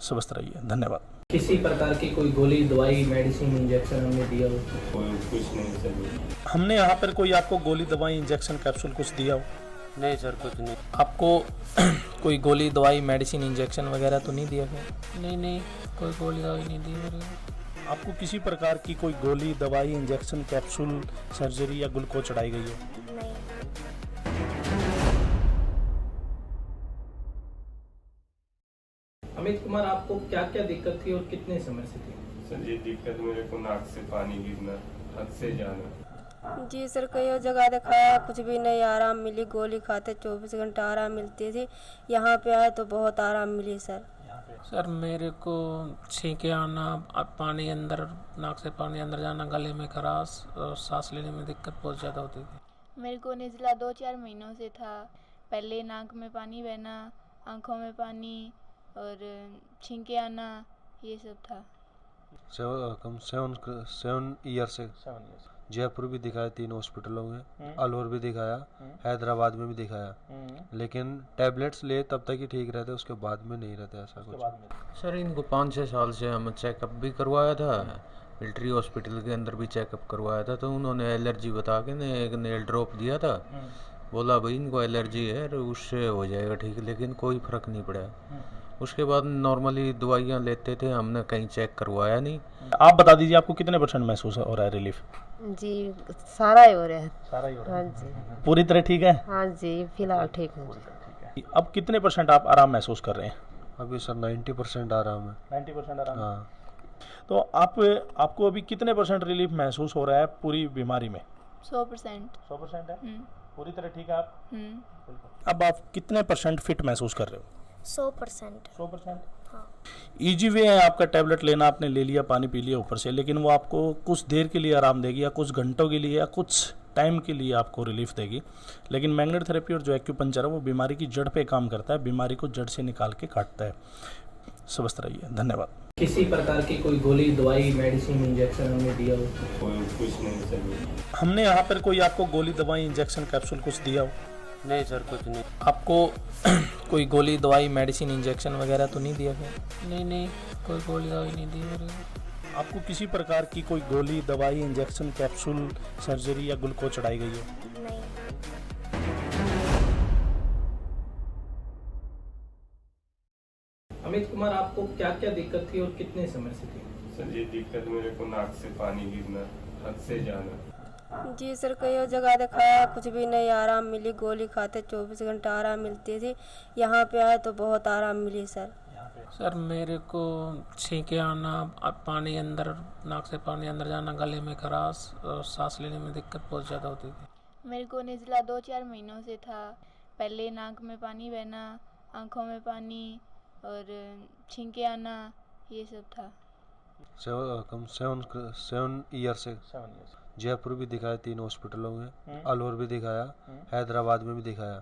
स्वस्थ रहिए, धन्यवाद। किसी प्रकार की कोई गोली, दवाई, मेडिसिन, इंजेक्शन हमने दिया हो? कोई कुछ नहीं सर। हमने यहाँ पर कोई आपको गोली, दवाई, इंजेक्शन, कैप्सूल कुछ दिया हो? नहीं सर, कुछ नहीं। आपको कोई गोली, दवाई, मेडिसिन, इंजेक्शन वगैरह तो नहीं दिया गया? नहीं, कोई गोली दवाई नहीं दी मेरे को। आपको किसी प्रकार की कोई गोली, दवाई, इंजेक्शन, कैप्सूल, सर्जरी या ग्लूकोज चढ़ाई गई है? नहीं। अमित कुमार, आपको क्या क्या दिक्कत थी और कितने समय से थी? सर ये दिक्कत मेरे को नाक से पानी गिरना, हद से जाना। जी सर, कई जगह दिखाया, कुछ भी नहीं आराम मिली। गोली खाते 24 घंटा आराम मिलती थी। यहाँ पे आए तो बहुत आराम मिली सर। सर मेरे को छींके आना, पानी अंदर, नाक से पानी अंदर जाना, गले में खराश और सांस लेने में दिक्कत बहुत ज़्यादा होती थी। मेरे को निचला 2-4 महीनों से था। पहले नाक में पानी बहना, आँखों में पानी और छींके आना, ये सब था। 7 ईयर से जयपुर भी दिखाया, 3 हॉस्पिटलों में, अलवर भी दिखाया, हैदराबाद में भी दिखाया, लेकिन टैबलेट्स ले तब तक ही ठीक रहते, उसके बाद में नहीं रहते ऐसा कुछ। सर इनको 5-6 साल से हम चेकअप भी करवाया था, मिलिट्री हॉस्पिटल के अंदर भी चेकअप करवाया था, तो उन्होंने एलर्जी बता के ने एक नेल ड्रॉप दिया था। बोला भाई इनको एलर्जी है, उससे हो जाएगा ठीक, लेकिन कोई फ़र्क नहीं पड़ा। उसके बाद नॉर्मली दवाइयाँ लेते थे, हमने कहीं चेक करवाया नहीं। आप बता दीजिए आपको कितने % महसूस हो रहा है रिलीफ? जी सारा ही हो रहा है। सारा ही हो रहा हाँ है? जी। पूरी तरह ठीक है? हाँ जी, फिलहाल ठीक हूँ। अब कितने % आप आराम महसूस कर रहे हैं? अभी सर 90% आराम है। 90% आराम? हाँ। तो आपको अभी कितने % रिलीफ महसूस हो रहा है पूरी बीमारी में? 100%। 100% है? पूरी तरह ठीक है आप? हम्म। अब आप कितने % फिट महसूस कर रहे हो? 100%। 100%? हाँ। ईजी वे है आपका टैबलेट लेना, आपने ले लिया, पानी पी लिया ऊपर से, लेकिन वो आपको कुछ देर के लिए आराम देगी या कुछ घंटों के लिए या कुछ टाइम के लिए आपको रिलीफ देगी। लेकिन मैग्नेट थेरेपी और जो एक्यूपंक्चर है वो बीमारी की जड़ पे काम करता है, बीमारी को जड़ से निकाल के काटता है। स्वस्थ रहिए, धन्यवाद। किसी प्रकार की कोई गोली, दवाई, मेडिसिन, इंजेक्शन हमने दिया हो? कोई कुछ नहीं सर। हमने यहाँ पर कोई आपको गोली, दवाई, इंजेक्शन, कैप्सूल कुछ दिया हो? नहीं सर, कुछ नहीं। आपको कोई गोली, दवाई, मेडिसिन, इंजेक्शन वगैरह तो नहीं दिया गया? नहीं, कोई गोली दवाई नहीं दी मेरे को। आपको किसी प्रकार की कोई गोली, दवाई, इंजेक्शन, कैप्सूल, सर्जरी या ग्लूकोज चढ़ाई गई है? नहीं। अमित कुमार, आपको क्या क्या दिक्कत थी और कितने समय से थी? सर ये दिक्कत मेरे को नाक से पानी गिरना, हद से जाना। जी सर, कई जगह दिखाया, कुछ भी नहीं आराम मिली। गोली खाते 24 घंटा आराम मिलती थी। यहाँ पे आए तो बहुत आराम मिली सर। सर मेरे को छींके आना, पानी अंदर, नाक से पानी अंदर जाना, गले में खराश और सांस लेने में दिक्कत बहुत ज़्यादा होती थी। मेरे को निचला 2-4 महीनों से था। पहले नाक में पानी बहना, आँखों में पानी और छींके आना, ये सब था। 7 ईयर से जयपुर भी दिखाया, 3 हॉस्पिटलों में, अलवर भी दिखाया, हैदराबाद में भी दिखाया,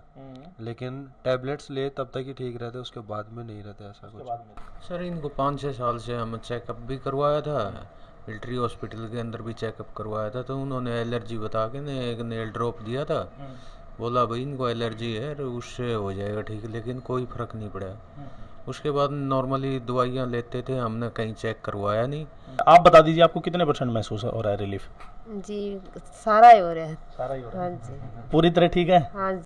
लेकिन टैबलेट्स ले तब तक ही ठीक रहते, उसके बाद में नहीं रहते ऐसा कुछ। सर इनको 5-6 साल से हम चेकअप भी करवाया था, मिलिट्री हॉस्पिटल के अंदर भी चेकअप करवाया था, तो उन्होंने एलर्जी बता के ने एक नेल ड्रॉप दिया था। बोला भाई इनको एलर्जी है, उससे हो जाएगा ठीक, लेकिन कोई फ़र्क नहीं पड़ा। उसके बाद नॉर्मली दवाइयाँ लेते थे, हमने कहीं चेक करवाया नहीं। आप बता दीजिए आपको कितने % महसूस हो रहा है रिलीफ? जी सारा ही हो रहा है। सारा ही हो रहा हाँ है? जी। पूरी तरह ठीक है? हाँ जी।